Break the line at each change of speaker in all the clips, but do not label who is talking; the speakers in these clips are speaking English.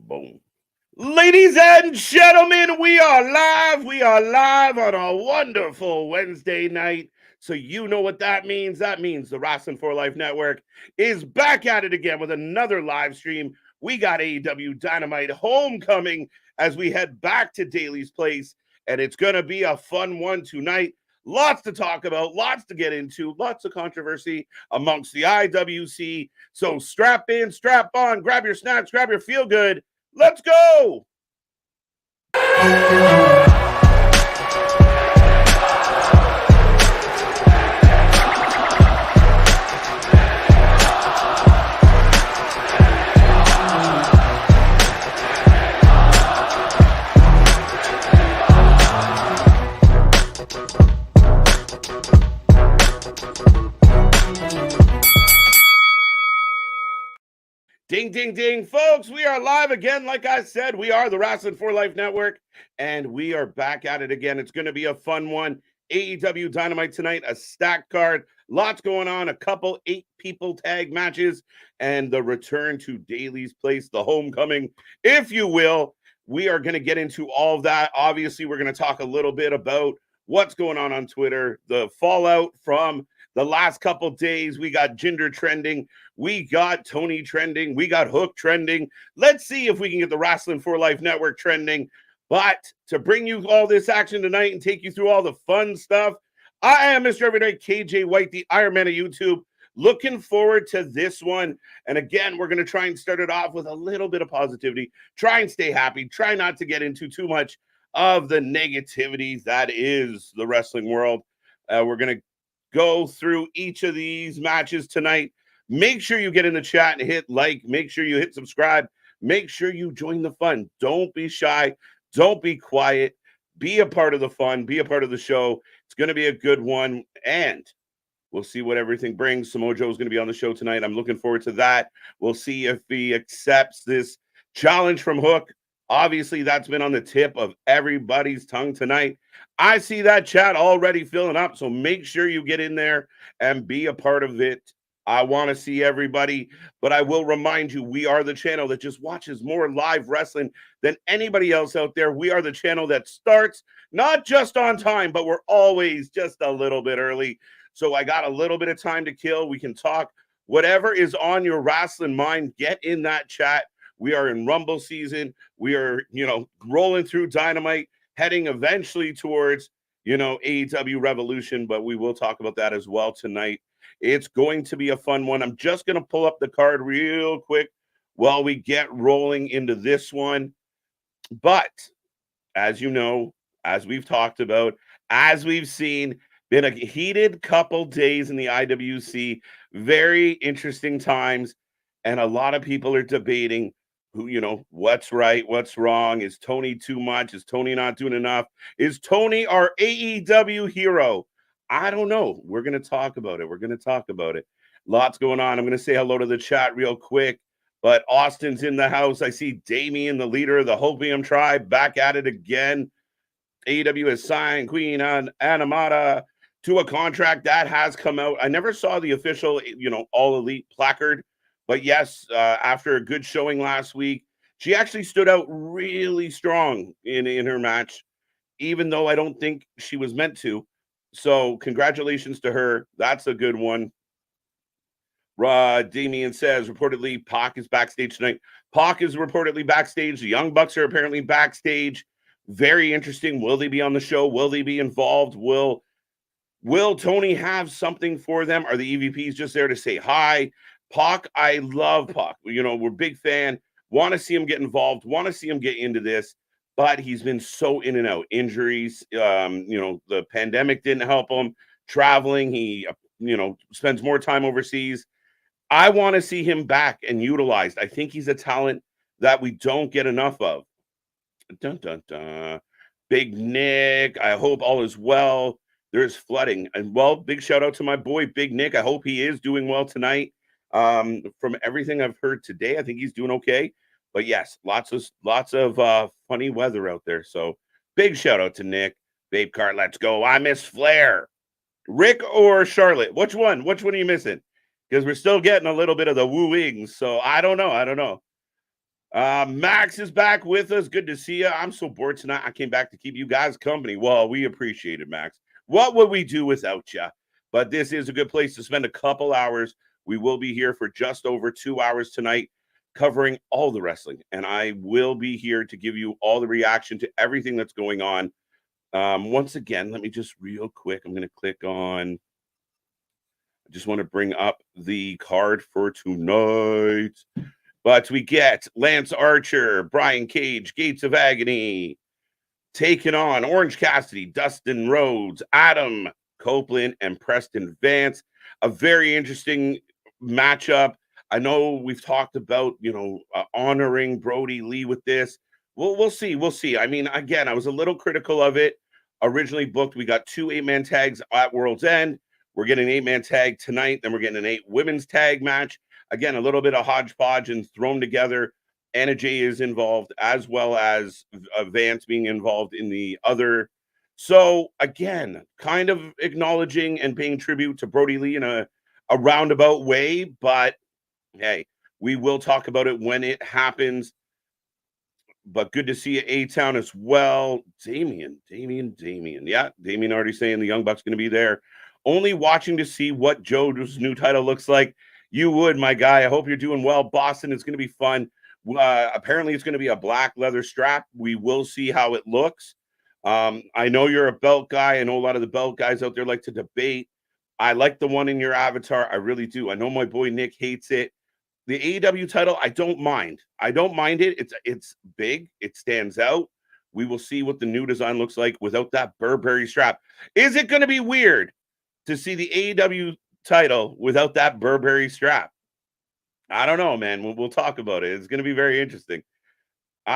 Boom. Ladies and gentlemen, we are live. We are live on a wonderful Wednesday night. So you know what that means. That means the Wrestling for Life Network is back at it again with another live stream. We got AEW Dynamite homecoming as we head back to Daly's Place, and it's going to be a fun one tonight. Lots to talk about, lots to get into, lots of controversy amongst the IWC. So strap in, strap on, grab your snacks, grab your feel good. Let's go! Ding, ding, ding. Folks, we are live again. Like I said, we are the Wrestling for Life Network, and we are back at it again. It's going to be a fun one. AEW Dynamite tonight, a stacked card. Lots going on, a couple 8-people tag matches, and the return to Daly's Place, the homecoming, if you will. We are going to get into all of that. Obviously, we're going to talk a little bit about what's going on Twitter, the fallout from the last couple days. We got Jinder trending. We got Tony trending. We got Hook trending. Let's see if we can get the Wrestling for Life Network trending. But to bring you all this action tonight and take you through all the fun stuff, I am Mr. Everyday KJ White, the Iron Man of YouTube. Looking forward to this one. And again, we're going to try and start it off with a little bit of positivity. Try and stay happy. Try not to get into too much of the negativity that is the wrestling world. We're going to go through each of these matches tonight. Make sure you get in the chat and hit like. Make sure you hit subscribe. Make sure you join the fun. Don't be shy. Don't be quiet. Be a part of the fun. Be a part of the show. It's going to be a good one, and we'll see what everything brings. Samoa Joe is going to be on the show tonight. I'm looking forward to that. We'll see if he accepts this challenge from Hook. Obviously, that's been on the tip of everybody's tongue tonight. I see that chat already filling up, so make sure you get in there and be a part of it. I want to see everybody, but I will remind you, we are the channel that just watches more live wrestling than anybody else out there. We are the channel that starts not just on time, but we're always just a little bit early. So I got a little bit of time to kill. We can talk whatever is on your wrestling mind. Get in that chat. We are in Rumble season. We are, rolling through Dynamite, heading eventually towards, AEW Revolution, but we will talk about that as well tonight. It's going to be a fun one. I'm just going to pull up the card real quick while we get rolling into this one. But as you know, as we've talked about, as we've seen, been a heated couple days in the IWC, very interesting times, and a lot of people are debating what's right, what's wrong. Is Tony too much? Is Tony not doing enough? Is Tony our AEW hero? I don't know. We're going to talk about it. Lots going on. I'm going to say hello to the chat real quick, but Austin's in the house. I see Damien, the leader of the Hopium tribe, back at it again. AEW has signed Queen Animata to a contract that has come out. I never saw the official, All Elite placard, but yes, after a good showing last week, she actually stood out really strong in her match, even though I don't think she was meant to. So congratulations to her. That's a good one. Damien says, reportedly, Pac is backstage tonight. Pac is reportedly backstage. The Young Bucks are apparently backstage. Very interesting. Will they be on the show? Will they be involved? Will Tony have something for them? Are the EVPs just there to say hi? Pac, I love Pac. We're a big fan. Want to see him get involved. Want to see him get into this. But he's been so in and out. Injuries, the pandemic didn't help him. Traveling, he, spends more time overseas. I want to see him back and utilized. I think he's a talent that we don't get enough of. Dun, dun, dun. Big Nick, I hope all is well. There's flooding. And, well, big shout out to my boy, Big Nick. I hope he is doing well tonight. From everything I've heard today, I think he's doing okay. But yes, lots of funny weather out there. So big shout out to Nick. Babe Cart, let's go. I miss Flair. Rick or Charlotte? Which one? Which one are you missing? Because we're still getting a little bit of the wooing. So I don't know. Max is back with us. Good to see you. I'm so bored tonight. I came back to keep you guys company. Well, we appreciate it, Max. What would we do without you? But this is a good place to spend a couple hours. We will be here for just over 2 hours tonight, covering all the wrestling. And I will be here to give you all the reaction to everything that's going on. Once again, let me just real quick. I'm going to click on. I just want to bring up the card for tonight. But we get Lance Archer, Brian Cage, Gates of Agony, taking on Orange Cassidy, Dustin Rhodes, Adam Copeland, and Preston Vance. A very interesting matchup. I know we've talked about, honoring Brody Lee with this. We'll see. We'll see. I mean, again, I was a little critical of it. Originally booked, we got 2 8-man tags at World's End. We're getting an 8-man tag tonight. Then we're getting an 8 women's tag match. Again, a little bit of hodgepodge and thrown together. Anna Jay is involved, as well as Vance being involved in the other. So again, kind of acknowledging and paying tribute to Brody Lee in a roundabout way, but hey, we will talk about it when it happens. But good to see you, A-Town, as well. Damien. Yeah, Damien already saying the Young Bucks going to be there. Only watching to see what Joe's new title looks like. You would, my guy. I hope you're doing well. Boston, it's going to be fun. Apparently, it's going to be a black leather strap. We will see how it looks. I know you're a belt guy. I know a lot of the belt guys out there like to debate. I like the one in your avatar. I really do. I know my boy Nick hates it. The AEW title, I don't mind. I don't mind it. It's big. It stands out. We will see what the new design looks like without that Burberry strap. Is it going to be weird to see the AEW title without that Burberry strap? I don't know, man. We'll talk about it. It's going to be very interesting.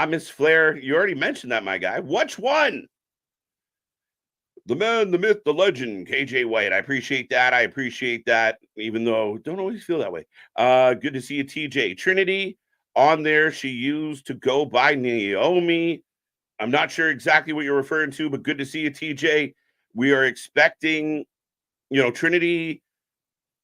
Miss Flair, you already mentioned that, my guy. Which one? The man, the myth, the legend, KJ White. I appreciate that. Even though I don't always feel that way. Good to see you, TJ. Trinity on there. She used to go by Naomi. I'm not sure exactly what you're referring to, but good to see you, TJ. We are expecting, Trinity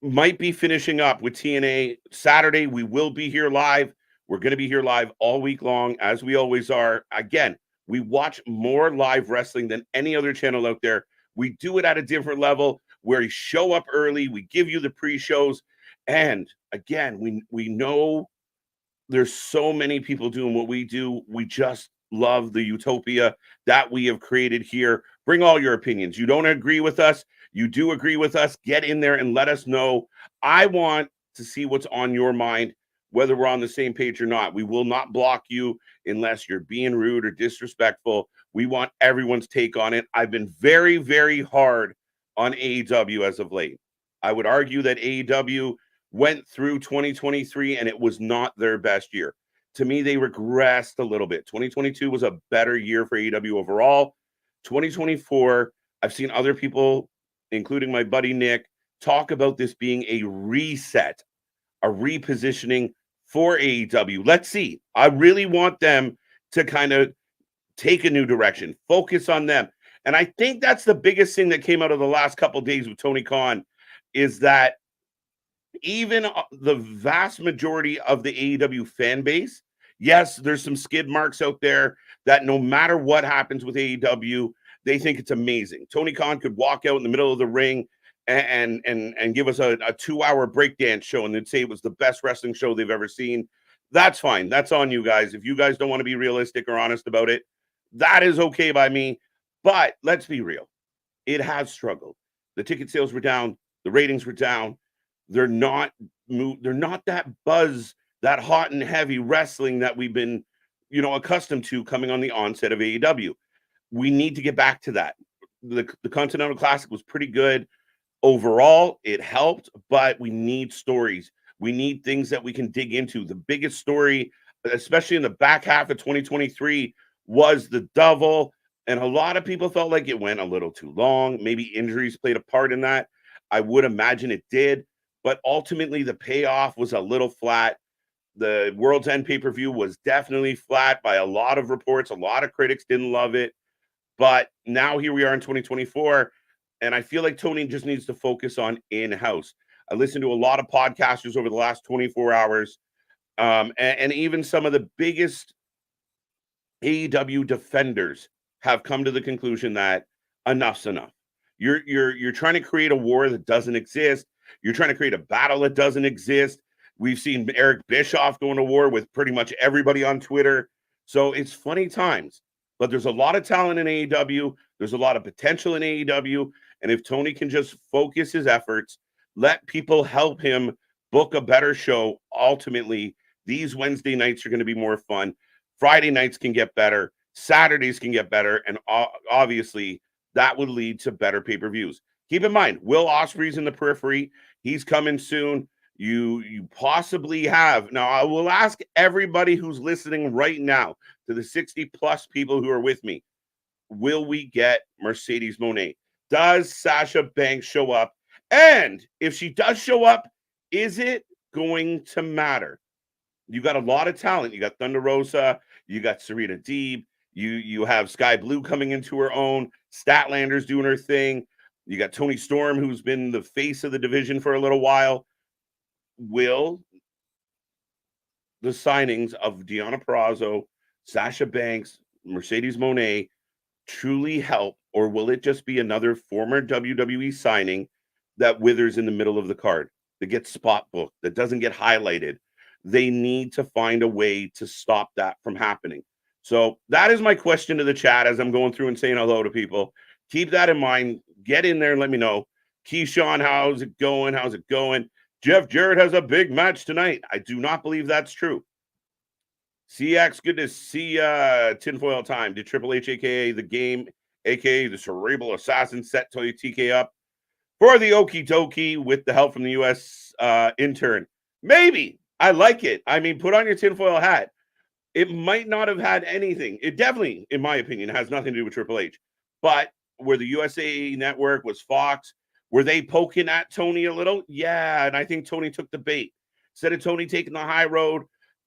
might be finishing up with TNA Saturday. We will be here live. We're going to be here live all week long, as we always are. Again, we watch more live wrestling than any other channel out there. We do it at a different level where we show up early. We give you the pre-shows. And again, we know there's so many people doing what we do. We just love the utopia that we have created here. Bring all your opinions. You don't agree with us. You do agree with us. Get in there and let us know. I want to see what's on your mind, whether we're on the same page or not. We will not block you unless you're being rude or disrespectful. We want everyone's take on it. I've been very, very hard on AEW as of late. I would argue that AEW went through 2023 and it was not their best year. To me, they regressed a little bit. 2022 was a better year for AEW overall. 2024, I've seen other people, including my buddy Nick, talk about this being a reset, a repositioning for AEW. Let's see. I really want them to kind of take a new direction, focus on them. And I think that's the biggest thing that came out of the last couple of days with Tony Khan is that even the vast majority of the AEW fan base, yes, there's some skid marks out there that no matter what happens with AEW, they think it's amazing. Tony Khan could walk out in the middle of the ring and give us a 2-hour breakdance show and they'd say it was the best wrestling show they've ever seen. That's fine. That's on you guys. If you guys don't want to be realistic or honest about it, that is okay by me. But let's be real. It has struggled. The ticket sales were down. The ratings were down. They're not that buzz, that hot and heavy wrestling that we've been, accustomed to coming on the onset of AEW. We need to get back to that. The Continental Classic was pretty good. Overall, it helped, but we need stories. We need things that we can dig into. The biggest story, especially in the back half of 2023, was the Devil. And a lot of people felt like it went a little too long. Maybe injuries played a part in that. I would imagine it did. But ultimately, the payoff was a little flat. The World's End pay-per-view was definitely flat by a lot of reports. A lot of critics didn't love it. But now here we are in 2024, and I feel like Tony just needs to focus on in-house. I listened to a lot of podcasters over the last 24 hours. And even some of the biggest AEW defenders have come to the conclusion that enough's enough. You're trying to create a war that doesn't exist. You're trying to create a battle that doesn't exist. We've seen Eric Bischoff going to war with pretty much everybody on Twitter. So it's funny times, but there's a lot of talent in AEW. There's a lot of potential in AEW. And if Tony can just focus his efforts, let people help him book a better show, ultimately, these Wednesday nights are going to be more fun. Friday nights can get better. Saturdays can get better. And obviously, that would lead to better pay-per-views. Keep in mind, Will Ospreay's in the periphery. He's coming soon. You possibly have. Now, I will ask everybody who's listening right now, to the 60-plus people who are with me, will we get Mercedes Moné? Does Sasha Banks show up? And if she does show up, is it going to matter? You got a lot of talent. You got Thunder Rosa. You got Serena Deeb. You have Sky Blue coming into her own. Statlander's doing her thing. You got Tony Storm, who's been the face of the division for a little while. Will the signings of Deonna Purrazzo, Sasha Banks, Mercedes Moné truly help, or will it just be another former WWE signing that withers in the middle of the card, that gets spot booked, that doesn't get highlighted? They need to find a way to stop that from happening. So that is my question to the chat as I'm going through and saying hello to people. Keep that in mind. Get in there and let me know. Keyshawn, how's it going? How's it going? Jeff Jarrett has a big match tonight. I do not believe that's true. CX, good to see Tinfoil Time. Did Triple H, a.k.a. The Game, a.k.a. the Cerebral Assassin, set TK up for the Okie Dokie with the help from the U.S. Intern? Maybe. I like it. I mean, put on your tinfoil hat. It might not have had anything. It definitely, in my opinion, has nothing to do with Triple H. But where the USA Network was Fox, were they poking at Tony a little? Yeah, and I think Tony took the bait. Instead of Tony taking the high road.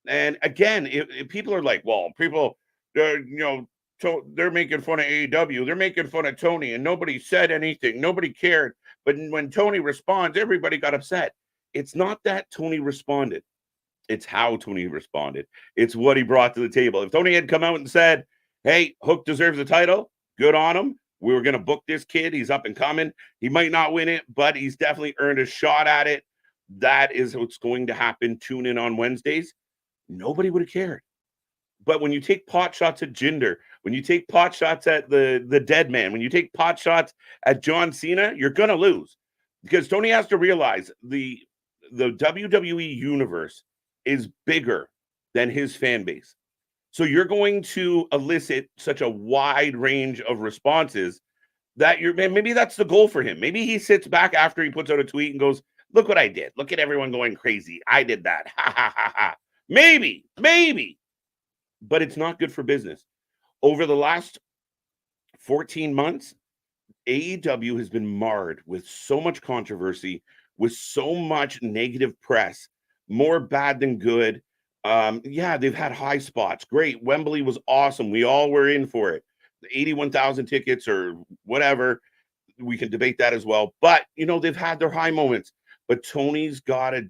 And again, if people are like, well, people, they're making fun of AEW. They're making fun of Tony, and nobody said anything. Nobody cared. But when Tony responds, everybody got upset. It's not that Tony responded. It's how Tony responded. It's what he brought to the table. If Tony had come out and said, hey, Hook deserves the title, good on him. We were going to book this kid. He's up and coming. He might not win it, but he's definitely earned a shot at it. That is what's going to happen. Tune in on Wednesdays. Nobody would have cared. But when you take pot shots at Jinder, when you take pot shots at the dead man, when you take pot shots at John Cena, you're going to lose. Because Tony has to realize the WWE universe is bigger than his fan base. So you're going to elicit such a wide range of responses that maybe that's the goal for him. Maybe he sits back after he puts out a tweet and goes, look what I did. Look at everyone going crazy. I did that. Ha, ha, ha, ha. Maybe. But it's not good for business. Over the last 14 months, AEW has been marred with so much controversy, with so much negative press, more bad than good. Yeah, they've had high spots. Great. Wembley was awesome. We all were in for it. The 81,000 tickets or whatever. We can debate that as well. But, they've had their high moments. But Tony's got to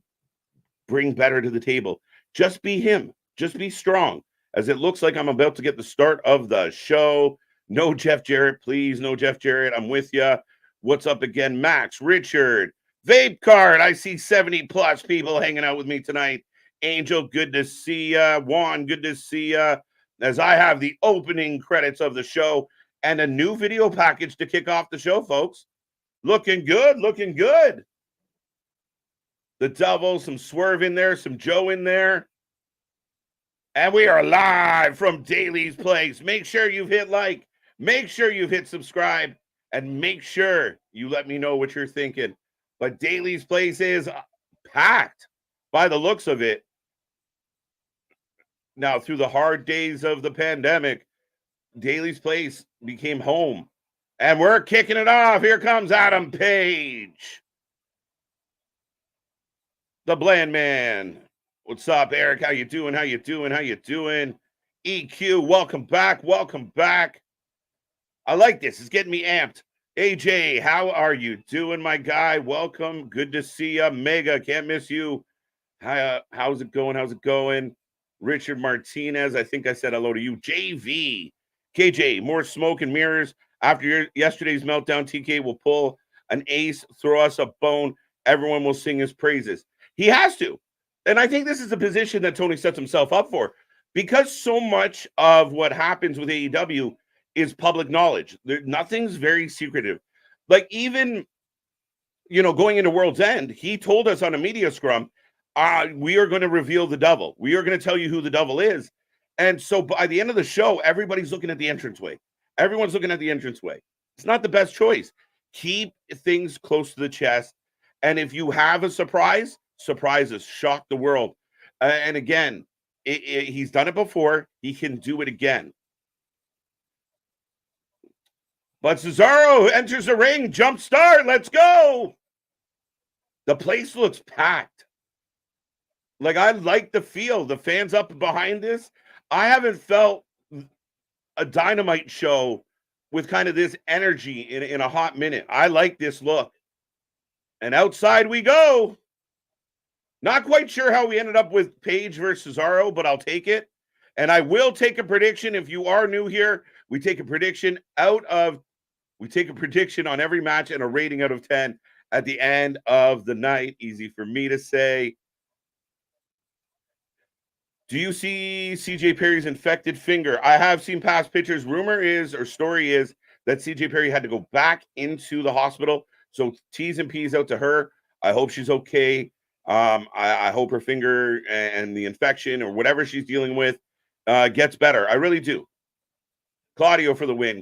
bring better to the table. Just be him. Just be strong. As it looks like I'm about to get the start of the show. No Jeff Jarrett, please. No Jeff Jarrett. I'm with you. What's up again? Max, Richard, Vape Card. I see 70-plus people hanging out with me tonight. Angel, good to see ya. Juan, good to see ya. As I have the opening credits of the show and a new video package to kick off the show, folks. Looking good. The double, some Swerve in there, some Joe in there. And we are live from Daly's Place. Make sure you've hit like. Make sure you've hit subscribe. And make sure you let me know what you're thinking. But Daly's Place is packed by the looks of it. Now, through the hard days of the pandemic, Daly's Place became home. And we're kicking it off. Here comes Adam Page. The Bland Man. What's up, Eric? How you doing? EQ, welcome back. I like this. It's getting me amped. AJ, how are you doing, my guy? Welcome. Good to see you. Mega, can't miss you. Hi, how's it going? How's it going? Richard Martinez, I think I said hello to you. JV, KJ, more smoke and mirrors. After yesterday's meltdown, TK will pull an ace, throw us a bone. Everyone will sing his praises. He has to. And I think this is a position that Tony sets himself up for because so much of what happens with AEW is public knowledge. Nothing's very secretive. Like even going into World's End, he told us on a media scrum, we are going to reveal the devil. We are going to tell you who the devil is. And so by the end of the show, everybody's looking at the entranceway. Everyone's looking at the entranceway. It's not the best choice. Keep things close to the chest. And if you have a surprise, surprises shock the world. And again, he's done it before. He can do it again. But Cesaro enters the ring. Jump start. Let's go. The place looks packed. Like, I like the feel. The fans up behind this. I haven't felt a Dynamite show with kind of this energy in a hot minute. I like this look. And outside we go. Not quite sure how we ended up with Paige versus Cesaro, but I'll take it. And I will take a prediction. If you are new here, we take a prediction on every match and a rating out of 10 at the end of the night. Easy for me to say. Do you see CJ Perry's infected finger? I have seen past pictures. Story is that CJ Perry had to go back into the hospital. So T's and P's out to her. I hope she's okay. I hope her finger and the infection or whatever she's dealing with gets better. I really do. Claudio for the win.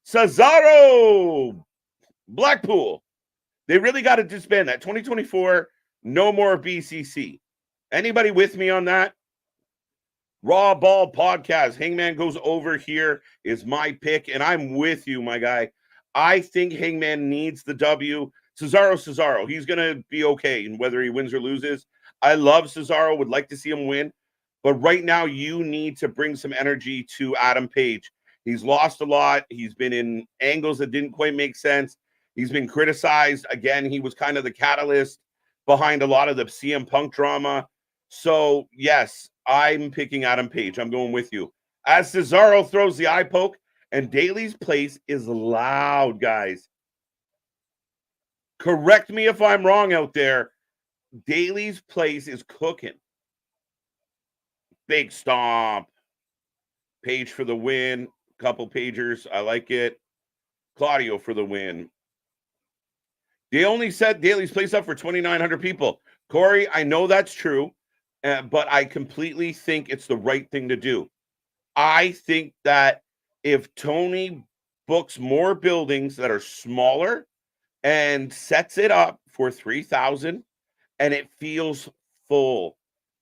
Cesaro! Blackpool. They really got to disband that. 2024, no more BCC. Anybody with me on that? Raw Ball Podcast. Hangman goes over here is my pick, and I'm with you, my guy. I think Hangman needs the W. Cesaro. He's going to be okay, and whether he wins or loses. I love Cesaro. Would like to see him win. But right now, you need to bring some energy to Adam Page. He's lost a lot. He's been in angles that didn't quite make sense. He's been criticized. Again, he was kind of the catalyst behind a lot of the CM Punk drama. So, yes, I'm picking Adam Page. I'm going with you. As Cesaro throws the eye poke, and Daly's place is loud, guys. Correct me if I'm wrong out there. Daly's place is cooking. Big stomp. Page for the win. Couple pagers. I like it. Claudio for the win. They only set Daly's place up for 2,900 people. Corey, I know that's true, but I completely think it's the right thing to do. I think that if Tony books more buildings that are smaller and sets it up for 3,000 and it feels full.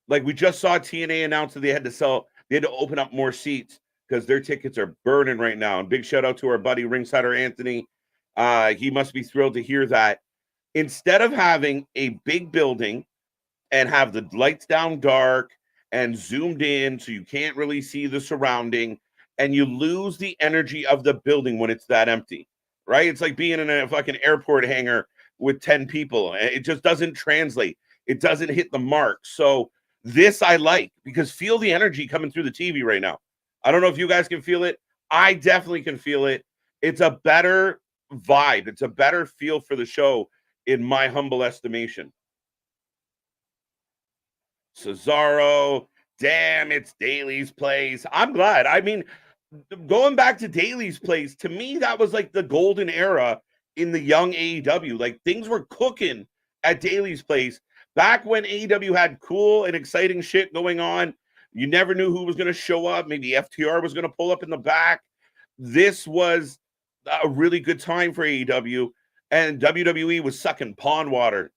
Like we just saw TNA announce that they had to open up more seats because their tickets are burning right now. And big shout out to our buddy Ringsider Anthony. He must be thrilled to hear that. Instead of having a big building and have the lights down dark and zoomed in so you can't really see the surrounding, and you lose the energy of the building when it's that empty, right? It's like being in a fucking airport hangar with 10 people. It just doesn't translate. It doesn't hit the mark. So this I like because feel the energy coming through the TV right now. I don't know if you guys can feel it. I definitely can feel it. It's a better vibe. It's a better feel for the show in my humble estimation. Cesaro, damn, it's Daly's place. I'm glad. I mean, going back to Daly's place, to me, that was like the golden era in the young AEW. Like things were cooking at Daly's place. Back when AEW had cool and exciting shit going on, you never knew who was going to show up. Maybe FTR was going to pull up in the back. This was a really good time for AEW, and WWE was sucking pond water.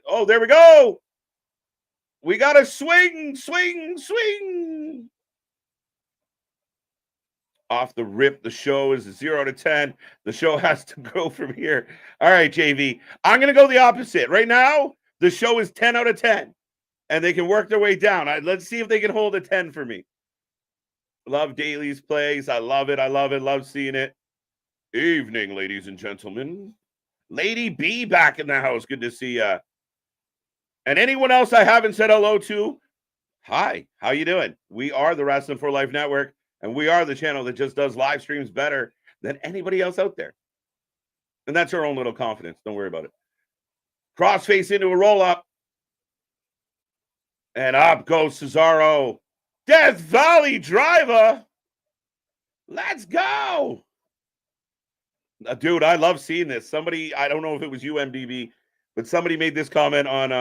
Oh, there we go. We got to swing. Off the rip, the show is a 0 to 10. The show has to go from here. All right, JV. I'm going to go the opposite. Right now, the show is 10 out of 10. And they can work their way down. Let's see if they can hold a 10 for me. Love Daly's plays. I love it. Love seeing it. Evening, ladies and gentlemen. Lady B back in the house. Good to see ya. And anyone else I haven't said hello to, hi, how you doing? We are the Wrestling for Life Network, and we are the channel that just does live streams better than anybody else out there. And that's our own little confidence. Don't worry about it. Crossface into a roll-up. And up goes Cesaro. Death Valley Driver. Let's go. Dude, I love seeing this. Somebody, I don't know if it was you, MDB, but somebody made this comment on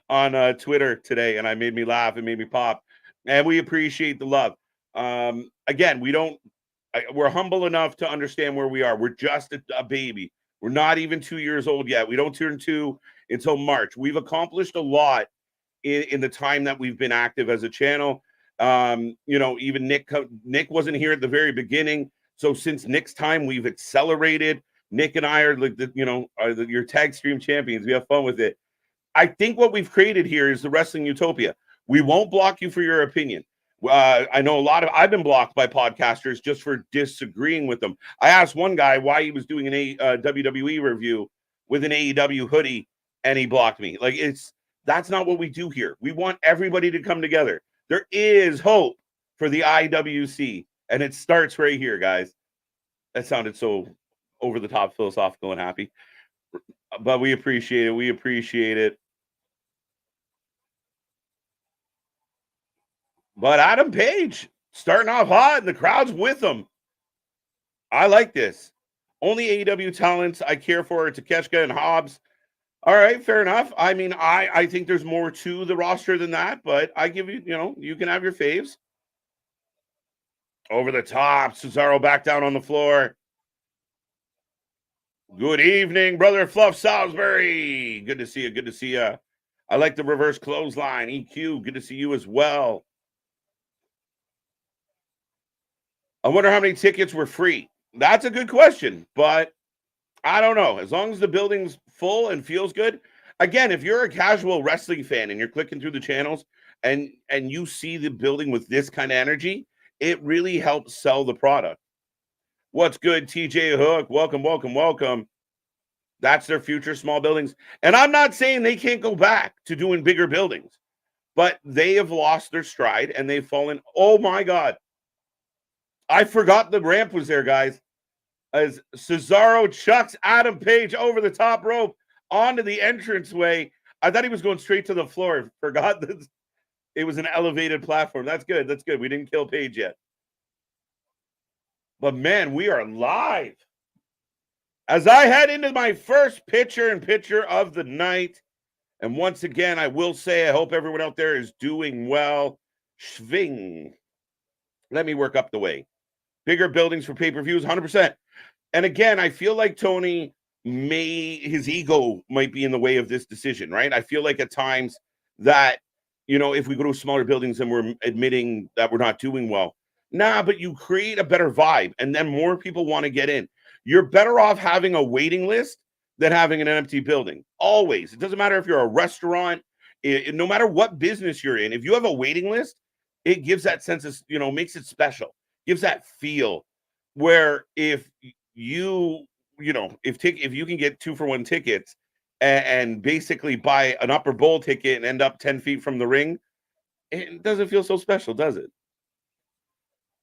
on Twitter today, and I made me laugh. It made me pop. And we appreciate the love. Again, we're humble enough to understand where we are. We're just a baby. We're not even 2 years old yet. We don't turn 2 until March. We've accomplished a lot in the time that we've been active as a channel. Even Nick wasn't here at the very beginning. So since Nick's time, we've accelerated. Nick and I are like your tag stream champions. We have fun with it. I think what we've created here is the wrestling utopia. We won't block you for your opinion. I know I've been blocked by podcasters just for disagreeing with them. I asked one guy why he was doing an WWE review with an AEW hoodie, and he blocked me. That's not what we do here. We want everybody to come together. There is hope for the IWC, and it starts right here, guys. That sounded so over the top, philosophical, and happy, but we appreciate it. We appreciate it. But Adam Page starting off hot, and the crowd's with him. I like this. Only AEW talents I care for are Takeshita and Hobbs. All right, fair enough. I mean, I think there's more to the roster than that, but I give you, you can have your faves. Over the top, Cesaro back down on the floor. Good evening, brother Fluff Salisbury. Good to see you. Good to see you. I like the reverse clothesline. EQ, good to see you as well. I wonder how many tickets were free. That's a good question, but I don't know. As long as the building's full and feels good. Again, if you're a casual wrestling fan and you're clicking through the channels and you see the building with this kind of energy, it really helps sell the product. What's good, TJ Hook? Welcome, welcome, welcome. That's their future, small buildings. And I'm not saying they can't go back to doing bigger buildings, but they have lost their stride and they've fallen. Oh, my God. I forgot the ramp was there, guys. As Cesaro chucks Adam Page over the top rope onto the entranceway. I thought he was going straight to the floor. Forgot that it was an elevated platform. That's good. That's good. We didn't kill Page yet. But, man, we are live. As I head into my first picture of the night. And once again, I will say I hope everyone out there is doing well. Schwing. Let me work up the way. Bigger buildings for pay-per-views, 100%. And again, I feel like Tony his ego might be in the way of this decision, right? I feel like at times that, if we go to smaller buildings and we're admitting that we're not doing well. Nah, but you create a better vibe and then more people want to get in. You're better off having a waiting list than having an empty building. Always. It doesn't matter if you're a restaurant, no matter what business you're in. If you have a waiting list, it gives that sense of, makes it special. Gives that feel where if you can get 2-for-1 tickets and basically buy an upper bowl ticket and end up 10 feet from the ring, it doesn't feel so special, does it?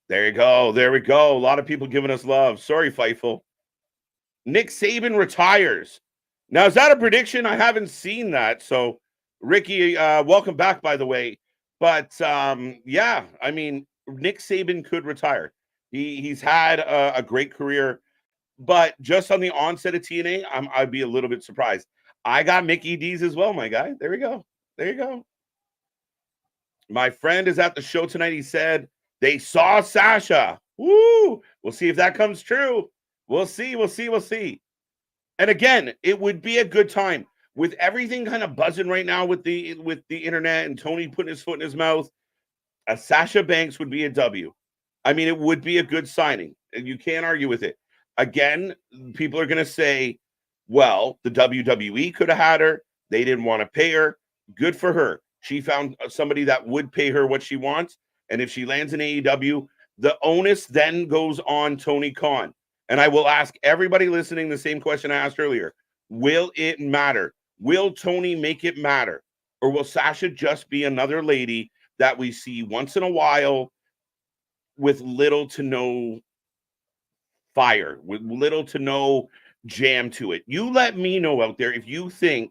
There you go. There we go. A lot of people giving us love. Sorry, Fightful. Nick Saban retires. Now, is that a prediction? I haven't seen that. So, Ricky, welcome back, by the way. But, yeah, I mean, Nick Saban could retire. He's had a great career, but just on the onset of TNA, I'd be a little bit surprised. I got Mickey D's as well, my guy. There we go. There you go. My friend is at the show tonight. He said they saw Sasha. Woo! We'll see if that comes true. We'll see. We'll see. We'll see. And again, it would be a good time with everything kind of buzzing right now with the internet and Tony putting his foot in his mouth. A Sasha Banks would be a W. I mean, it would be a good signing, and you can't argue with it. Again, people are going to say, well, the WWE could have had her. They didn't want to pay her. Good for her. She found somebody that would pay her what she wants, and if she lands in AEW, the onus then goes on Tony Khan. And I will ask everybody listening the same question I asked earlier. Will it matter? Will Tony make it matter? Or will Sasha just be another lady that we see once in a while with little to no fire, with little to no jam to it? You let me know out there if you think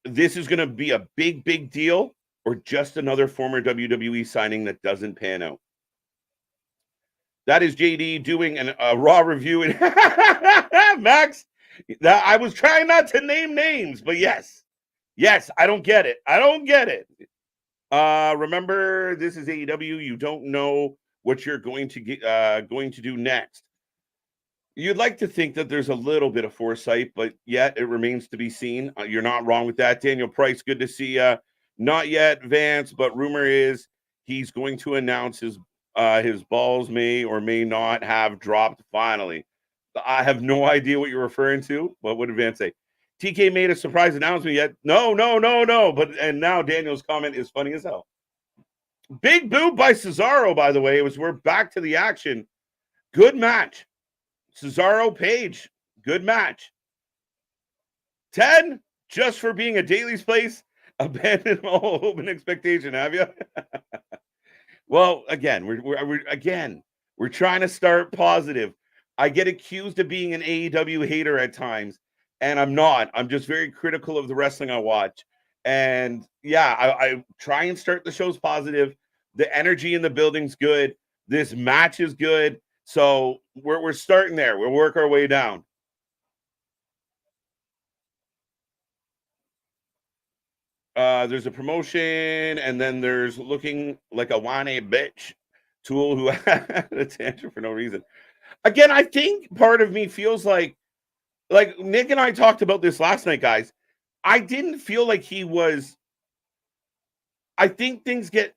this is going to be a big, big deal or just another former WWE signing that doesn't pan out. That is JD doing a Raw review. Max, I was trying not to name names, but yes, I don't get it. Remember, this is AEW. You don't know what you're going to do next. You'd like to think that there's a little bit of foresight, but yet it remains to be seen. You're not wrong with that. Daniel Price, good to see you. Not yet, Vance, but rumor is he's going to announce his balls may or may not have dropped finally. I have no idea what you're referring to, but what did Vance say? TK made a surprise announcement yet? No. And now Daniel's comment is funny as hell. Big boob by Cesaro, by the way. We're back to the action. Good match. Cesaro Page, good match. 10, just for being a Daily's Place. Abandon all hope and expectation, have you? Well, again, we're trying to start positive. I get accused of being an AEW hater at times, and I'm not. I'm just very critical of the wrestling I watch. And yeah, I try and start the shows positive. The energy in the building's good. This match is good. So we're starting there. We'll work our way down. There's a promotion, and then there's looking like a whiny bitch Tool who had a tantrum for no reason. Again, I think part of me feels like Nick and I talked about this last night, guys. I didn't feel like he was. I think things get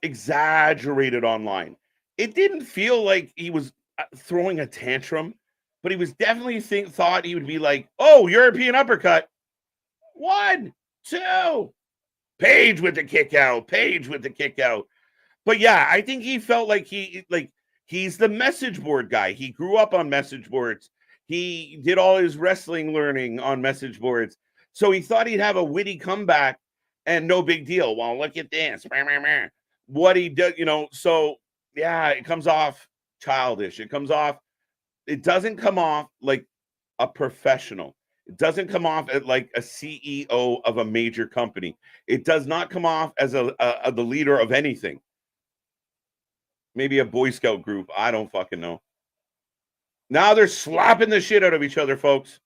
exaggerated online. It didn't feel like he was throwing a tantrum, but he was definitely thought he would be like, oh, European uppercut. 1, 2. Page with the kick out. But yeah, I think he felt like he's the message board guy. He grew up on message boards. He did all his wrestling learning on message boards. So he thought he'd have a witty comeback and no big deal. Well, look at this. What he did, so yeah, it comes off childish. It doesn't come off like a professional. It doesn't come off as like a CEO of a major company. It does not come off as the leader of anything. Maybe a Boy Scout group. I don't fucking know. Now they're slapping the shit out of each other, folks.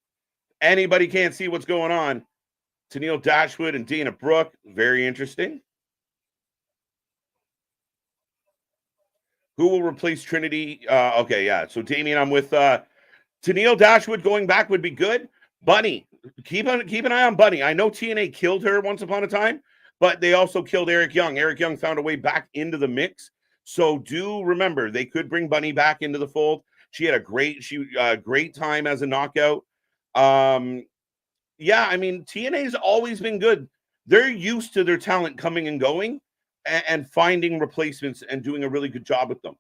Anybody can't see what's going on. Tennille Dashwood and Dana Brooke. Very interesting. Who will replace Trinity? Okay, yeah. So, Damien, I'm with Tennille Dashwood going back would be good. Bunny, keep an eye on Bunny. I know TNA killed her once upon a time, but they also killed Eric Young. Eric Young found a way back into the mix. So do remember, they could bring Bunny back into the fold. She had a great time as a knockout. Yeah, I mean, TNA's always been good. They're used to their talent coming and going and finding replacements and doing a really good job with them.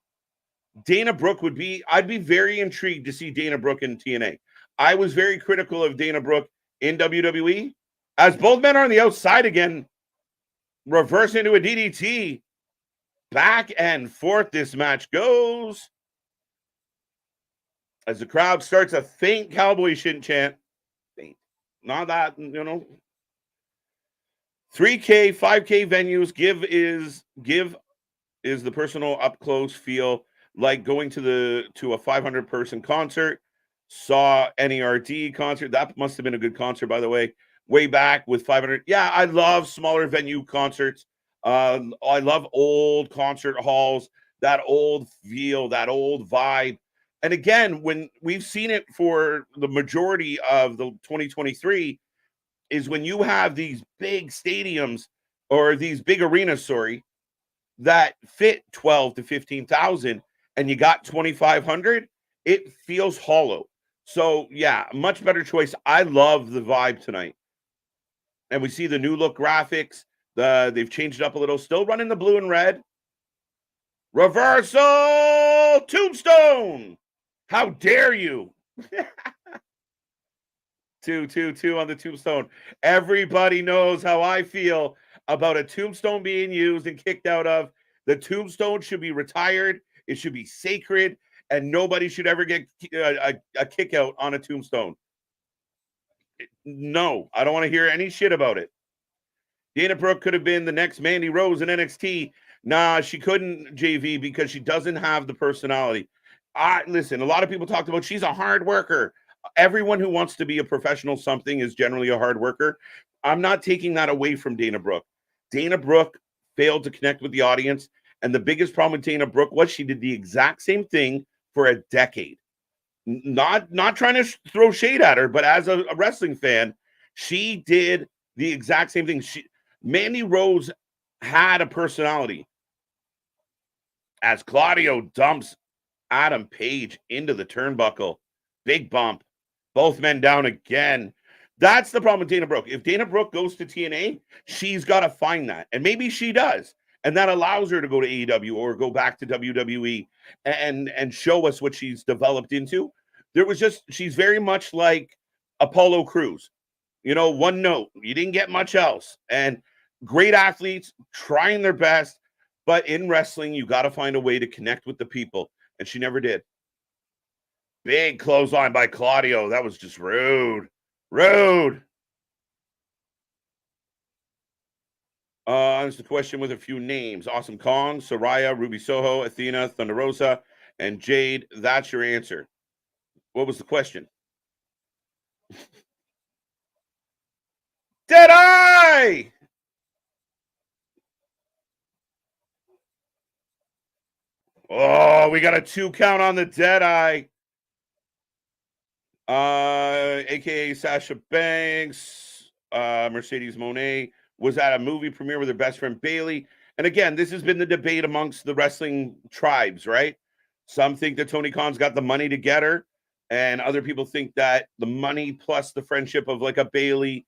Dana Brooke I'd be very intrigued to see Dana Brooke in TNA. I was very critical of Dana Brooke in WWE. As both men are on the outside again, reverse into a DDT. Back and forth this match goes. As the crowd starts a faint cowboy shin chant. Faint. Not that, 3K, 5K venues. Give is the personal up close feel like going to a 500 person concert. Saw NERD concert. That must have been a good concert, by the way. Way back with 500. Yeah, I love smaller venue concerts. I love old concert halls, that old feel, that old vibe. And again, when we've seen it for the majority of the 2023 is when you have these big stadiums or these big arenas, that fit 12 to 15,000 and you got 2,500, it feels hollow. So yeah, much better choice. I love the vibe tonight. And we see the new look graphics. They've changed it up a little. Still running the blue and red. Reversal Tombstone. How dare you? 2 on the tombstone. Everybody knows how I feel about a tombstone being used and kicked out of. The tombstone should be retired. It should be sacred, and nobody should ever get a kick out on a tombstone. No, I don't want to hear any shit about it. Dana Brooke could have been the next Mandy Rose in NXT. Nah, she couldn't, JV, because she doesn't have the personality. Listen, a lot of people talked about she's a hard worker. Everyone who wants to be a professional something is generally a hard worker. I'm not taking that away from Dana Brooke. Dana Brooke failed to connect with the audience, and the biggest problem with Dana Brooke was she did the exact same thing for a decade. Not trying to throw shade at her, but as a wrestling fan, she did the exact same thing. Mandy Rose had a personality. As Claudio dumps Adam Page into the turnbuckle, big bump, both men down again. That's the problem with Dana Brooke. If Dana Brooke goes to TNA, she's got to find that, and maybe she does, and that allows her to go to AEW or go back to WWE and show us what she's developed into. She's very much like Apollo Crews. One note. You didn't get much else. And great athletes trying their best, but in wrestling, you got to find a way to connect with the people, and she never did. Big clothesline by Claudio. That was just rude. Rude. That's the question with a few names. Awesome Kong, Soraya, Ruby Soho, Athena, Thunder Rosa, and Jade. That's your answer. What was the question? Deadeye! Oh, we got a 2 count on the Deadeye. AKA Sasha Banks, Mercedes Moné was at a movie premiere with her best friend Bailey. And again, this has been the debate amongst the wrestling tribes, right? Some think that Tony Khan's got the money to get her, and other people think that the money plus the friendship of like a Bailey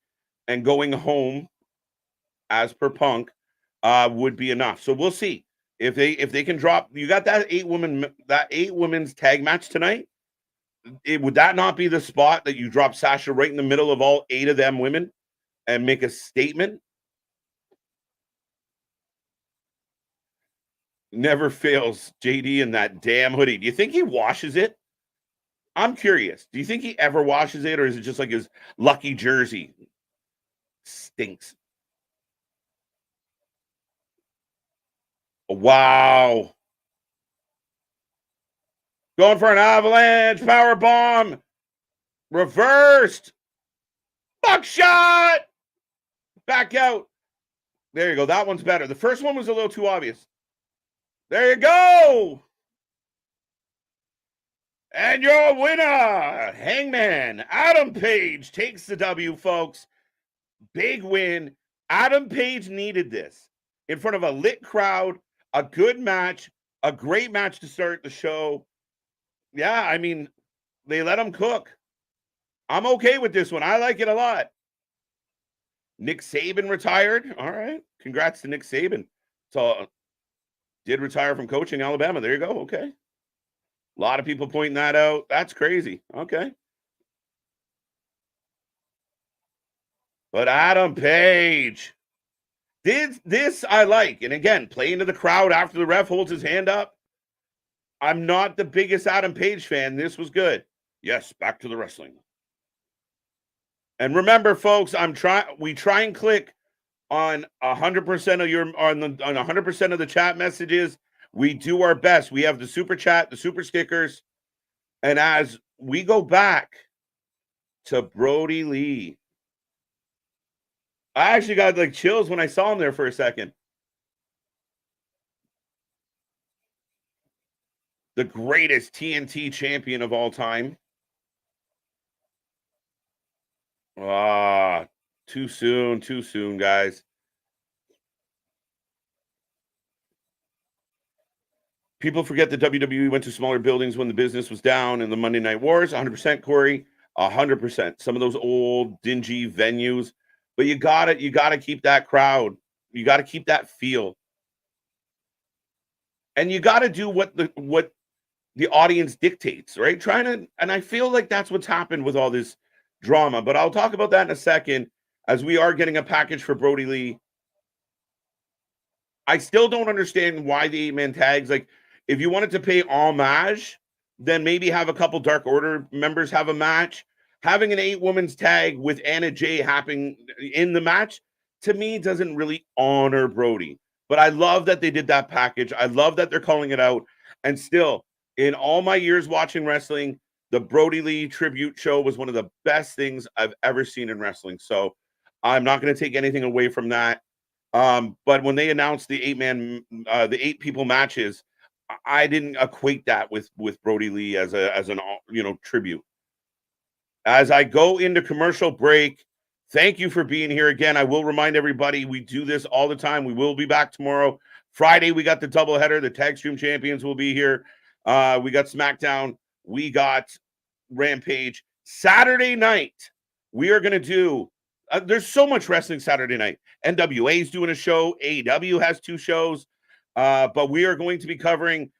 and going home, as per Punk, would be enough. So we'll see if they can drop. You got that 8 women's tag match tonight. Would that not be the spot that you drop Sasha right in the middle of all 8 of them women and make a statement? Never fails, JD, in that damn hoodie. Do you think he washes it? I'm curious. Do you think he ever washes it, or is it just like his lucky jersey? Stinks. Wow. Going for an avalanche power bomb. Reversed. Buckshot. Back out. There you go. That one's better. The first one was a little too obvious. There you go. And your winner, Hangman Adam Page, takes the W, folks. Big win. Adam Page needed this in front of a lit crowd, a good match, a great match to start the show. Yeah, I mean, they let him cook. I'm okay with this one. I like it a lot. Nick Saban retired. All right. Congrats to Nick Saban. So, did retire from coaching Alabama. There you go. Okay. A lot of people pointing that out. That's crazy. Okay. But Adam Page. This I like. And again, play into the crowd after the ref holds his hand up. I'm not the biggest Adam Page fan. This was good. Yes, back to the wrestling. And remember, folks, we try and click on 100% of on 100% of the chat messages. We do our best. We have the super chat, the super stickers. And as we go back to Brody Lee, I actually got like chills when I saw him there for a second. The greatest TNT champion of all time. Too soon, guys. People forget that WWE went to smaller buildings when the business was down in the Monday Night Wars. 100%, Corey. 100%. Some of those old dingy venues, but you gotta keep that crowd. You gotta keep that feel, and you gotta do what the audience dictates, right? And I feel like that's what's happened with all this drama. But I'll talk about that in a second, as we are getting a package for Brody Lee. I still don't understand why the 8-man tags. Like, if you wanted to pay homage, then maybe have a couple Dark Order members have a match. Having an 8-woman's tag with Anna Jay happening in the match, to me, doesn't really honor Brody. But I love that they did that package. I love that they're calling it out. And still, in all my years watching wrestling, the Brody Lee tribute show was one of the best things I've ever seen in wrestling. So I'm not going to take anything away from that. But when they announced the 8-man, the 8 people matches, I didn't equate that with Brody Lee as an tribute. As I go into commercial break, thank you for being here again. I will remind everybody, we do this all the time. We will be back tomorrow. Friday, we got the doubleheader. The Tag Stream Champions will be here. We got SmackDown. We got Rampage. Saturday night, we are going to do there's so much wrestling Saturday night. NWA is doing a show. AEW has 2 shows. But we are going to be covering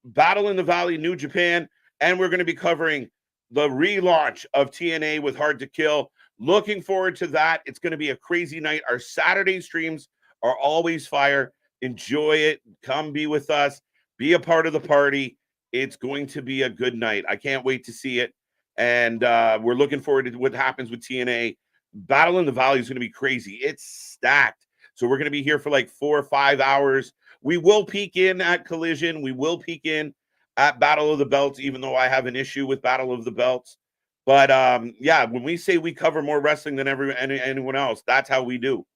Battle in the Valley, New Japan, and we're going to be covering the relaunch of TNA with Hard to Kill. Looking forward to that. It's going to be a crazy night. Our Saturday streams are always fire. Enjoy it. Come be with us. Be a part of the party. It's going to be a good night. I can't wait to see it. And we're looking forward to what happens with TNA. Battle in the Valley is going to be crazy. It's stacked. So we're going to be here for like 4 or 5 hours. We will peek in at Collision. We will peek in at Battle of the Belts, even though I have an issue with Battle of the Belts. But yeah, when we say we cover more wrestling than anyone else, that's how we do.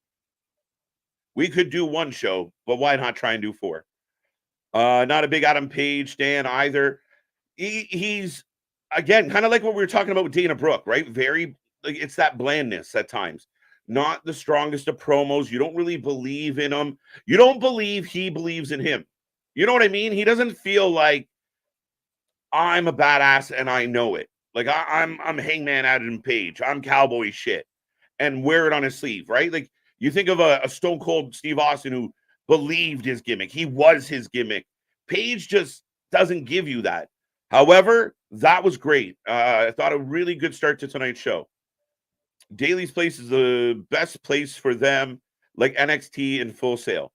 We could do 1 show, but why not try and do 4? Not a big Adam Page fan either. He's, again, kind of like what we were talking about with Dana Brooke, right? Very, like, it's that blandness at times. Not the strongest of promos. You don't really believe in him. You don't believe he believes in him. You know what I mean? He doesn't feel like, I'm a badass and I know it. Like, I'm Hangman Adam Page. I'm cowboy shit, and wear it on his sleeve, right? Like, you think of a Stone Cold Steve Austin who believed his gimmick. He was his gimmick. Page just doesn't give you that. However, that was great. I thought a really good start to tonight's show. Daily's Place is the best place for them, like NXT in Full Sail.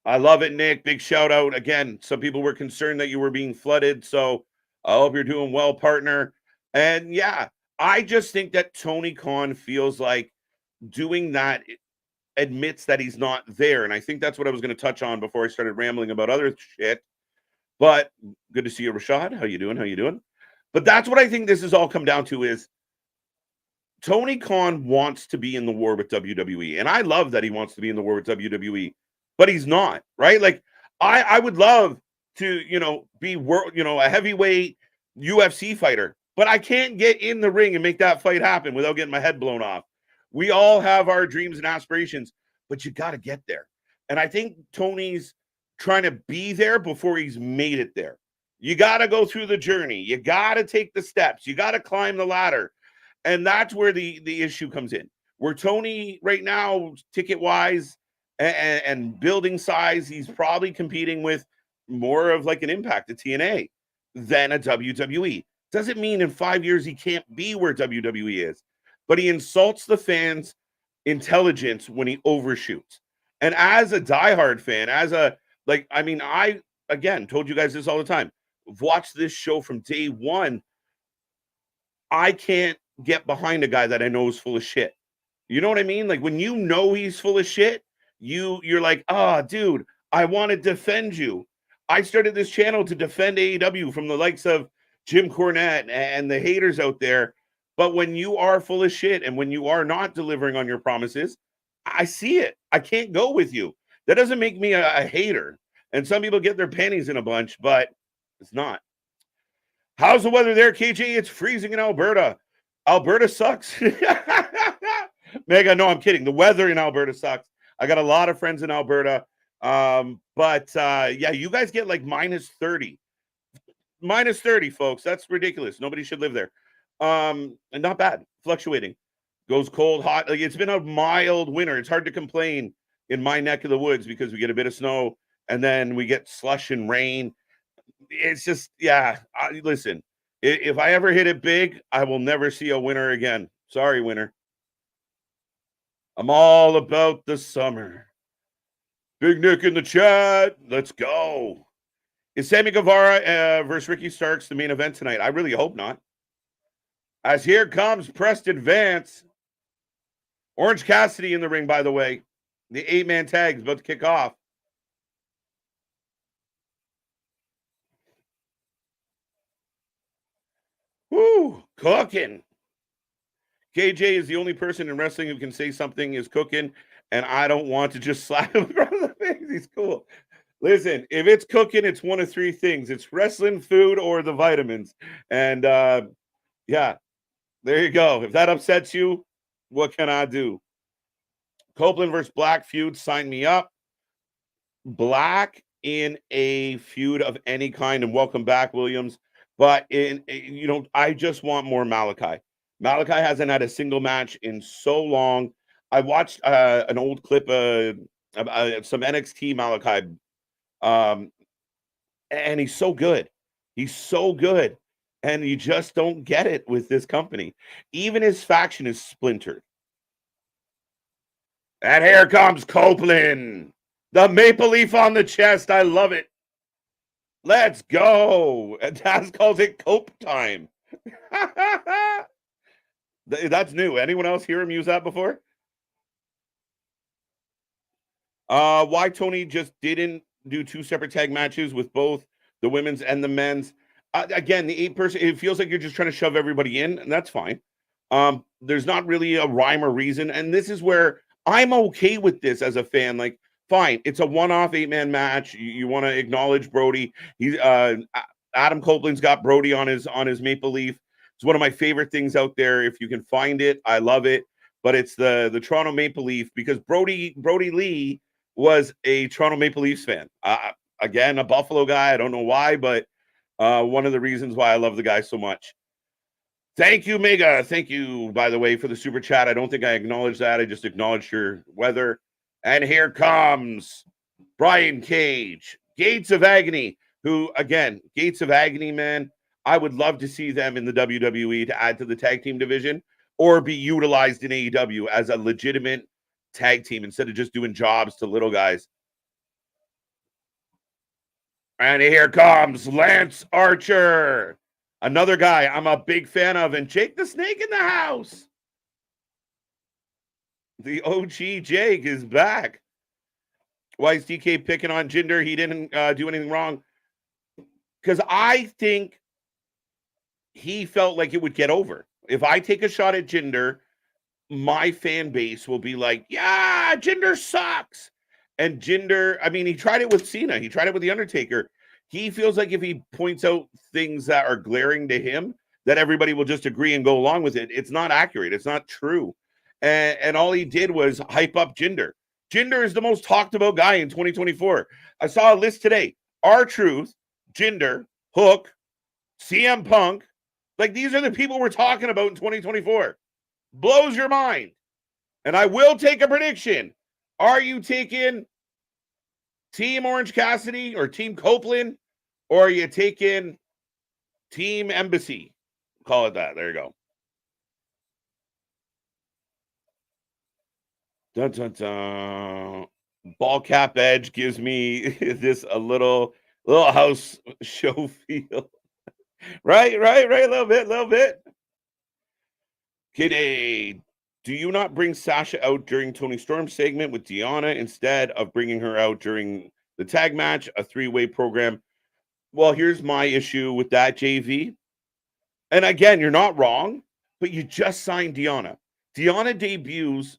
I love it, Nick. Big shout out. Again, some people were concerned that you were being flooded, so I hope you're doing well, partner. And yeah, I just think that Tony Khan feels like doing that admits that he's not there. And I think that's what I was going to touch on before I started rambling about other shit. But good to see you, Rashad. How you doing? How you doing? But that's what I think this has all come down to, is Tony Khan wants to be in the war with WWE. And I love that he wants to be in the war with WWE, but he's not, right? Like, I would love to, be a heavyweight UFC fighter, but I can't get in the ring and make that fight happen without getting my head blown off. We all have our dreams and aspirations, but you got to get there. And I think Tony's trying to be there before he's made it there. You got to go through the journey. You got to take the steps. You got to climb the ladder. And that's where the issue comes in. Where Tony right now, ticket-wise and building size, he's probably competing with more of like an Impact, a TNA, than a WWE. Doesn't mean in 5 years he can't be where WWE is. But he insults the fans' intelligence when he overshoots. And as a diehard fan, I again told you guys this all the time. Watch this show from day one. I can't get behind a guy that I know is full of shit. You know what I mean? Like, when you know he's full of shit, you're like, dude, I want to defend you. I started this channel to defend AEW from the likes of Jim Cornette and the haters out there. But when you are full of shit and when you are not delivering on your promises, I see it. I can't go with you. That doesn't make me a hater. And some people get their panties in a bunch, but it's not. How's the weather there, KJ? It's freezing in Alberta. Alberta sucks. Mega, no, I'm kidding. The weather in Alberta sucks. I got a lot of friends in Alberta. Yeah, you guys get like minus 30. Minus 30, folks. That's ridiculous. Nobody should live there. And not bad. Fluctuating. Goes cold, hot. Like, it's been a mild winter. It's hard to complain in my neck of the woods because we get a bit of snow and then we get slush and rain. It's just, yeah. Listen, if I ever hit it big, I will never see a winter again. Sorry, winter. I'm all about the summer. Big Nick in the chat. Let's go. Is Sammy Guevara versus Ricky Starks the main event tonight? I really hope not. As here comes Preston Vance. Orange Cassidy in the ring, by the way. The 8-man tag is about to kick off. Woo, cooking. KJ is the only person in wrestling who can say something is cooking, and I don't want to just slap him across the face. He's cool. Listen, if it's cooking, it's one of three things. It's wrestling, food, or the vitamins. And yeah, there you go. If that upsets you, what can I do? Copeland versus Black feud, sign me up. Black in a feud of any kind, and welcome back, Williams. But I just want more Malachi. Malachi hasn't had a single match in so long. I watched an old clip of some NXT Malachi, and he's so good. He's so good, and you just don't get it with this company. Even his faction is splintered. And here comes Copeland. The maple leaf on the chest. I love it. Let's go. And Taz calls it Cope time. That's new. Anyone else hear him use that before? Why Tony just didn't do 2 separate tag matches with both the women's and the men's. Again, the 8-person, it feels like you're just trying to shove everybody in, and that's fine. There's not really a rhyme or reason, and this is where I'm okay with this as a fan. Like, fine, it's a one-off 8-man match. You want to acknowledge Brody. He's Adam Copeland's got Brody on his Maple Leaf. It's one of my favorite things out there. If you can find it, I love it. But it's the Toronto Maple Leaf, because Brody Lee was a Toronto Maple Leafs fan. Again, a Buffalo guy. I don't know why, but one of the reasons why I love the guy so much. Thank you, Mega. Thank you, by the way, for the super chat. I don't think I acknowledged that. I just acknowledged your weather. And here comes Brian Cage, Gates of Agony, who, again, Gates of Agony, man, I would love to see them in the WWE to add to the tag team division, or be utilized in AEW as a legitimate tag team instead of just doing jobs to little guys. And here comes Lance Archer, another guy I'm a big fan of, and Jake the Snake in the house. The OG Jake is back. Why is DK picking on Jinder? He didn't do anything wrong. Because I think he felt like it would get over. If I take a shot at Jinder, my fan base will be like, yeah, Jinder sucks. And Jinder, I mean, he tried it with Cena. He tried it with The Undertaker. He feels like if he points out things that are glaring to him, that everybody will just agree and go along with it. It's not accurate. It's not true. And all he did was hype up Jinder. Jinder is the most talked about guy in 2024. I saw a list today. R-Truth, Jinder, Hook, CM Punk. Like, these are the people we're talking about in 2024. Blows your mind. And I will take a prediction. Are you taking Team Orange Cassidy or Team Copeland, or are you taking Team Embassy? Call it that. There you go. Dun, dun, dun. Ball cap edge gives me this a little house show feel. Right. A little bit. Kid, do you not bring Sasha out during Tony Storm's segment with Deonna instead of bringing her out during the tag match, a 3-way program? Well, here's my issue with that, JV. And again, you're not wrong, but you just signed Deonna. Deonna debuts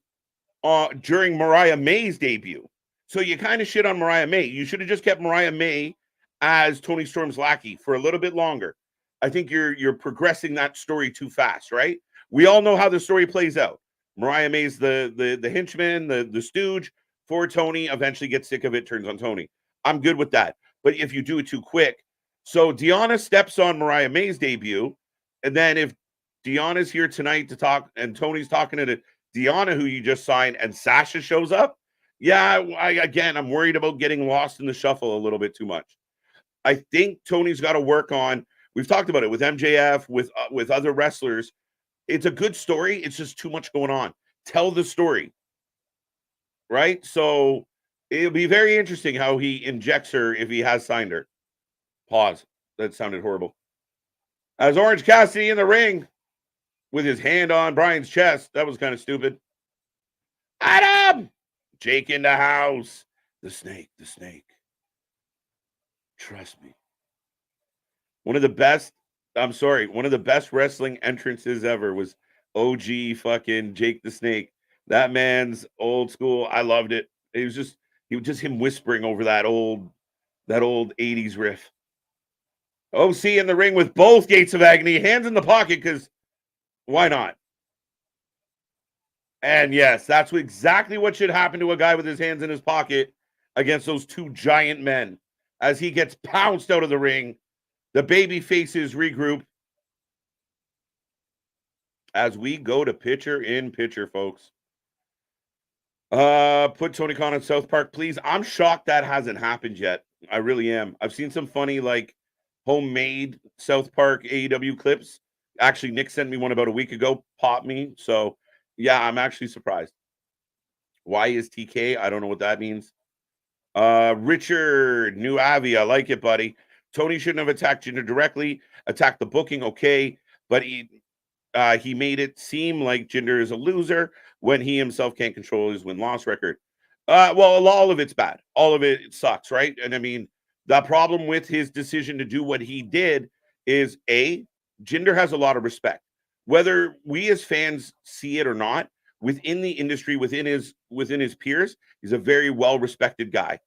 during Mariah May's debut. So you kind of shit on Mariah May. You should have just kept Mariah May as Tony Storm's lackey for a little bit longer. I think you're progressing that story too fast, right? We all know how the story plays out. Mariah May's the henchman, the stooge for Tony, eventually gets sick of it, turns on Tony. I'm good with that. But if you do it too quick, so Deonna steps on Mariah May's debut, and then if Deonna's here tonight to talk, and Tony's talking to Deonna, who you just signed, and Sasha shows up, yeah, I'm worried about getting lost in the shuffle a little bit too much. I think Tony's got to work on, we've talked about it with MJF, with other wrestlers. It's a good story. It's just too much going on. Tell the story, right? So it'll be very interesting how he injects her if he has signed her. Pause. That sounded horrible. As Orange Cassidy in the ring with his hand on Brian's chest. That was kind of stupid. Adam! Jake in the house. The snake, the snake. Trust me. One of the best wrestling entrances ever was OG fucking Jake the Snake. That man's old school. I loved it. It was just him whispering over that old 80s riff. OC in the ring with both Gates of Agony, hands in the pocket, because why not? And yes, that's exactly what should happen to a guy with his hands in his pocket against those two giant men. As he gets pounced out of the ring, the baby faces regroup. As we go to picture in picture, folks. Put Tony Khan in South Park, please. I'm shocked that hasn't happened yet. I really am. I've seen some funny, like, homemade South Park AEW clips. Actually, Nick sent me one about a week ago, popped me. So, yeah, I'm actually surprised. Why is TK? I don't know what that means. Richard, New Avi, I like it, buddy. Tony shouldn't have attacked Jinder directly. Attacked the booking, okay, but he made it seem like Jinder is a loser when he himself can't control his win-loss record. Well, all of it's bad. All of it sucks, right? And I mean, the problem with his decision to do what he did is Jinder has a lot of respect. Whether we as fans see it or not, within the industry, within his peers, he's a very well-respected guy.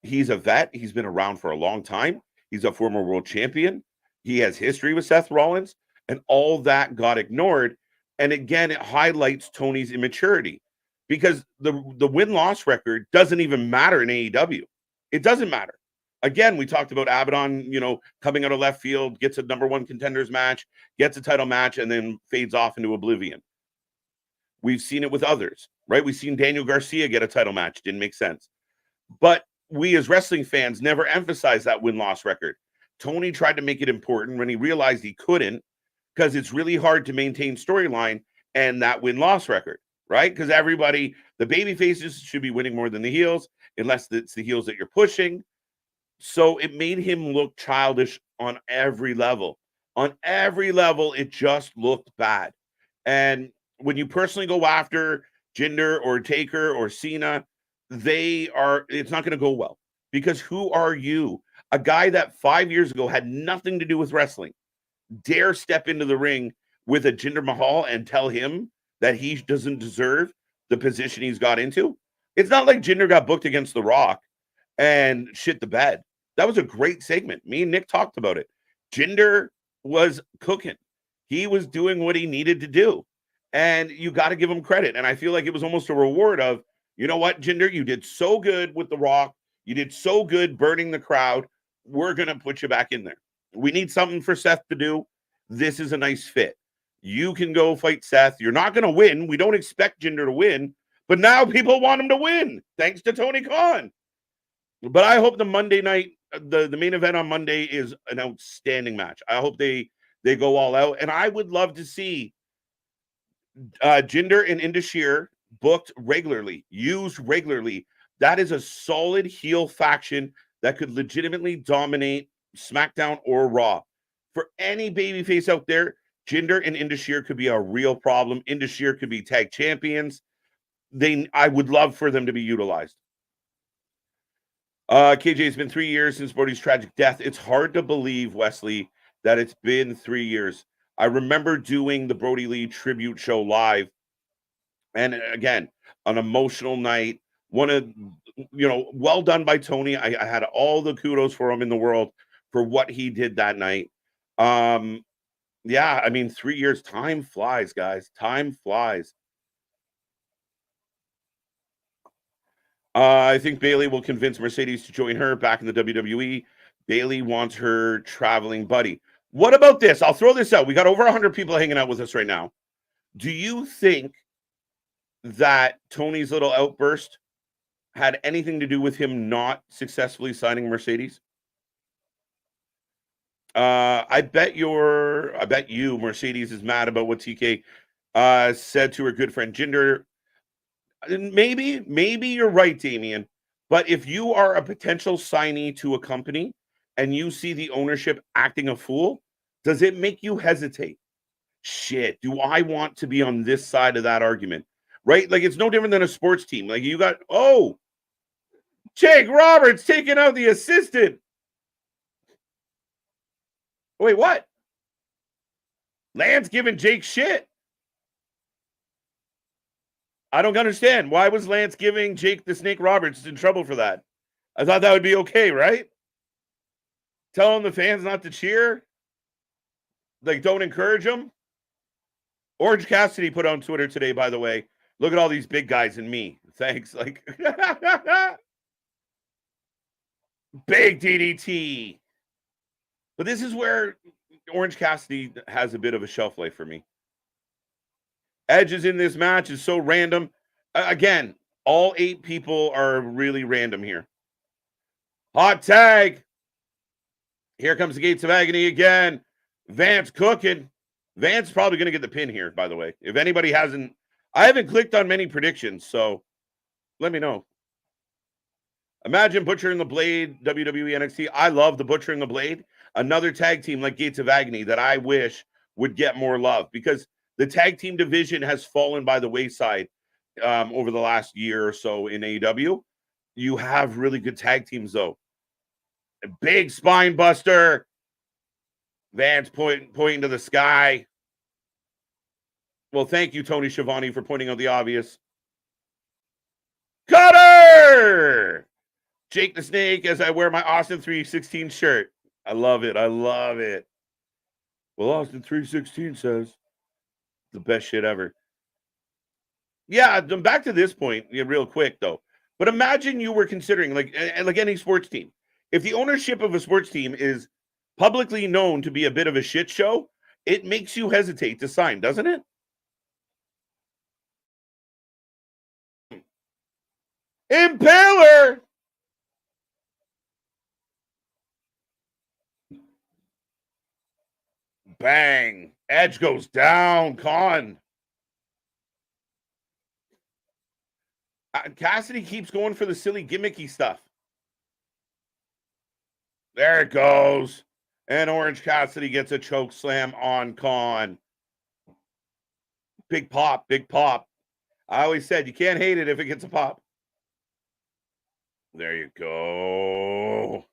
He's a vet. He's been around for a long time. He's a former world champion. He has history with Seth Rollins, and all that got ignored. And again, it highlights Tony's immaturity, because the win-loss record doesn't even matter in AEW. It doesn't matter. Again, we talked about Abaddon, coming out of left field, gets a number one contenders match, gets a title match, and then fades off into oblivion. We've seen it with others, right? We've seen Daniel Garcia get a title match. Didn't make sense. But we as wrestling fans never emphasize that win-loss record. Tony tried to make it important when he realized he couldn't, because it's really hard to maintain storyline and that win-loss record, right? Because everybody, the baby faces should be winning more than the heels, unless it's the heels that you're pushing. So it made him look childish on every level. On every level, it just looked bad. And when you personally go after Jinder or Taker or Cena, it's not going to go well, because who are you? A guy that 5 years ago had nothing to do with wrestling dare step into the ring with a Jinder Mahal and tell him that he doesn't deserve the position he's got into? It's not like Jinder got booked against The Rock and shit the bed. That was a great segment. Me and Nick talked about it. Jinder was cooking. He was doing what he needed to do. And you got to give him credit. And I feel like it was almost a reward of, you know what, Jinder, you did so good with The Rock. You did so good burning the crowd. We're going to put you back in there. We need something for Seth to do. This is a nice fit. You can go fight Seth. You're not going to win. We don't expect Jinder to win. But now people want him to win, thanks to Tony Khan. But I hope the Monday night, the main event on Monday is an outstanding match. I hope they go all out. And I would love to see Jinder and Indus booked regularly, used regularly. That is a solid heel faction that could legitimately dominate SmackDown or Raw. For any babyface out there, Jinder and Indus could be a real problem. Indus could be tag champions. I would love for them to be utilized. KJ, it's been 3 years since Brody's tragic death. It's hard to believe, Wesley, that it's been 3 years. I remember doing the Brody Lee tribute show live. And again, an emotional night. Well done by Tony. I had all the kudos for him in the world for what he did that night. Yeah, I mean, 3 years, time flies, guys. Time flies. I think Bayley will convince Mercedes to join her back in the WWE. Bayley wants her traveling buddy. What about this? I'll throw this out. We got over 100 people hanging out with us right now. Do you think that Tony's little outburst had anything to do with him not successfully signing Mercedes? I bet you Mercedes is mad about what TK said to her good friend Jinder. Maybe you're right, Damien. But if you are a potential signee to a company and you see the ownership acting a fool, does it make you hesitate? Shit, do I want to be on this side of that argument? Right? Like it's no different than a sports team. Like you got, Jake Roberts taking out the assistant. Wait, what? Lance giving Jake shit. I don't understand. Why was Lance giving Jake the Snake Roberts in trouble for that? I thought that would be okay, right? Telling the fans not to cheer. Like, don't encourage them. Orange Cassidy put on Twitter today, by the way, look at all these big guys and me. Thanks. Like, big DDT. But this is where Orange Cassidy has a bit of a shelf life for me. Edge is in this match is so random. Again, all 8 people are really random here. Hot tag. Here comes the Gates of Agony again. Vance cooking. Vance probably going to get the pin here, by the way. If anybody hasn't, I haven't clicked on many predictions, so let me know. Imagine Butcher and the Blade, WWE NXT. I love the Butcher and the Blade. Another tag team like Gates of Agony that I wish would get more love because the tag team division has fallen by the wayside over the last year or so in AEW. You have really good tag teams, though. A big spine buster. Vance pointing to the sky. Well, thank you, Tony Schiavone, for pointing out the obvious. Cutter! Jake the Snake as I wear my Austin 316 shirt. I love it. I love it. Well, Austin 316 says the best shit ever. Yeah, back to this point real quick, though. But imagine you were considering, like any sports team, if the ownership of a sports team is publicly known to be a bit of a shit show, it makes you hesitate to sign, doesn't it? Impaler! Bang. Edge goes down. Con. Cassidy keeps going for the silly gimmicky stuff. There it goes. And Orange Cassidy gets a choke slam on Con. Big pop, big pop. I always said you can't hate it if it gets a pop. There you go.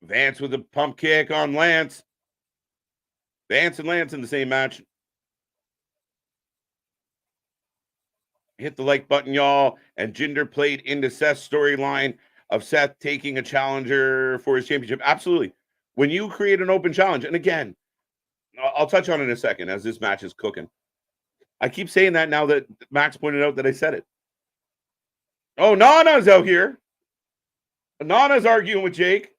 Vance with a pump kick on Lance. Vance and Lance in the same match. Hit the like button, y'all. And Jinder played into Seth's storyline of Seth taking a challenger for his championship. Absolutely. When you create an open challenge, and again, I'll touch on it in a second as this match is cooking. I keep saying that now that Max pointed out that I said it. Oh, Nana's out here. Nana's arguing with Jake.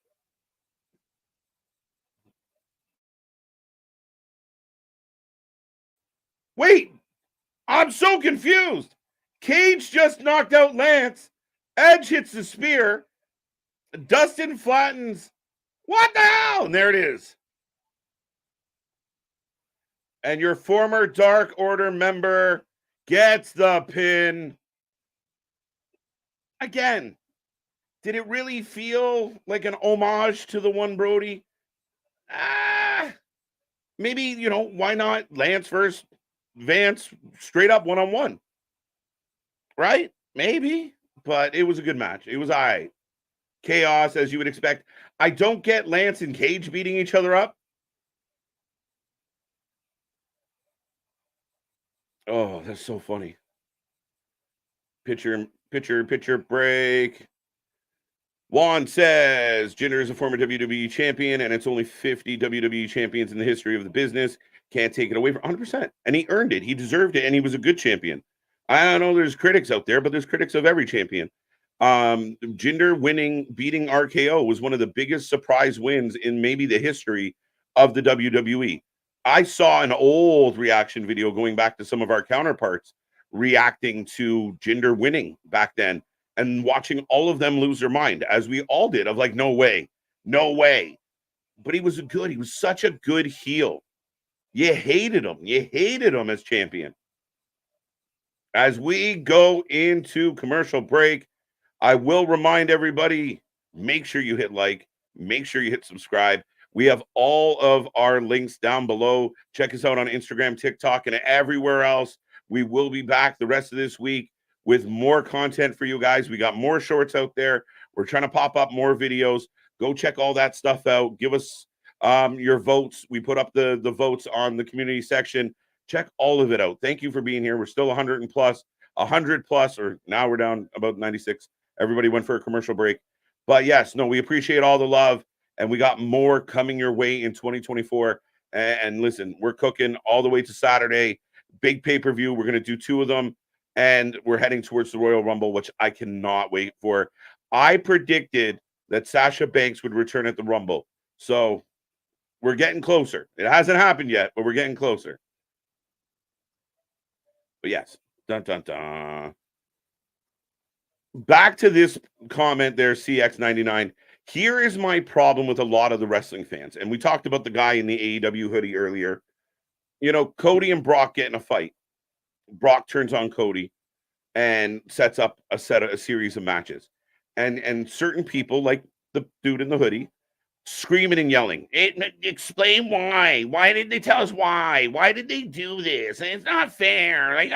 Wait, I'm so confused. Cage just knocked out Lance. Edge hits the spear. Dustin flattens. What the hell? And there it is. And your former Dark Order member gets the pin. Again, did it really feel like an homage to the one Brody? Maybe, why not Lance versus Vance straight up one-on-one? Right? Maybe. But it was a good match. It was all right. Chaos, as you would expect. I don't get Lance and Cage beating each other up. Oh, that's so funny. Pitcher break. Juan says Jinder is a former WWE champion, and it's only 50 WWE champions in the history of the business. Can't take it away from 100%. And he earned it. He deserved it, and he was a good champion. I know there's critics out there, but there's critics of every champion. Jinder beating RKO was one of the biggest surprise wins in maybe the history of the WWE. I saw an old reaction video going back to some of our counterparts reacting to Jinder winning back then and watching all of them lose their mind, as we all did, of like, no way. but he was good. He was such a good heel. You hated him. You hated him as champion. As we go into commercial break, I will remind everybody, make sure you hit like, make sure you hit subscribe. We have all of our links down below. Check us out on Instagram, TikTok, and everywhere else. We will be back the rest of this week with more content for you guys. We got more shorts out there. We're trying to pop up more videos. Go check all that stuff out. Give us your votes. We put up the votes on the community section. Check all of it out. Thank you for being here. We're still 100 and plus, 100 plus, or now we're down about 96. Everybody went for a commercial break. But yes, no, we appreciate all the love, and we got more coming your way in 2024. And listen, we're cooking all the way to Saturday. Big pay-per-view. We're going to do 2 of them, and we're heading towards the Royal Rumble, which I cannot wait for. I predicted that Sasha Banks would return at the Rumble. So we're getting closer. It hasn't happened yet, but we're getting closer. But yes, dun, dun, dun. Back to this comment there, CX99. Here is my problem with a lot of the wrestling fans. And we talked about the guy in the AEW hoodie earlier. You know, Cody and Brock get in a fight. Brock turns on Cody and sets up a series of matches. And certain people, like the dude in the hoodie, screaming and yelling, explain why. Why did they tell us why? Why did they do this? And it's not fair. Like,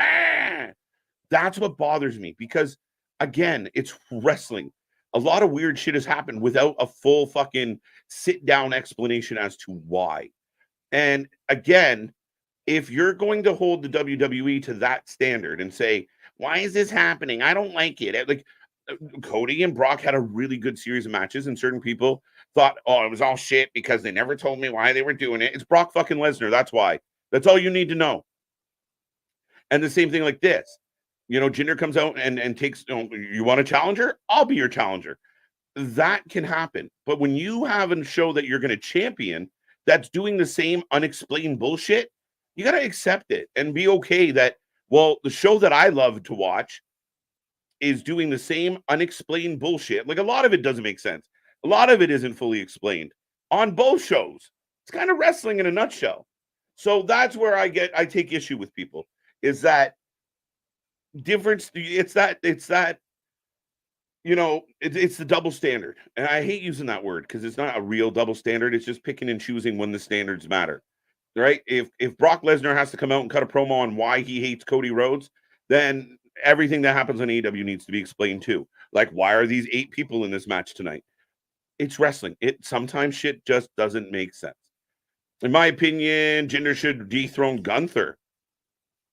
that's what bothers me, because again, it's wrestling. A lot of weird shit has happened without a full fucking sit down explanation as to why. And again, if you're going to hold the WWE to that standard and say, why is this happening? I don't like it. Like, Cody and Brock had a really good series of matches, and certain people thought, oh, it was all shit because they never told me why they were doing it. It's Brock fucking Lesnar. That's why. That's all you need to know. And the same thing like this. You know, Jinder comes out and takes, you want a challenger? I'll be your challenger. That can happen. But when you have a show that you're going to champion that's doing the same unexplained bullshit, you got to accept it and be okay that, well, the show that I love to watch is doing the same unexplained bullshit. Like, a lot of it doesn't make sense. A lot of it isn't fully explained on both shows. It's kind of wrestling in a nutshell. So that's where I take issue with people, is that difference. It's that it's the double standard. And I hate using that word because it's not a real double standard. It's just picking and choosing when the standards matter. Right? If Brock Lesnar has to come out and cut a promo on why he hates Cody Rhodes, then everything that happens on AEW needs to be explained too. Like, why are these 8 people in this match tonight? It's wrestling. Sometimes shit just doesn't make sense. In my opinion, Jinder should dethrone Gunther.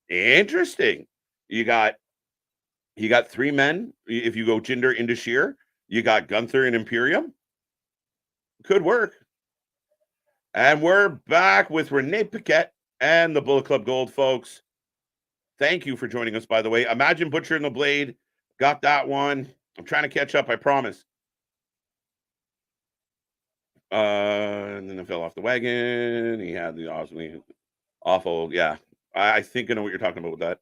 Interesting. You got 3 men. If you go Jinder into Sheer, you got Gunther and Imperium. Could work. And we're back with Renee Paquette and the Bullet Club Gold, folks. Thank you for joining us, by the way. Imagine Butcher and the Blade. Got that one. I'm trying to catch up, I promise. And then I fell off the wagon. He had the awful, yeah. I think I know what you're talking about with that.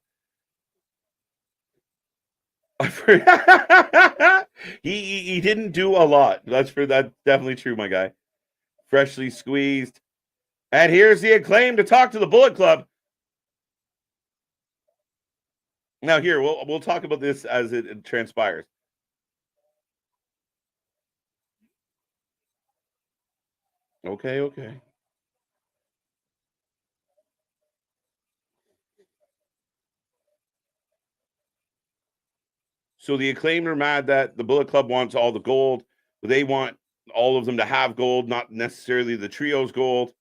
he didn't do a lot. That's definitely true, my guy. Freshly squeezed. And here's the Acclaim to talk to the Bullet Club. Now here, we'll talk about this as it transpires. Okay. So the Acclaim are mad that the Bullet Club wants all the gold. They want all of them to have gold, not necessarily the trio's gold.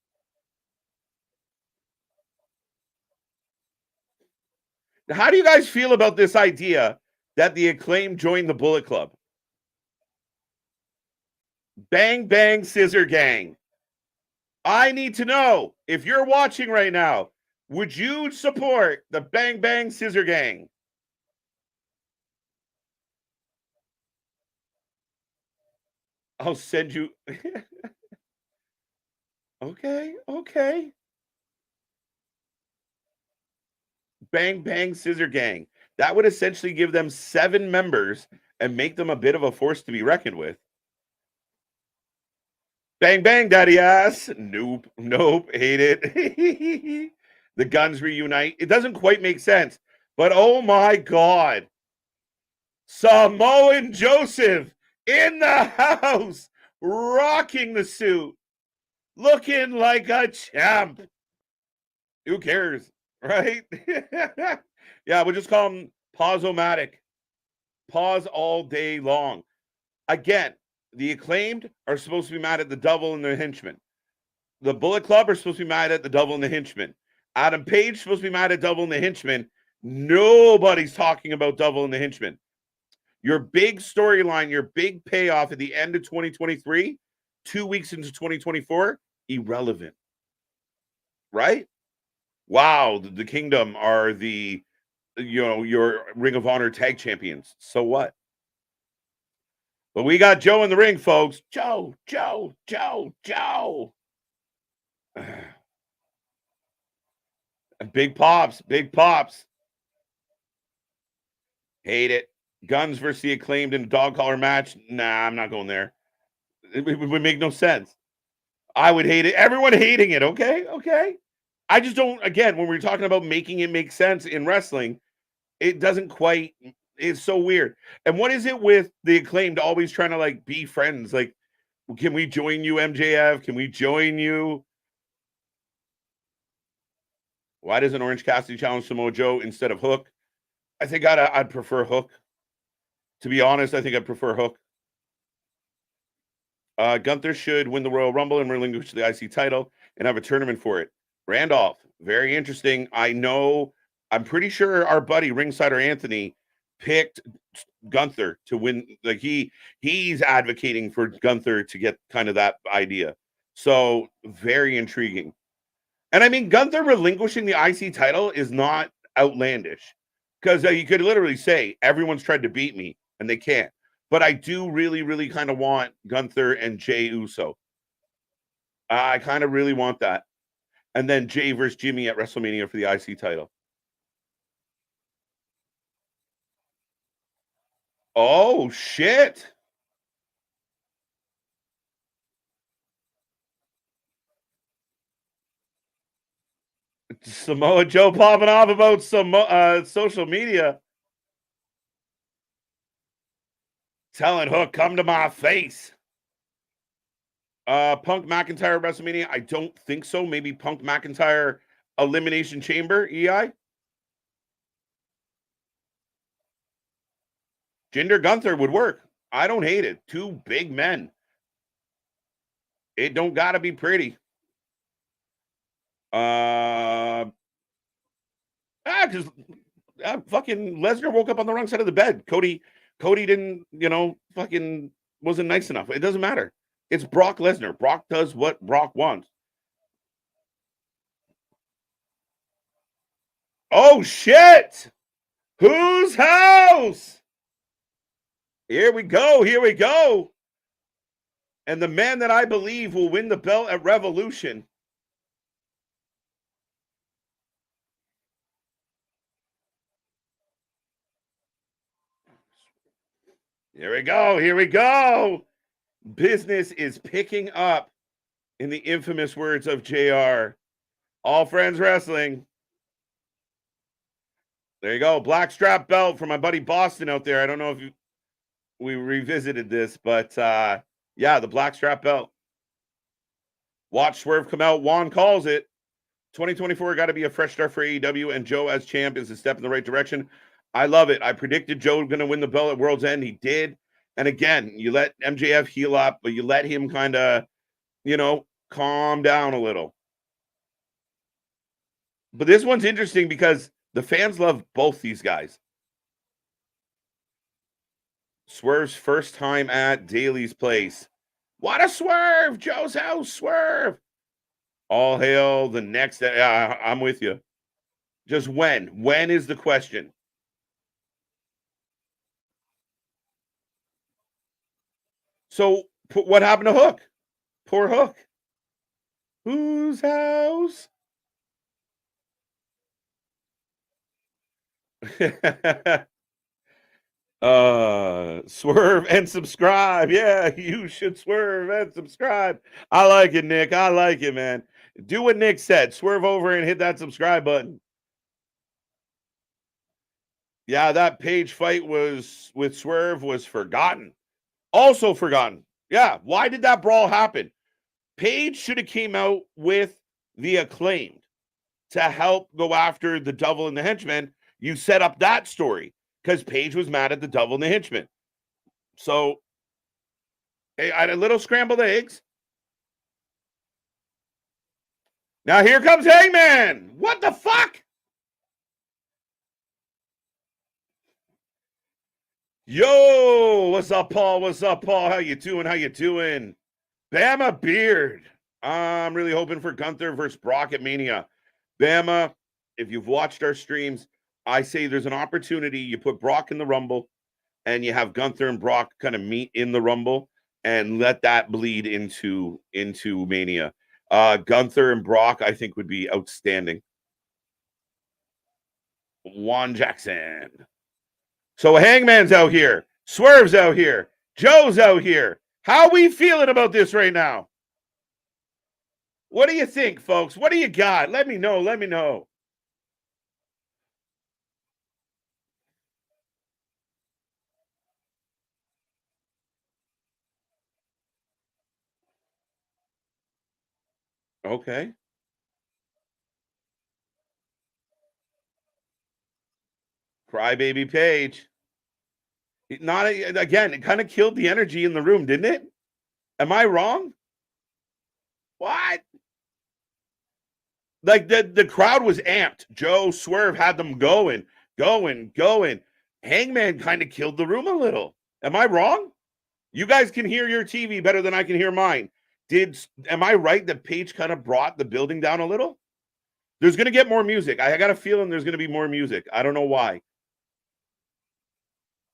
How do you guys feel about this idea that the Acclaim join the Bullet Club? Bang, bang, scissor gang. I need to know, if you're watching right now, would you support the Bang, bang, scissor gang? I'll send you. Okay. Bang, bang, scissor gang. That would essentially give them 7 members and make them a bit of a force to be reckoned with. Bang, bang, daddy ass. Nope, nope, hate it. The guns reunite. It doesn't quite make sense, but oh my God. Samoan Joseph in the house, rocking the suit, looking like a champ. Who cares, right? Yeah, we'll just call him Pause-O-Matic. Pause all day long. Again, the Acclaimed are supposed to be mad at the Devil and the Henchmen. The Bullet Club are supposed to be mad at the Devil and the Henchmen. Adam Page is supposed to be mad at Devil and the Henchmen. Nobody's talking about Devil and the Henchmen. Your big storyline, your big payoff at the end of 2023, 2 weeks into 2024, irrelevant. Right? Wow, the Kingdom are your Ring of Honor tag champions. So what? But we got Joe in the ring, folks. Joe. Big pops. Hate it. Guns versus the Acclaimed in a dog collar match. Nah, I'm not going there. It would make no sense. I would hate it. Everyone hating it. Okay. I just don't. Again, when we're talking about making it make sense in wrestling, it doesn't quite. It's so weird. And what is it with the Acclaimed always trying to like be friends? Like, can we join you, MJF? Can we join you? Why doesn't Orange Cassidy challenge Samoa Joe instead of Hook? I think I'd prefer Hook. To be honest, I think I'd prefer Hook. Gunther should win the Royal Rumble and relinquish the IC title and have a tournament for it. Randolph, very interesting. I'm pretty sure our buddy Ringsider Anthony picked Gunther to win. Like he's advocating for Gunther to get kind of that idea. So very intriguing. And I mean, Gunther relinquishing the IC title is not outlandish because you could literally say everyone's tried to beat me and they can't. But I do really, really kind of want Gunther and Jey Uso. I kind of really want that. And then Jey versus Jimmy at WrestleMania for the IC title. Oh, shit. Samoa Joe popping off about some social media. Telling Hook, come to my face. Punk McIntyre WrestleMania? I don't think so. Maybe Punk McIntyre Elimination Chamber, EI? Jinder Gunther would work. I don't hate it. Two big men. It don't gotta be pretty. Because fucking Lesnar woke up on the wrong side of the bed. Cody didn't, fucking wasn't nice enough. It doesn't matter. It's Brock Lesnar. Brock does what Brock wants. Oh shit! Whose house? Here we go. And the man that I believe will win the belt at Revolution. Here we go. Business is picking up, in the infamous words of JR. All Friends Wrestling. There you go. Black strap belt for my buddy Boston out there. I don't know if we revisited this, but yeah, the black strap belt. Watch Swerve come out. Juan calls it. 2024 got to be a fresh start for AEW, and Joe as champ is a step in the right direction. I love it. I predicted Joe going to win the belt at World's End. He did. And again, you let MJF heal up, but you let him kind of, calm down a little. But this one's interesting because the fans love both these guys. Swerve's first time at Daly's place. What a swerve! Joe's house, swerve! All hail the next. I'm with you. Just when? When is the question? So what happened to Hook? Poor Hook. Whose house? Swerve and subscribe. Yeah, you should swerve and subscribe. I like it, Nick. I like it, man. Do what Nick said. Swerve over and hit that subscribe button. Yeah, that Page fight was with Swerve was forgotten. Also forgotten. Yeah, why did that brawl happen? Page should have came out with the Acclaimed to help go after the Devil and the Henchman. You set up that story because Page was mad at the Devil and the Henchman. So, hey, I had a little scrambled eggs. Now here comes Hangman. What the fuck? Yo, what's up, Paul? What's up, Paul? How you doing? How you doing? Bama Beard. I'm really hoping for Gunther versus Brock at Mania. Bama, if you've watched our streams, I say there's an opportunity. You put Brock in the Rumble and you have Gunther and Brock kind of meet in the Rumble and let that bleed into Mania. Gunther and Brock, I think, would be outstanding. Juan Jackson. So Hangman's out here. Swerve's out here. Joe's out here. How we feeling about this right now? What do you think, folks? What do you got? Let me know. Let me know. Okay. Crybaby Page. Not again, it kind of killed the energy in the room, didn't it? Am I wrong? What? Like the crowd was amped. Joe Swerve had them going. Hangman kind of killed the room a little. Am I wrong? You guys can hear your TV better than I can hear mine. Am I right that Page kind of brought the building down a little? There's going to get more music. I got a feeling there's going to be more music. I don't know why.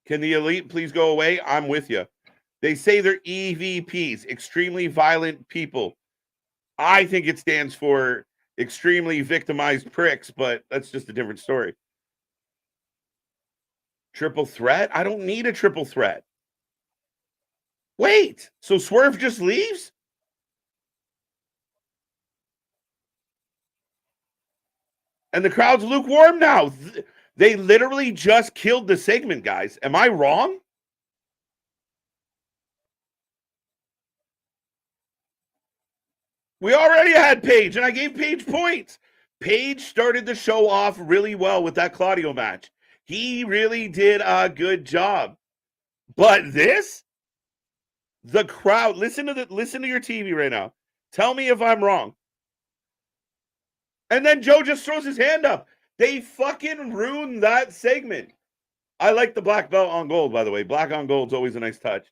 Can the elite please go away? I'm with you. They say they're EVPs, extremely violent people. I think it stands for extremely victimized pricks, but that's just a different story. Triple threat? I don't need a triple threat. Wait, so Swerve just leaves? And the crowd's lukewarm now. They literally just killed the segment, guys. Am I wrong? We already had Paige, and I gave Paige points. Paige started the show off really well with that Claudio match. He really did a good job. But this, the crowd, listen to your TV right now. Tell me if I'm wrong. And then Joe just throws his hand up. They fucking ruined that segment. I like the black belt on gold, by the way. Black on gold's always a nice touch.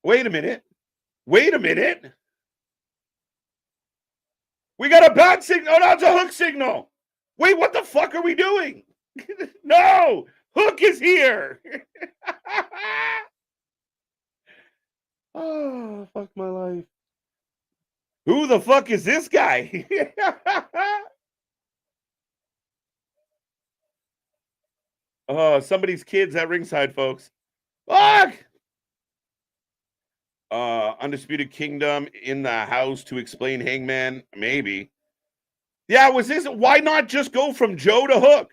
Wait a minute. We got a bat signal. Oh, no, it's a hook signal. Wait, what the fuck are we doing? No, Hook is here. Oh, fuck my life. Who the fuck is this guy? Oh, somebody's kids at ringside, folks. Fuck! Undisputed Kingdom in the house to explain Hangman. Maybe. Yeah, was this? Why not just go from Joe to Hook?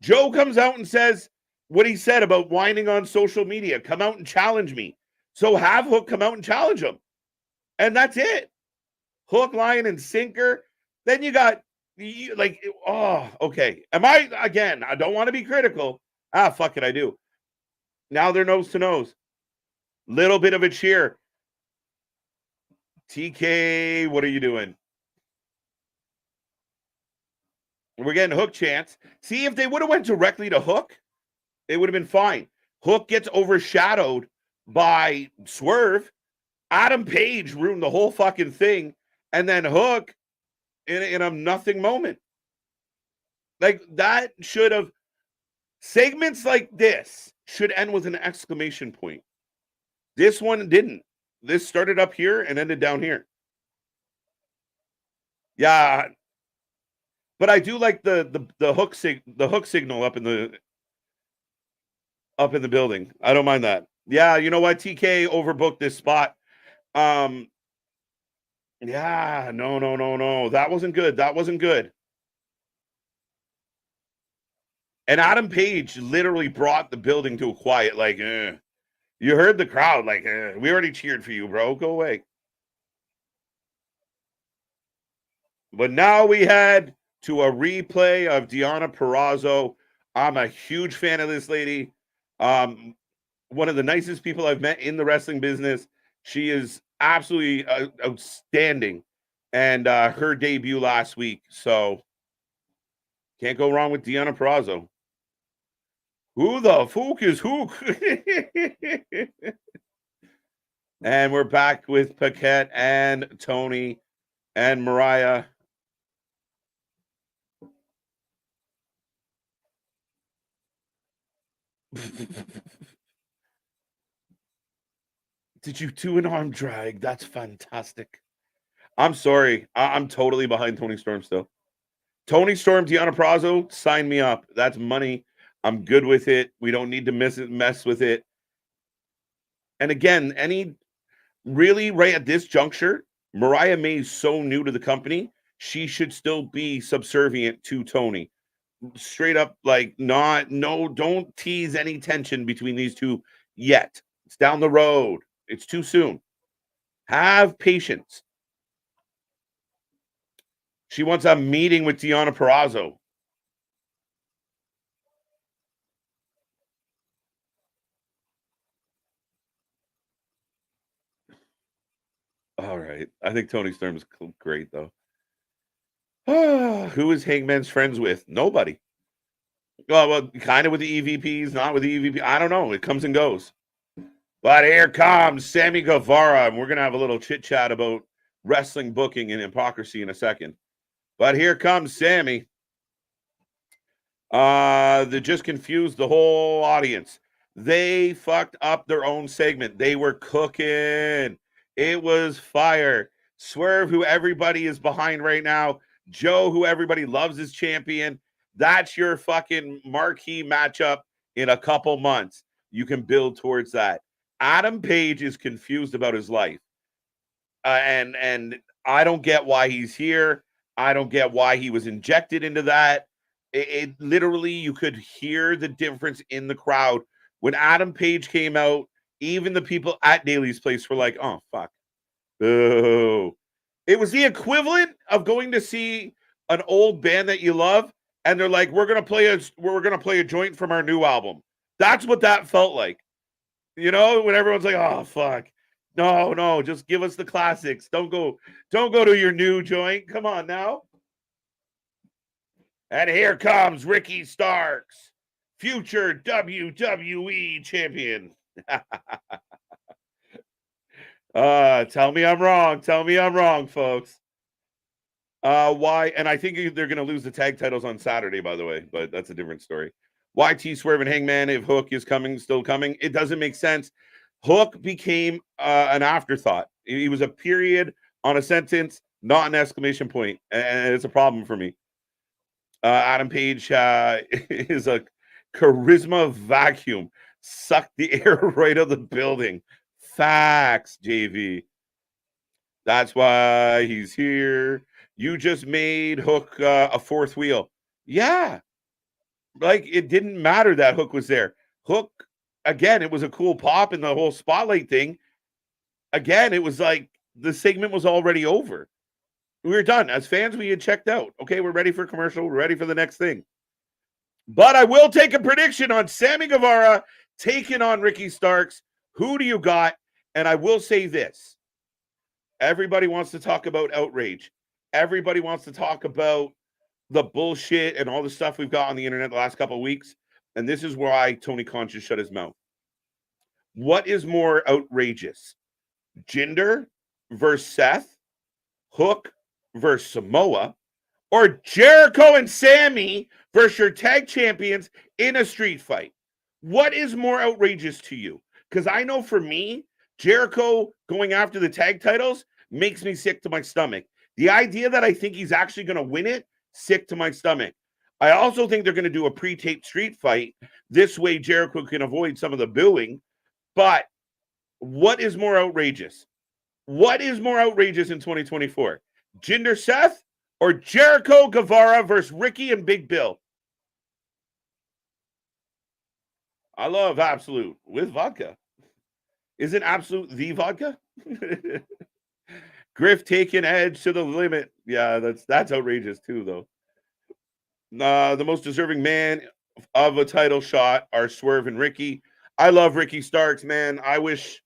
Joe comes out and says what he said about whining on social media. Come out and challenge me. So have Hook come out and challenge him. And that's it. Hook, line, and sinker. Then you got, okay. Again, I don't want to be critical. Fuck it, I do. Now they're nose to nose. Little bit of a cheer. TK, what are you doing? We're getting Hook chance. See, if they would have went directly to Hook, it would have been fine. Hook gets overshadowed by Swerve. Adam Page ruined the whole fucking thing. And then Hook in a nothing moment. Like, that should have... Segments like this should end with an exclamation point. This one didn't. This started up here and ended down here. Yeah. But I do like the hook signal up in the... up in the building. I don't mind that. Yeah, you know what? TK overbooked this spot. Yeah, no. That wasn't good. That wasn't good. And Adam Page literally brought the building to a quiet, like, you heard the crowd, like, we already cheered for you, bro. Go away. But now we head to a replay of Deonna Purrazzo. I'm a huge fan of this lady. One of the nicest people I've met in the wrestling business. She is absolutely outstanding. And her debut last week. So can't go wrong with Deonna Purrazzo. Who the fuck is who? And we're back with Paquette and Tony and Mariah. Did you do an arm drag? That's fantastic. I'm sorry. I'm totally behind Tony Storm still. Tony Storm, Deonna Purrazzo, sign me up. That's money. I'm good with it. We don't need to mess with it. And again, really right at this juncture, Mariah May is so new to the company. She should still be subservient to Tony. Straight up, like, don't tease any tension between these two yet. It's down the road. It's too soon. Have patience. She wants a meeting with Deonna Purrazzo. All right. I think Tony Storm is great, though. Who is Hangman's friends with? Nobody. Well, kind of with the EVPs, not with the EVP. I don't know. It comes and goes. But here comes Sammy Guevara, and we're going to have a little chit-chat about wrestling booking and hypocrisy in a second. But here comes Sammy. They just confused the whole audience. They fucked up their own segment. They were cooking. It was fire. Swerve, who everybody is behind right now. Joe, who everybody loves as champion. That's your fucking marquee matchup in a couple months. You can build towards that. Adam Page is confused about his life. And I don't get why he's here. I don't get why he was injected into that. It literally, you could hear the difference in the crowd. When Adam Page came out, even the people at Daly's Place were like, oh, fuck. Boo. It was the equivalent of going to see an old band that you love, and they're like, we're gonna play a joint from our new album. That's what that felt like. You know, when everyone's like, oh, fuck. No, just give us the classics. Don't go to your new joint. Come on now. And here comes Ricky Starks, future WWE champion. Tell me I'm wrong, folks. Why? And I think they're going to lose the tag titles on Saturday, by the way, but that's a different story. YT Swerve and Hangman, if Hook is still coming, it doesn't make sense. Hook became an afterthought. He was a period on a sentence, not an exclamation point, and it's a problem for me. Adam Page is a charisma vacuum. Sucked the air right out of the building. Facts, JV. That's why he's here. You just made Hook a fourth wheel. Yeah. Like, it didn't matter that Hook was there. Hook, again, it was a cool pop in the whole spotlight thing. Again, it was like the segment was already over. We were done. As fans, we had checked out. Okay, we're ready for commercial. We're ready for the next thing. But I will take a prediction on Sammy Guevara taking on Ricky Starks. Who do you got? And I will say this. Everybody wants to talk about outrage. Everybody wants to talk about the bullshit and all the stuff we've got on the internet the last couple of weeks. And this is why Tony Khan should shut his mouth. What is more outrageous? Jinder versus Seth? Hook versus Samoa? Or Jericho and Sammy versus your tag champions in a street fight? What is more outrageous to you? Because I know for me, Jericho going after the tag titles makes me sick to my stomach. The idea that I think he's actually going to win it, sick to my stomach. I also think they're going to do a pre-taped street fight. This way, Jericho can avoid some of the booing. But what is more outrageous? What is more outrageous in 2024? Jinder Seth or Jericho Guevara versus Ricky and Big Bill? I love Absolute with vodka. Isn't Absolute the vodka? Griff taking Edge to the limit. Yeah, that's outrageous too, though. The most deserving man of a title shot are Swerve and Ricky. I love Ricky Starks, man. I wish,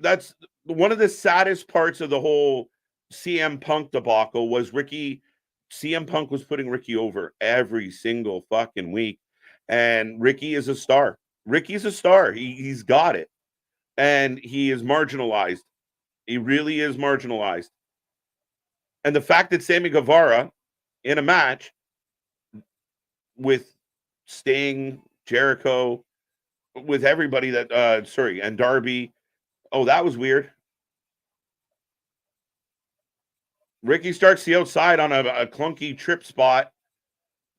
that's one of the saddest parts of the whole CM Punk debacle was CM Punk was putting Ricky over every single fucking week. And Ricky is a star. Ricky's a star. He's got it. And he is marginalized. He really is marginalized. And the fact that Sammy Guevara in a match with Sting, Jericho, with everybody and Darby. Oh, that was weird. Ricky starts the outside on a clunky trip spot.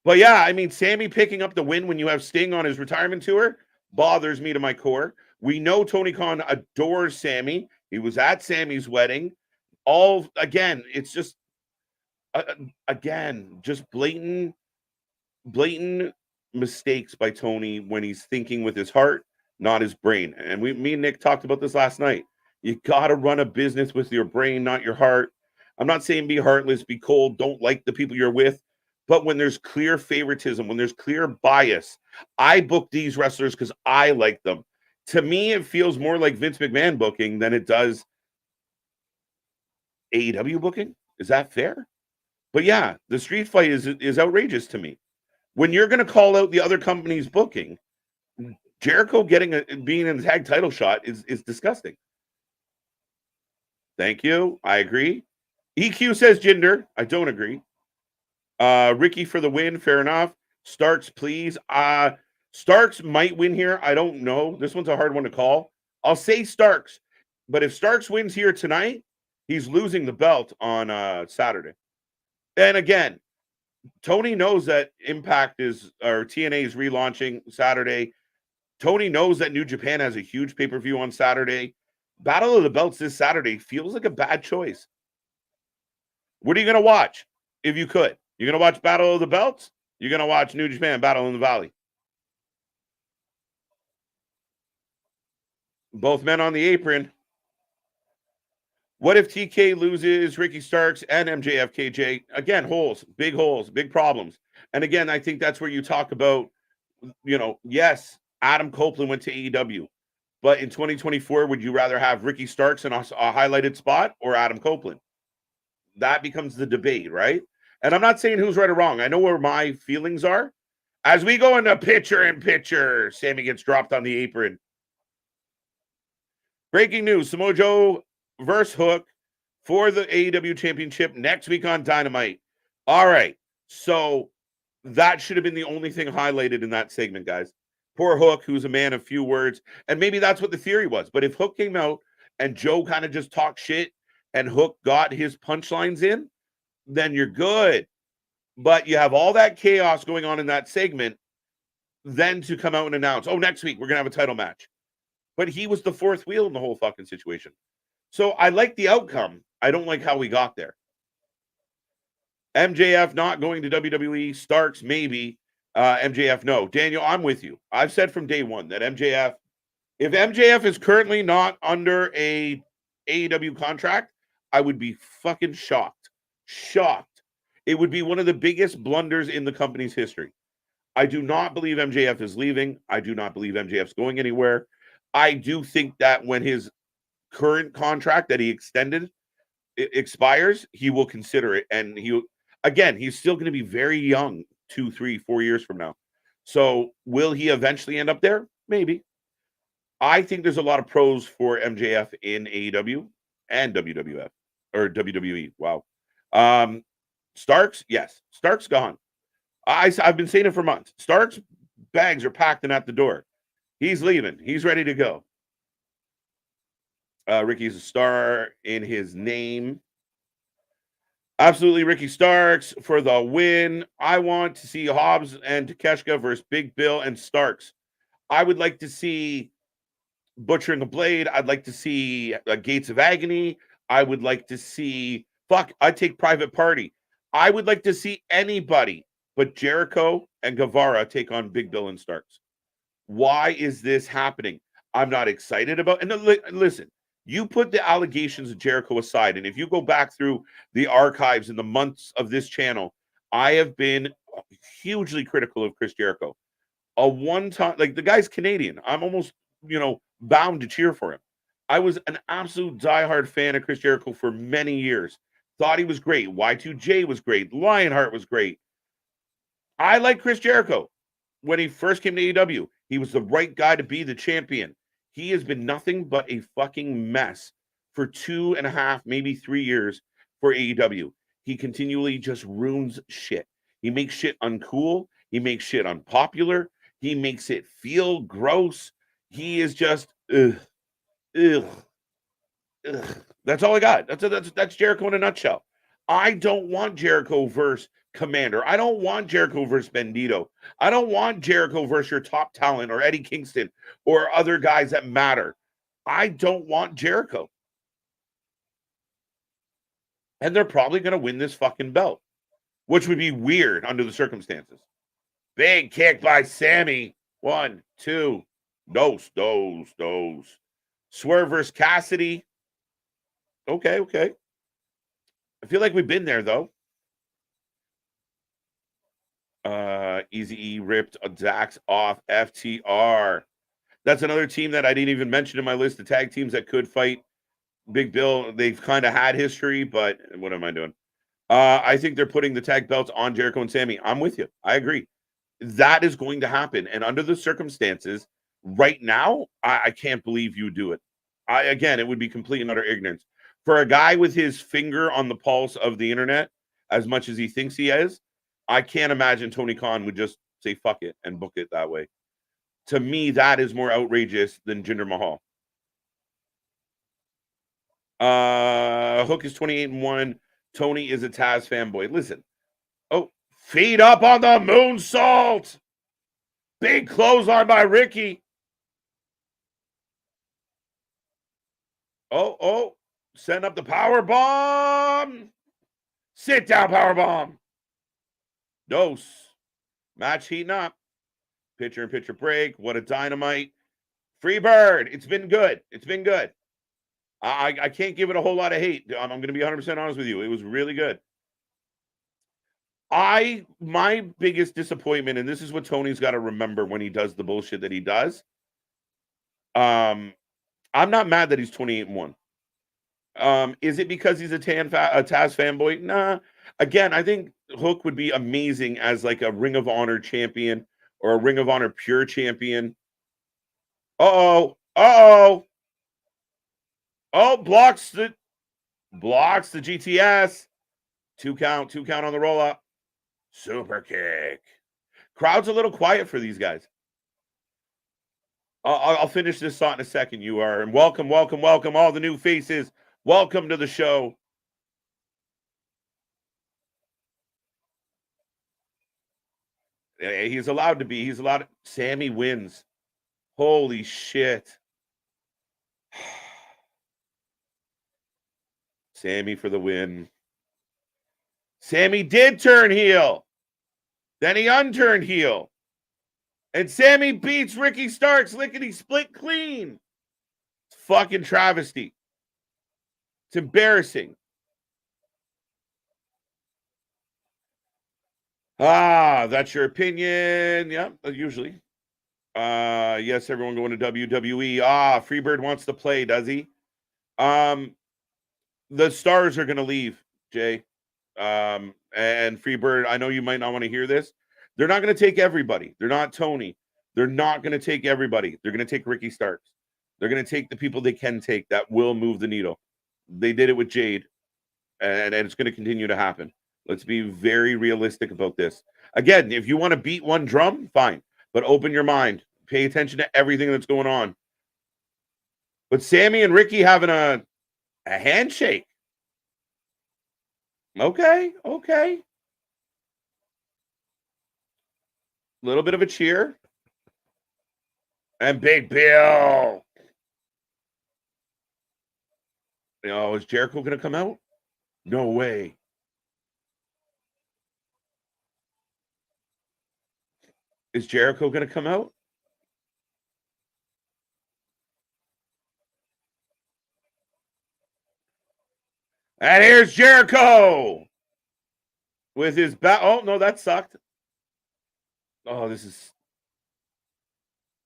But yeah, I mean, Sammy picking up the win when you have Sting on his retirement tour bothers me to my core. We know Tony Khan adores Sammy. He was at Sammy's wedding. It's just, just blatant mistakes by Tony when he's thinking with his heart, not his brain. And me and Nick talked about this last night. You got to run a business with your brain, not your heart. I'm not saying be heartless, be cold, don't like the people you're with. But when there's clear favoritism, when there's clear bias, I book these wrestlers because I like them. To me, it feels more like Vince McMahon booking than it does AEW booking. Is that fair? But yeah, the street fight is outrageous to me. When you're going to call out the other company's booking, Jericho being in the tag title shot is disgusting. Thank you. I agree. EQ says Jinder. I don't agree. Ricky for the win. Fair enough. Starks, please. Starks might win here. I don't know. This one's a hard one to call. I'll say Starks. But if Starks wins here tonight, he's losing the belt on Saturday. And again, Tony knows that TNA is relaunching Saturday. Tony knows that New Japan has a huge pay-per-view on Saturday. Battle of the Belts this Saturday feels like a bad choice. What are you going to watch if you could? You're going to watch Battle of the Belts? You're going to watch New Japan Battle in the Valley? Both men on the apron. What if TK loses Ricky Starks and MJF KJ? Again, holes, big problems. And again, I think that's where you talk about, yes, Adam Copeland went to AEW. But in 2024, would you rather have Ricky Starks in a highlighted spot or Adam Copeland? That becomes the debate, right? And I'm not saying who's right or wrong. I know where my feelings are. As we go into picture, Sammy gets dropped on the apron. Breaking news, Samoa Joe versus Hook for the AEW Championship next week on Dynamite. All right. So that should have been the only thing highlighted in that segment, guys. Poor Hook, who's a man of few words. And maybe that's what the theory was. But if Hook came out and Joe kind of just talked shit and Hook got his punchlines in, then you're good. But you have all that chaos going on in that segment, then to come out and announce, next week we're going to have a title match. But he was the fourth wheel in the whole fucking situation. So I like the outcome. I don't like how we got there. MJF not going to WWE. Starks, maybe. MJF, no. Daniel, I'm with you. I've said from day one that if MJF is currently not under a AEW contract, I would be fucking shocked. Shocked. It would be one of the biggest blunders in the company's history. I do not believe MJF is leaving. I do not believe MJF's going anywhere. I do think that when his current contract that he extended expires, he will consider it. And he's still going to be very young 2, 3, 4 years from now. So will he eventually end up there? Maybe. I think there's a lot of pros for MJF in AEW and WWF or WWE. Wow. Starks, yes. Starks gone. I've been saying it for months. Starks' bags are packed and at the door. He's leaving. He's ready to go. Ricky's a star in his name. Absolutely, Ricky Starks for the win. I want to see Hobbs and Takeshita versus Big Bill and Starks. I would like to see Butcher and the Blade. I'd like to see Gates of Agony. I would like to see, I'd take Private Party. I would like to see anybody but Jericho and Guevara take on Big Bill and Starks. Why is this happening? I'm not excited about. And listen, you put the allegations of Jericho aside, and if you go back through the archives in the months of this channel, I have been hugely critical of Chris Jericho. A one-time, like, the guy's Canadian. I'm almost, bound to cheer for him. I was an absolute diehard fan of Chris Jericho for many years. Thought he was great. Y2J was great. Lionheart was great. I like Chris Jericho. When he first came to AEW, he was the right guy to be the champion. He has been nothing but a fucking mess for 2.5, maybe 3 years for AEW. He continually just ruins shit. He makes shit uncool. He makes shit unpopular. He makes it feel gross. He is just ugh. That's all I got. That's Jericho in a nutshell. I don't want Jericho versus Commander. I don't want Jericho versus Bandito. I don't want Jericho versus your top talent or Eddie Kingston or other guys that matter. I don't want Jericho. And they're probably going to win this fucking belt, which would be weird under the circumstances. Big kick by Sammy. 1, 2. Dose. Swerve versus Cassidy. Okay. I feel like we've been there, though. Easy E ripped Dax off FTR. That's another team that I didn't even mention in my list of tag teams that could fight Big Bill. They've kind of had history, but what am I doing? I think they're putting the tag belts on Jericho and Sammy. I'm with you. I agree. That is going to happen. And under the circumstances, right now, I can't believe you do it. Again, it would be complete and utter ignorance. For a guy with his finger on the pulse of the internet, as much as he thinks he is, I can't imagine Tony Khan would just say fuck it and book it that way. To me, that is more outrageous than Jinder Mahal. Hook is 28-1. Tony is a Taz fanboy. Listen. Oh, feet up on the moonsault. Big clothesline by Ricky. Oh. Send up the power bomb. Sit down, power bomb. Dose. Match heating up. Pitcher break. What a dynamite. Free bird. It's been good. I can't give it a whole lot of hate. I'm going to be 100% honest with you. It was really good. My biggest disappointment, and this is what Tony's got to remember when he does the bullshit that he does. I'm not mad that he's 28-1. Is it because he's a Taz fanboy? Nah. Again, I think Hook would be amazing as like a Ring of Honor champion or a Ring of Honor pure champion. Oh, blocks the GTS. 2 count on the roll up. Super kick. Crowd's a little quiet for these guys. I'll finish this thought in a second. You are, and welcome all the new faces. Welcome to the show. He's allowed to be. Sammy wins. Holy shit. Sammy for the win. Sammy did turn heel. Then he unturned heel. And Sammy beats Ricky Starks lickety split clean. It's fucking travesty. It's embarrassing. That's your opinion. Yeah, usually. Yes, everyone going to WWE. Freebird wants to play, does he? The stars are going to leave, Jay. And Freebird, I know you might not want to hear this. They're not going to take everybody. They're not Tony. They're not going to take everybody. They're going to take Ricky Starks. They're going to take the people they can take that will move the needle. They did it with Jade, and it's going to continue to happen. Let's be very realistic about this. Again, if you want to beat one drum, fine. But open your mind. Pay attention to everything that's going on. But Sammy and Ricky having a handshake. Okay, okay. Little bit of a cheer. And Big Bill. Oh, is Jericho gonna come out? No way. Is Jericho gonna come out? And here's Jericho with his back. Oh no, that sucked. Oh, this is.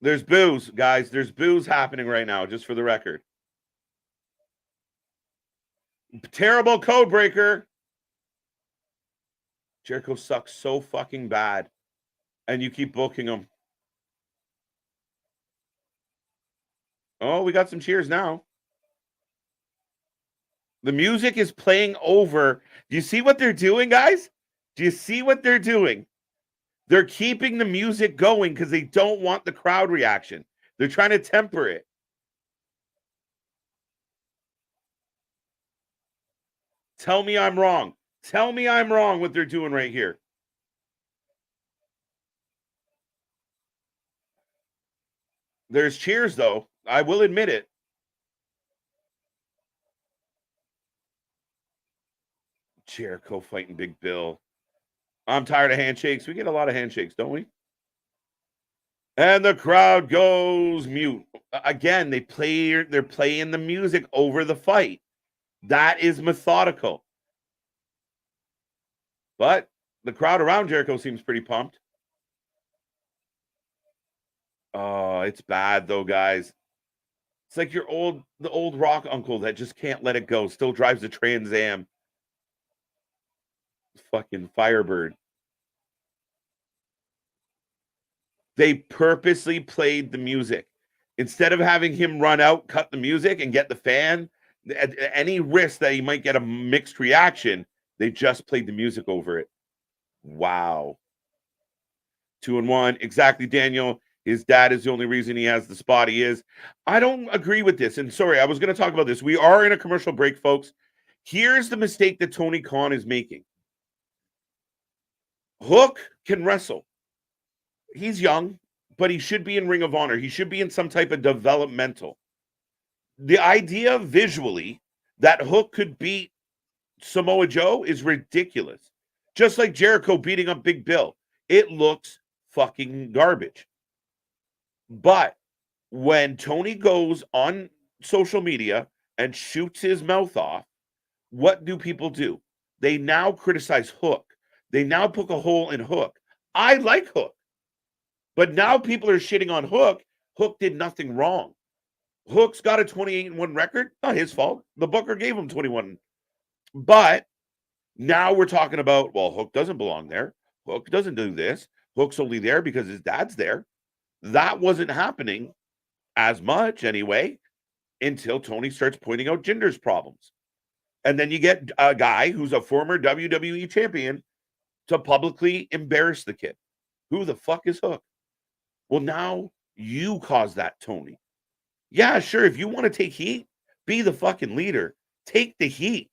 There's booze, guys. There's booze happening right now, just for the record. Terrible code breaker. Jericho sucks so fucking bad, and you keep booking him. Oh, we got some cheers now. The music is playing over. Do you see what they're doing, guys? Do you see what they're doing? They're keeping the music going because they don't want the crowd reaction. They're trying to temper it. Tell me I'm wrong. Tell me I'm wrong what they're doing right here. There's cheers, though. I will admit it. Jericho fighting Big Bill. I'm tired of handshakes. We get a lot of handshakes, don't we? And the crowd goes mute. Again, they're playing the music over the fight. That is methodical. But the crowd around Jericho seems pretty pumped. Oh, it's bad though, guys. It's like the old rock uncle that just can't let it go. Still drives a Trans Am. Fucking Firebird. They purposely played the music. Instead of having him run out, cut the music, and get the fan, at any risk that he might get a mixed reaction, they just played the music over it. Wow. 2-1. Exactly, Daniel. His dad is the only reason he has the spot he is. I don't agree with this. And sorry, I was going to talk about this. We are in a commercial break, folks. Here's the mistake that Tony Khan is making. Hook can wrestle. He's young, but he should be in Ring of Honor. He should be in some type of developmental. The idea visually that Hook could beat Samoa Joe is ridiculous. Just like Jericho beating up Big Bill. It looks fucking garbage. But when Tony goes on social media and shoots his mouth off, what do people do? They now criticize Hook. They now poke a hole in Hook. I like Hook. But now people are shitting on Hook. Hook did nothing wrong. Hook's got a 28-1 record. Not his fault. The booker gave him 21. But now we're talking about, well, Hook doesn't belong there. Hook doesn't do this. Hook's only there because his dad's there. That wasn't happening as much anyway until Tony starts pointing out Jinder's problems. And then you get a guy who's a former WWE champion to publicly embarrass the kid. Who the fuck is Hook? Well, now you caused that, Tony. Yeah, sure. If you want to take heat, be the fucking leader. Take the heat.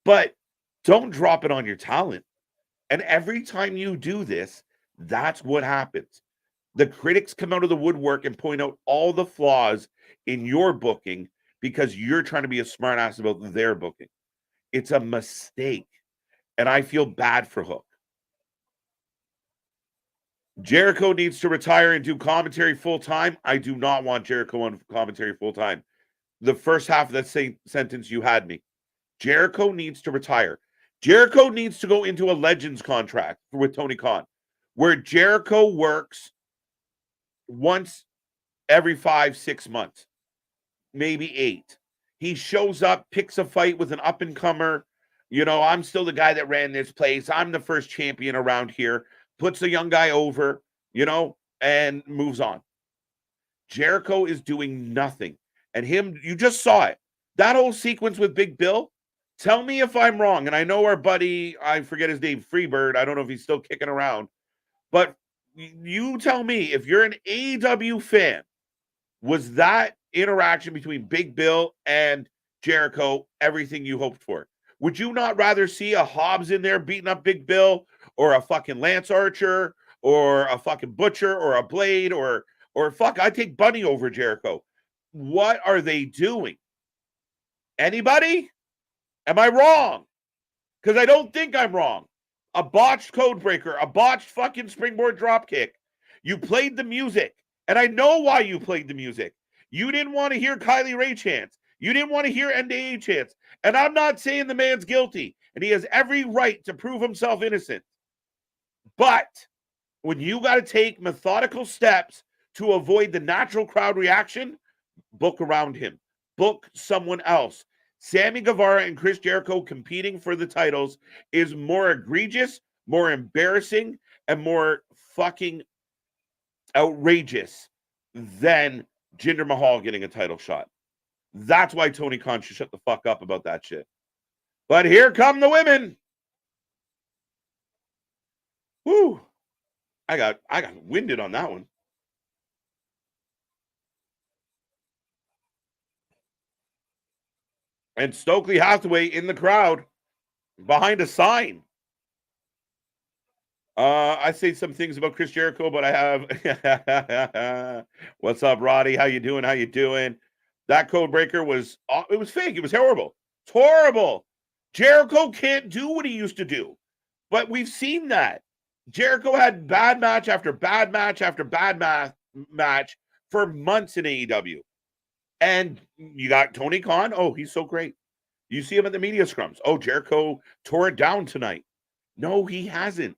But don't drop it on your talent. And every time you do this, that's what happens. The critics come out of the woodwork and point out all the flaws in your booking because you're trying to be a smartass about their booking. It's a mistake. And I feel bad for Hook. Jericho needs to retire and do commentary full time. I do not want Jericho on commentary full time. The first half of that same sentence, you had me. Jericho needs to retire. Jericho needs to go into a Legends contract with Tony Khan, where Jericho works once every 5-6 months, maybe 8. He shows up, picks a fight with an up-and-comer. You know, I'm still the guy that ran this place. I'm the first champion around here. Puts the young guy over, you know, and moves on. Jericho is doing nothing. And him, you just saw it. That whole sequence with Big Bill, tell me if I'm wrong. And I know our buddy, I forget his name, Freebird. I don't know if he's still kicking around. But you tell me, if you're an AEW fan, was that interaction between Big Bill and Jericho everything you hoped for? Would you not rather see a Hobbs in there beating up Big Bill, or a fucking Lance Archer, or a fucking Butcher, or a Blade, or fuck, I take Bunny over Jericho. What are they doing? Anybody? Am I wrong? Because I don't think I'm wrong. A botched code breaker, a botched fucking springboard dropkick. You played the music, and I know why you played the music. You didn't want to hear Kylie Ray chants. You didn't want to hear NDA chants. And I'm not saying the man's guilty, and he has every right to prove himself innocent. But when you got to take methodical steps to avoid the natural crowd reaction, book around him. Book someone else. Sammy Guevara and Chris Jericho competing for the titles is more egregious, more embarrassing, and more fucking outrageous than Jinder Mahal getting a title shot. That's why Tony Khan should shut the fuck up about that shit. But here come the women. Woo. I got winded on that one. And Stokely Hathaway in the crowd behind a sign. I say some things about Chris Jericho, but I have what's up, Roddy? How you doing? How you doing? That code breaker was fake. It was horrible. It's horrible. Jericho can't do what he used to do. But we've seen that. Jericho had bad match after bad match after bad match for months in AEW. And you got Tony Khan. Oh, he's so great. You see him at the media scrums. Oh, Jericho tore it down tonight. No, he hasn't.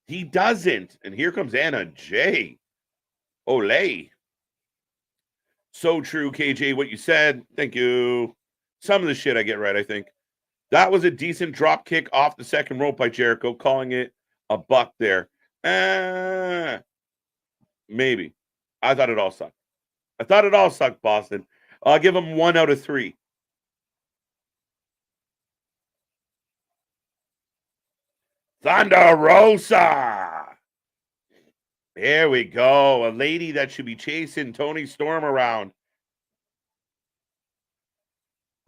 He doesn't. And here comes Anna J. Olay. So true, KJ, what you said. Thank you. Some of the shit I get right, I think. That was a decent drop kick off the second rope by Jericho, calling it a buck there. Maybe. I thought it all sucked. Boston. I'll give him 1 out of 3. Thunder Rosa. There we go. A lady that should be chasing Tony Storm around.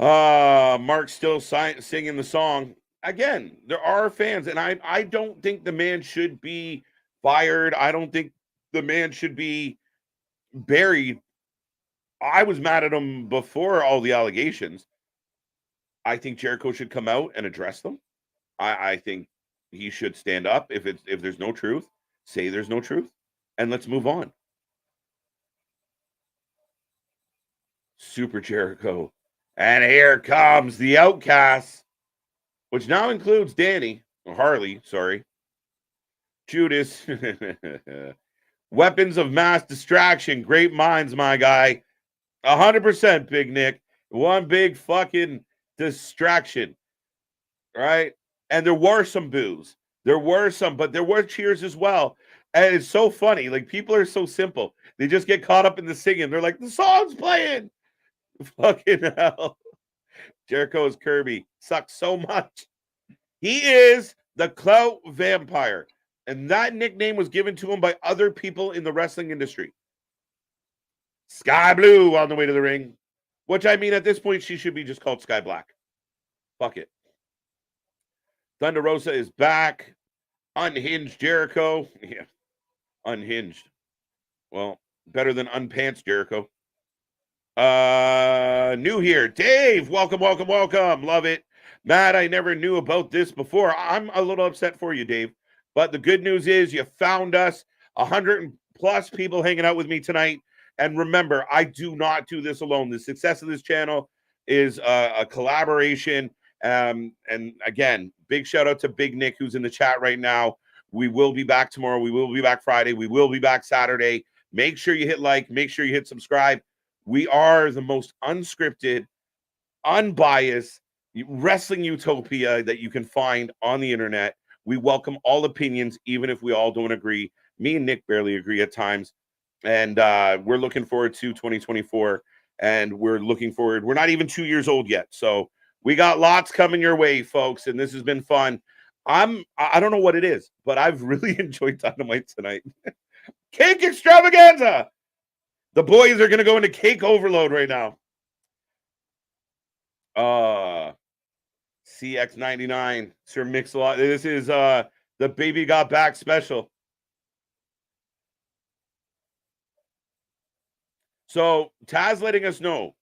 Mark's still singing the song. Again, there are fans, and I don't think the man should be fired. I don't think the man should be buried. I was mad at him before all the allegations. I think Jericho should come out and address them. I think he should stand up. If there's no truth, say there's no truth, and let's move on. Super Jericho. And here comes the Outcast, which now includes Danny, or Harley, sorry. Judas. Weapons of mass distraction. Great minds, my guy. 100%, Big Nick. One big fucking distraction. Right? And there were some boos. There were some, but there were cheers as well. And it's so funny. Like, people are so simple. They just get caught up in the singing. They're like, the song's playing. Fucking hell. Jericho's Kirby sucks so much. He is the clout vampire. And that nickname was given to him by other people in the wrestling industry. Sky Blue on the way to the ring. Which, I mean, at this point, she should be just called Sky Black. Fuck it. Thunder Rosa is back. Unhinged Jericho. Yeah. Unhinged. Well, better than unpants Jericho. New here. Dave, welcome. Love it. Matt, I never knew about this before. I'm a little upset for you, Dave. But the good news is you found us. 100+ people hanging out with me tonight. And remember, I do not do this alone. The success of this channel is a collaboration. And again, big shout out to Big Nick, who's in the chat right now. We will be back tomorrow. We will be back Friday. We will be back Saturday. Make sure you hit like. Make sure you hit subscribe. We are the most unscripted, unbiased wrestling utopia that you can find on the internet. We welcome all opinions, even if we all don't agree. Me and Nick barely agree at times. And we're looking forward to 2024. And we're looking forward. We're not even 2 years old yet. So we got lots coming your way, folks. And this has been fun. I don't know what it is, but I've really enjoyed Dynamite tonight. Cake extravaganza. The boys are going to go into cake overload right now. CX99, Sir Mix-a-Lot. This is the Baby Got Back special. So Taz letting us know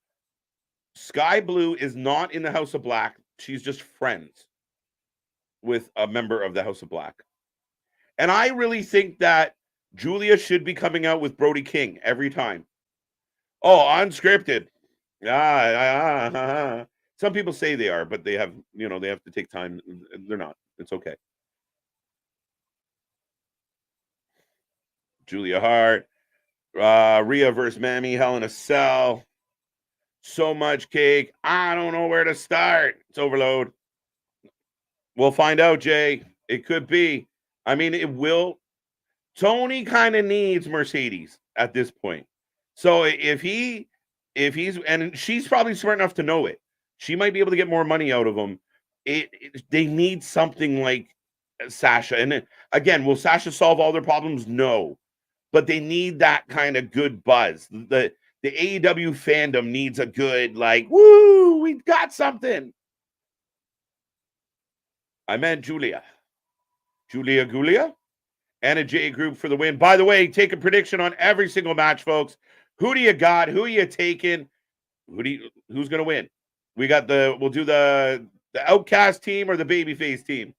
Sky Blue is not in the House of Black. She's just friends with a member of the House of Black. And I really think that Julia should be coming out with Brody King every time. Oh, unscripted. Some people say they are, but they have, they have to take time. They're not. It's okay. Julia Hart, Rhea versus Mammy, Hell in a Cell. So much cake. I don't know where to start. It's overload. We'll find out, Jay. It could be. I mean, it will. Tony kind of needs Mercedes at this point. So if he's, and she's probably smart enough to know it, she might be able to get more money out of him. They need something like Sasha. And again, will Sasha solve all their problems? No. But they need that kind of good buzz. The AEW fandom needs a good, like, woo, we got something. I meant Julia. Julia. And a J group for the win. By the way, take a prediction on every single match, folks. Who do you got? Who are you taking? Who's going to win? We'll do the Outcast team or the Babyface team.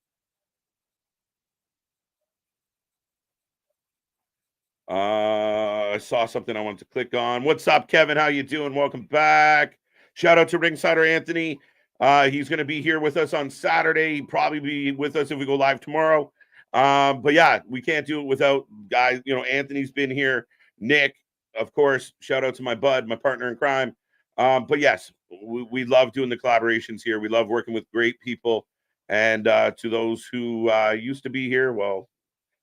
I saw something I wanted to click on. What's up, Kevin? How you doing? Welcome back. Shout out to Ringsider Anthony. He's going to be here with us on Saturday. He'll probably be with us if we go live tomorrow. But yeah, we can't do it without guys. Anthony's been here. Nick, of course. Shout out to my bud, my partner in crime. But yes, we love doing the collaborations here. We love working with great people. And to those who used to be here, well,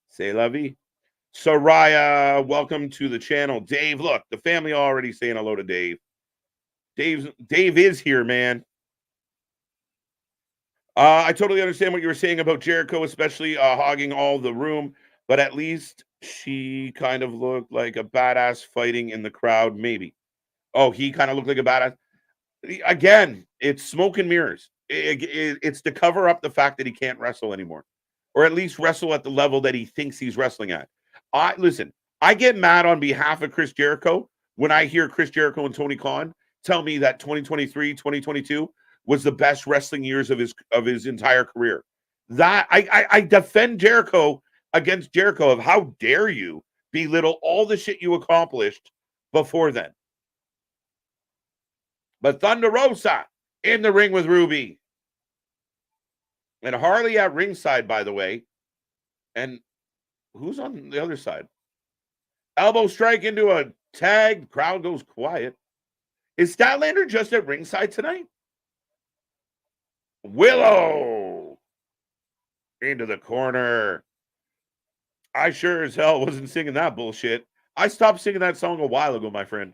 c'est la vie. Soraya, welcome to the channel. Dave, look, the family already saying hello to Dave. Dave is here, man. I totally understand what you were saying about Jericho, especially hogging all the room, but at least she kind of looked like a badass fighting in the crowd, maybe. Oh, he kind of looked like a badass. Again, it's smoke and mirrors. It's to cover up the fact that he can't wrestle anymore, or at least wrestle at the level that he thinks he's wrestling at. Listen, I get mad on behalf of Chris Jericho when I hear Chris Jericho and Tony Khan tell me that 2023, 2022 was the best wrestling years of his entire career. That I defend Jericho against Jericho of how dare you belittle all the shit you accomplished before then. But Thunder Rosa in the ring with Ruby. And Harley at ringside, by the way. And who's on the other side? Elbow strike into a tag. Crowd goes quiet. Is Statlander just at ringside tonight? Willow into the corner. I sure as hell wasn't singing that bullshit. I stopped singing that song a while ago, my friend.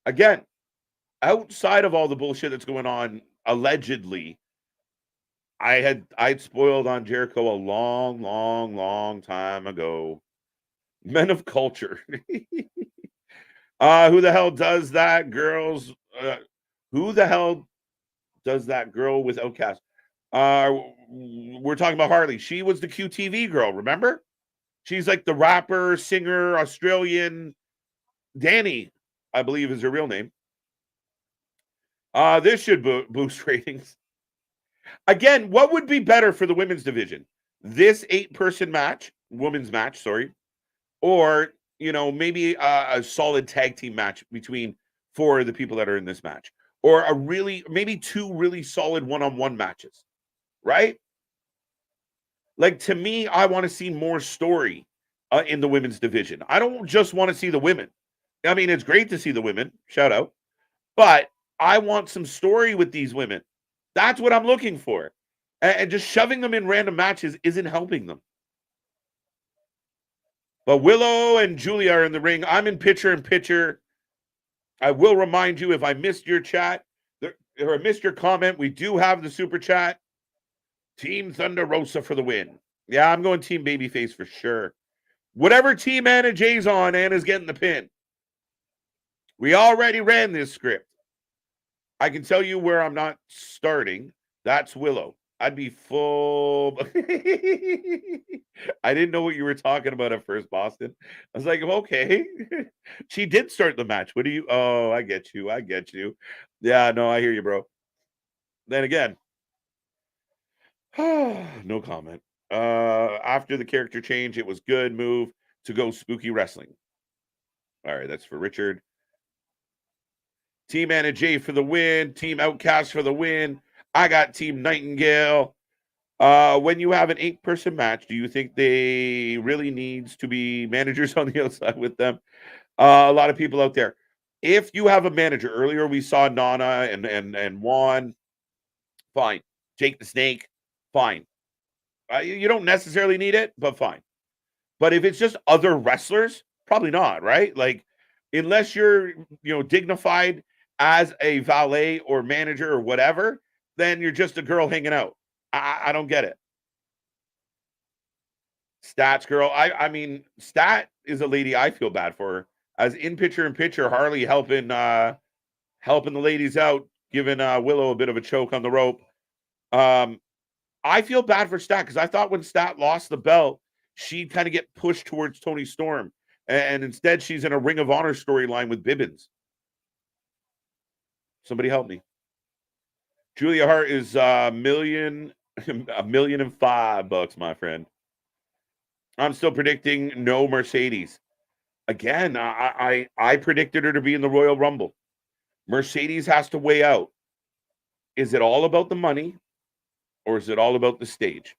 Again, outside of all the bullshit that's going on, allegedly, I'd spoiled on Jericho a long time ago. Men of culture. Who the hell does that, girls? Who the hell does that girl with Outcast? We're talking about Harley. She was the QTV girl, remember? She's like the rapper, singer, Australian. Danny, I believe, is her real name. This should boost ratings. Again, what would be better for the women's division? This 8-person match, women's match, sorry, or maybe a solid tag team match between 4 of the people that are in this match, or maybe 2 really solid one-on-one matches, right? Like, to me, I want to see more story in the women's division. I don't just want to see the women. I mean, it's great to see the women, shout out, but I want some story with these women. That's what I'm looking for. And just shoving them in random matches isn't helping them. But Willow and Julia are in the ring. I'm in picture. I will remind you, if I missed your chat or I missed your comment, we do have the super chat. Team Thunder Rosa for the win. Yeah, I'm going Team Babyface for sure. Whatever team Anna Jay's on, Anna's getting the pin. We already ran this script. I can tell you where I'm not starting. That's Willow. I'd be full. I didn't know what you were talking about at first, Boston. I was like, okay. She did start the match. What do you? Oh, I get you. I get you. Yeah, no, I hear you, bro. Then again, no comment. After the character change, it was good move to go spooky wrestling. All right, that's for Richard. Team Anna Jay for the win. Team Outcast for the win. I got Team Nightingale. When you have an 8-person match, do you think they really needs to be managers on the outside with them? A lot of people out there. If you have a manager, earlier we saw Nana and Juan. Fine. Jake the Snake. Fine. You don't necessarily need it, but fine. But if it's just other wrestlers, probably not, right? Like, unless you're, dignified as a valet or manager or whatever, then you're just a girl hanging out. I don't get it. Stats girl. I mean, Stat is a lady I feel bad for her. As in picture, Harley helping the ladies out, giving Willow a bit of a choke on the rope. I feel bad for Stat because I thought when Stat lost the belt, she'd kind of get pushed towards Tony Storm. And instead, she's in a Ring of Honor storyline with Bibbins. Somebody help me. Julia Hart is $1,000,005, my friend. I'm still predicting no Mercedes. Again, I predicted her to be in the Royal Rumble. Mercedes has to weigh out. Is it all about the money or is it all about the stage?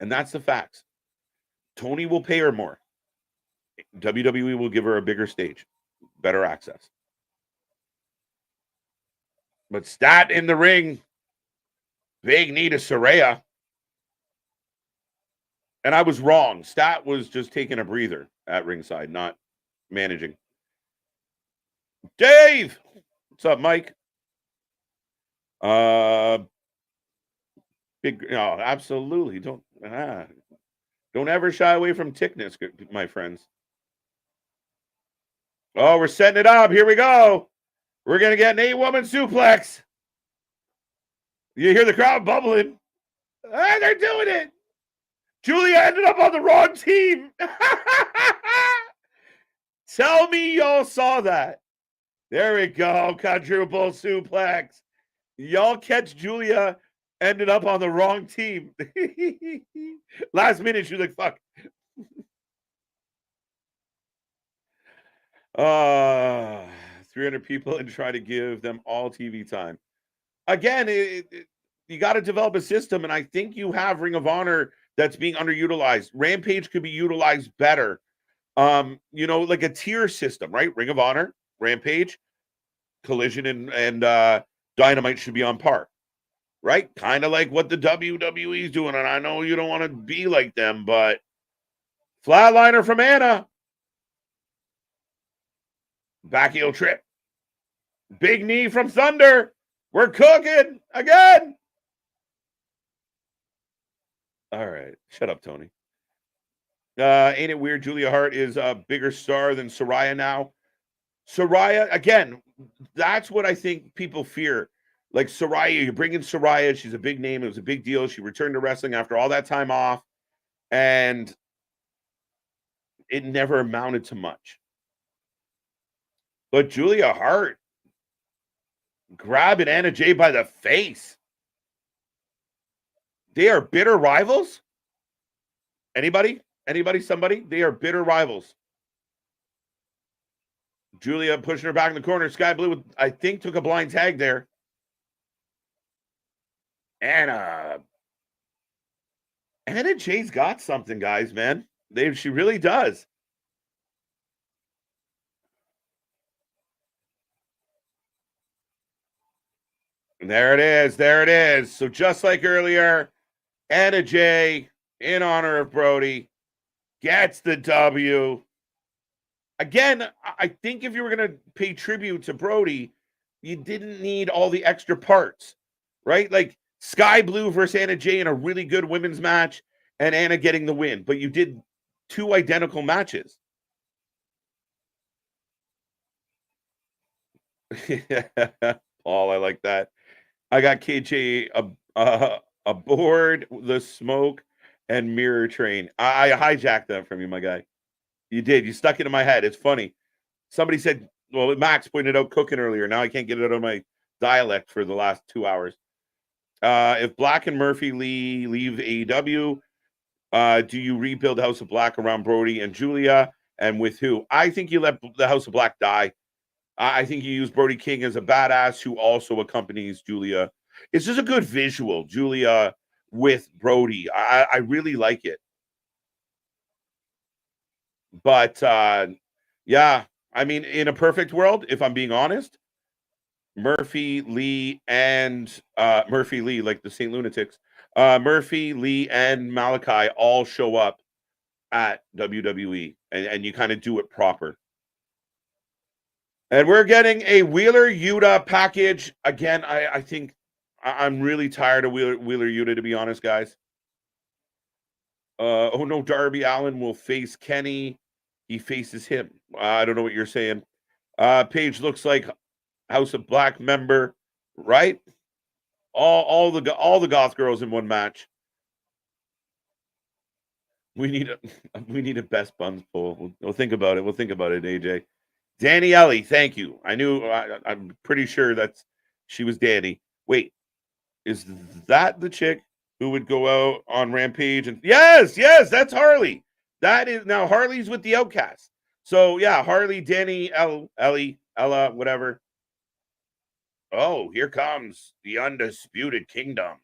And that's the facts. Tony will pay her more. WWE will give her a bigger stage, better access. But Stat in the ring, big knee to Saraya. And I was wrong. Stat was just taking a breather at ringside, not managing. Dave! What's up, Mike? Absolutely. Don't ever shy away from tickness, my friends. Oh, we're setting it up. Here we go. We're gonna get an 8-woman suplex. You hear the crowd bubbling. Ah, they're doing it. Julia ended up on the wrong team. Tell me y'all saw that. There we go. Quadruple suplex. Y'all catch Julia ended up on the wrong team. Last minute, she's like, fuck. 300 people and try to give them all TV time. Again, you got to develop a system, and I think you have Ring of Honor that's being underutilized. Rampage could be utilized better. Like a tier system, right? Ring of Honor, Rampage, Collision, and Dynamite should be on par, right? Kind of like what the WWE is doing. And I know you don't want to be like them, but flatliner from Anna. Back heel trip. Big knee from Thunder. We're cooking again. All right. Shut up, Tony. Ain't it weird? Julia Hart is a bigger star than Saraya now. Saraya, again, that's what I think people fear. Like Saraya, you bring in Saraya. She's a big name. It was a big deal. She returned to wrestling after all that time off. And it never amounted to much. But Julia Hart grabbing Anna Jay by the face. They are bitter rivals? Anybody? Somebody? They are bitter rivals. Julia pushing her back in the corner. Sky Blue, I think, took a blind tag there. Anna Jay's got something, guys, man. She really does. And there it is. There it is. So just like earlier, Anna Jay, in honor of Brody, gets the W. Again, I think if you were going to pay tribute to Brody, you didn't need all the extra parts, right? Like Sky Blue versus Anna Jay in a really good women's match and Anna getting the win. But you did 2 identical matches. Paul, I like that. I got KJ Aboard the smoke and mirror train. I hijacked that from you, my guy. You did. You stuck it in my head. It's funny. Somebody said, well, Max pointed out cooking earlier. Now I can't get it out of my dialect for the last 2 hours. If Black and Murphy Lee leave AEW, do you rebuild the House of Black around Brody and Julia? And with who? I think you let the House of Black die. I think you use Brody King as a badass who also accompanies Julia. It's just a good visual, Julia with Brody. I really like it. But yeah, I mean, in a perfect world, if I'm being honest, Murphy, Lee, and Murphy Lee, like the St. Lunatics, Murphy, Lee, and Malachi all show up at WWE, and you kind of do it proper. And we're getting a Wheeler Yuta package. Again, I think I'm really tired of Wheeler Yuta, to be honest, guys. Oh no, Darby Allin will face Kenny. He faces him. I don't know what you're saying. Paige looks like House of Black member, right? All the goth girls in one match. We need a best buns poll. We'll think about it. We'll think about it, AJ. Danny Ellie, thank you. I'm pretty sure she was Danny. Wait, is that the chick who would go out on Rampage? And yes, that's Harley. That is now Harley's with the Outcast. So yeah, Harley, Danny, Ellie, Ella, whatever. Oh, here comes the Undisputed Kingdom.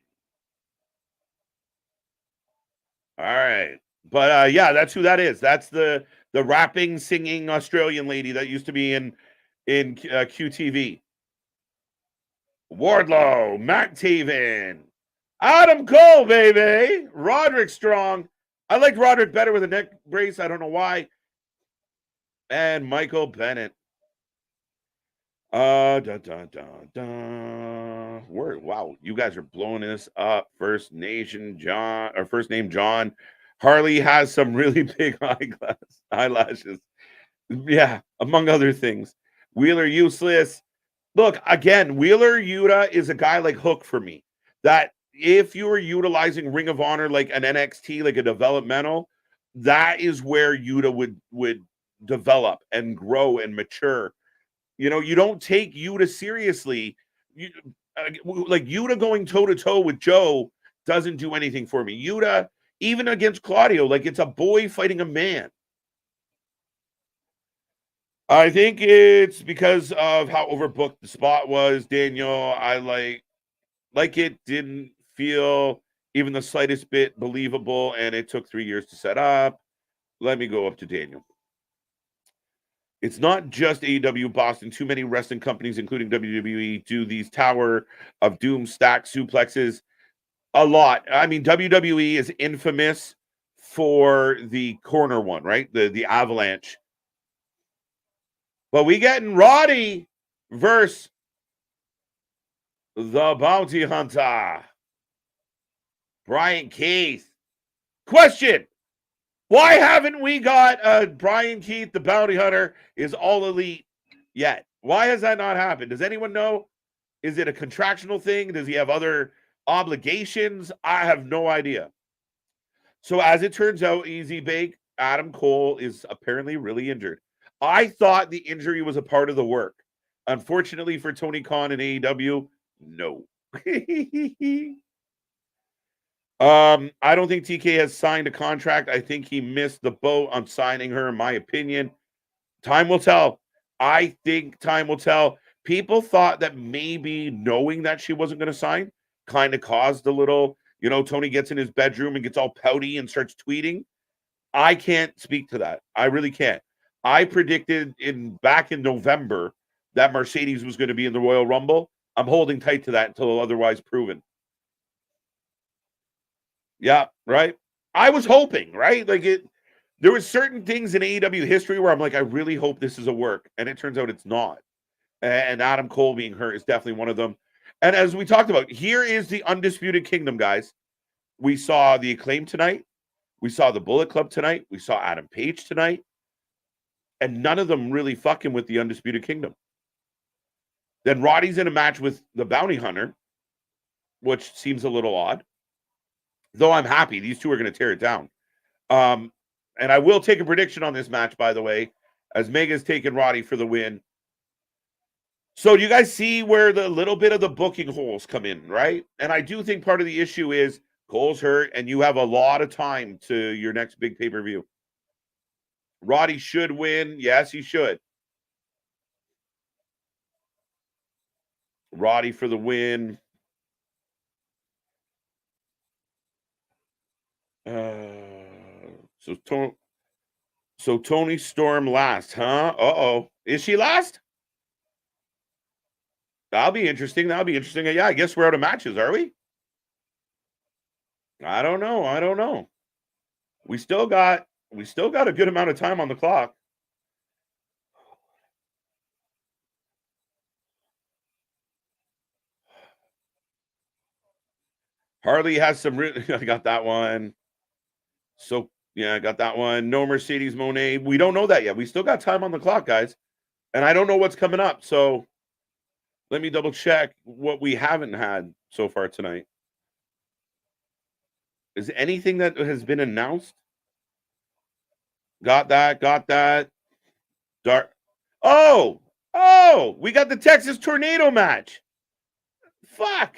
All right. But yeah, that's who that is. That's the rapping, singing Australian lady that used to be in QTV. Wardlow, Matt Taven, Adam Cole, baby, Roderick Strong. I liked Roderick better with a neck brace. I don't know why. And Michael Bennett. Wow, you guys are blowing this up. First name John. Harley has some really big eyelashes. Yeah, among other things. Wheeler useless. Look, again, Wheeler Yuta is a guy like Hook for me. That if you were utilizing Ring of Honor like an NXT, like a developmental, that is where Yuta would develop and grow and mature. You know, you don't take Yuta seriously. Like Yuta going toe to toe with Joe doesn't do anything for me. Yuta, even against Claudio, like it's a boy fighting a man. I think it's because of how overbooked the spot was, Daniel. I like it didn't feel even the slightest bit believable, and it took 3 years to set up. Let me go up to Daniel. It's not just AEW Boston. Too many wrestling companies, including WWE, do these Tower of Doom stack suplexes a lot. I mean, WWE is infamous for the corner one, right? The avalanche. But we getting Roddy versus the Bounty Hunter, Brian Keith. Question: why haven't we got Brian Keith, the Bounty Hunter, is all elite yet? Why has that not happened? Does anyone know? Is it a contractual thing? Does he have other obligations? I have no idea. So as it turns out, Easy Bake, Adam Cole is apparently really injured. I thought the injury was a part of the work. Unfortunately for Tony Khan and AEW, no. I don't think TK has signed a contract. I think he missed the boat on signing her, in my opinion. Time will tell. I think time will tell. People thought that maybe knowing that she wasn't going to sign kind of caused a little, Tony gets in his bedroom and gets all pouty and starts tweeting. I can't speak to that. I really can't. I predicted back in November that Mercedes was going to be in the Royal Rumble. I'm holding tight to that until otherwise proven. Yeah, right. I was hoping, right? There were certain things in AEW history where I'm like, I really hope this is a work. And it turns out it's not. And Adam Cole being hurt is definitely one of them. And as we talked about, here is the Undisputed Kingdom, guys. We saw the Acclaim tonight. We saw the Bullet Club tonight. We saw Adam Page tonight. And none of them really fucking with the Undisputed Kingdom. Then Roddy's in a match with the Bounty Hunter. which seems a little odd. Though I'm happy these two are going to tear it down. And I will take a prediction on this match, by the way, as Mega's taking Roddy for the win. So do you guys see where the little bit of the booking holes come in, right? And I do think part of the issue is Cole's hurt and you have a lot of time to your next big pay-per-view. Roddy should win. Yes, he should. Roddy for the win. So Tony Storm last, huh? Uh-oh. Is she last? That'll be interesting. Yeah, I guess we're out of matches, are we? I don't know. We still got a good amount of time on the clock. Harley has some I got that one. So yeah, I got that one. No Mercedes Monet. We don't know that yet. We still got time on the clock, guys. And I don't know what's coming up. So let me double check what we haven't had so far tonight. Is anything that has been announced? Got that. Dark. Oh, we got the Texas Tornado match. Fuck.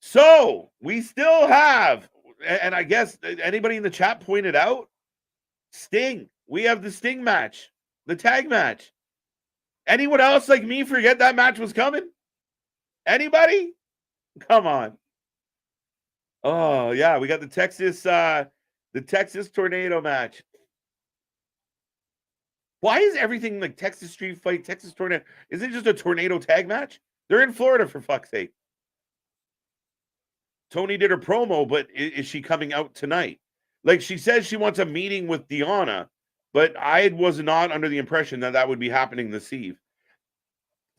So we still have, and I guess anybody in the chat pointed out, Sting. We have the Sting match, the tag match. Anyone else like me forget that match was coming? Anybody? Come on. Oh yeah, we got the Texas Tornado match. Why is everything like Texas Street Fight, Texas Tornado? Is it just a tornado tag match? They're in Florida, for fuck's sake. Tony did her promo, but is she coming out tonight? Like she says she wants a meeting with Deanna, but I was not under the impression that would be happening this eve.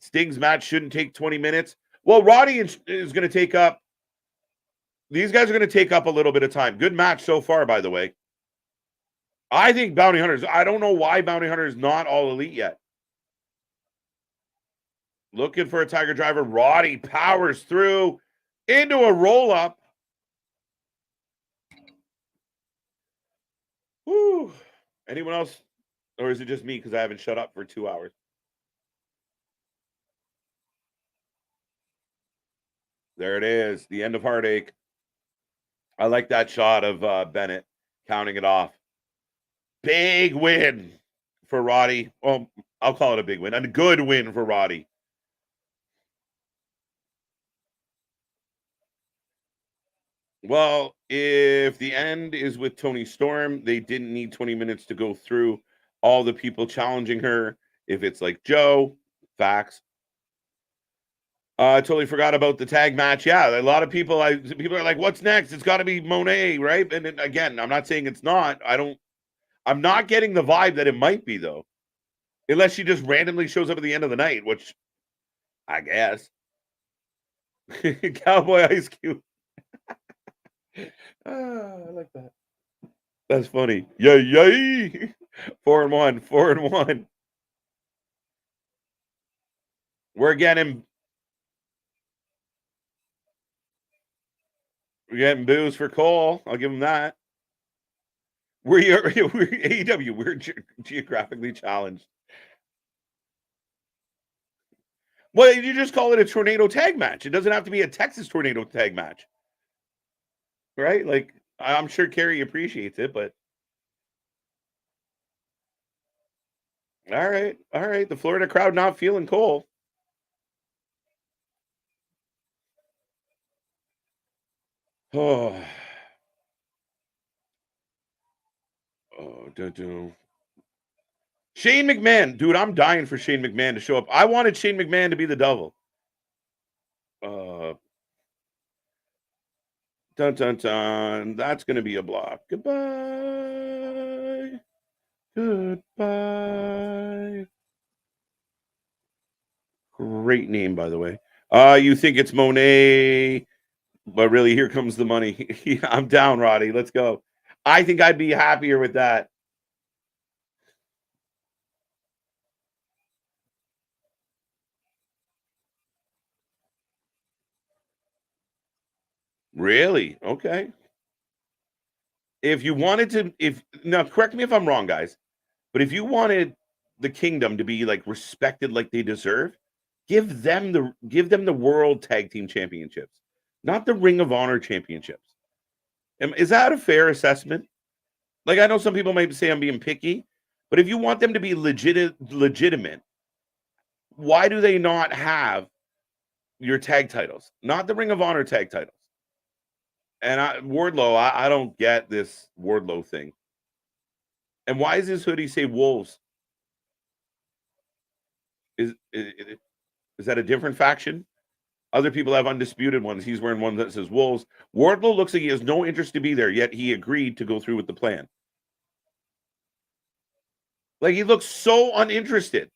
Sting's match shouldn't take 20 minutes. Well, Roddy is going to take up. These guys are going to take up a little bit of time. Good match so far, by the way. I think Bounty Hunters. I don't know why Bounty Hunter is not all elite yet. Looking for a Tiger Driver. Roddy powers through into a roll up. Whew. Anyone else? Or is it just me because I haven't shut up for 2 hours? There it is. The end of Heartache. I like that shot of Bennett counting it off. Big win for Roddy. Well, I'll call it a big win. A good win for Roddy. Well, if the end is with Tony Storm, they didn't need 20 minutes to go through all the people challenging her. If it's like Joe, facts. I totally forgot about the tag match. Yeah, a lot of people are like, "What's next? It's got to be Monet, right?" And then, again, I'm not saying it's not. I'm not getting the vibe that it might be though, unless she just randomly shows up at the end of the night, which I guess. Cowboy Ice Cube. I like that. That's funny. Yay! 4-1, 4-1. We're getting booze for Cole. I'll give him that. We're AEW. We're geographically challenged. Well, you just call it a tornado tag match. It doesn't have to be a Texas tornado tag match, right? Like I'm sure Kerry appreciates it, but all right. The Florida crowd not feeling Cole. Oh. Shane McMahon, dude, I'm dying for Shane McMahon to show up. I wanted Shane McMahon to be the devil. Dun dun dun. That's gonna be a block. Goodbye. Great name, by the way. You think it's Monet, but really, here comes the money. I'm down, Roddy. Let's go. I think I'd be happier with that. Really? Okay. If you wanted to, if now correct me if I'm wrong, guys, but if you wanted the kingdom to be like respected like they deserve, give them the world tag team championships, not the Ring of Honor championships. Is that a fair assessment? Like I know some people might say I'm being picky, but if you want them to be legitimate, why do they not have your tag titles, not the Ring of Honor tag titles? And Wardlow, I don't get this Wardlow thing. And why does his hoodie say Wolves? Is that a different faction? Other people have undisputed ones. He's wearing one that says Wolves. Wardlow looks like he has no interest to be there, yet he agreed to go through with the plan. Like he looks so uninterested.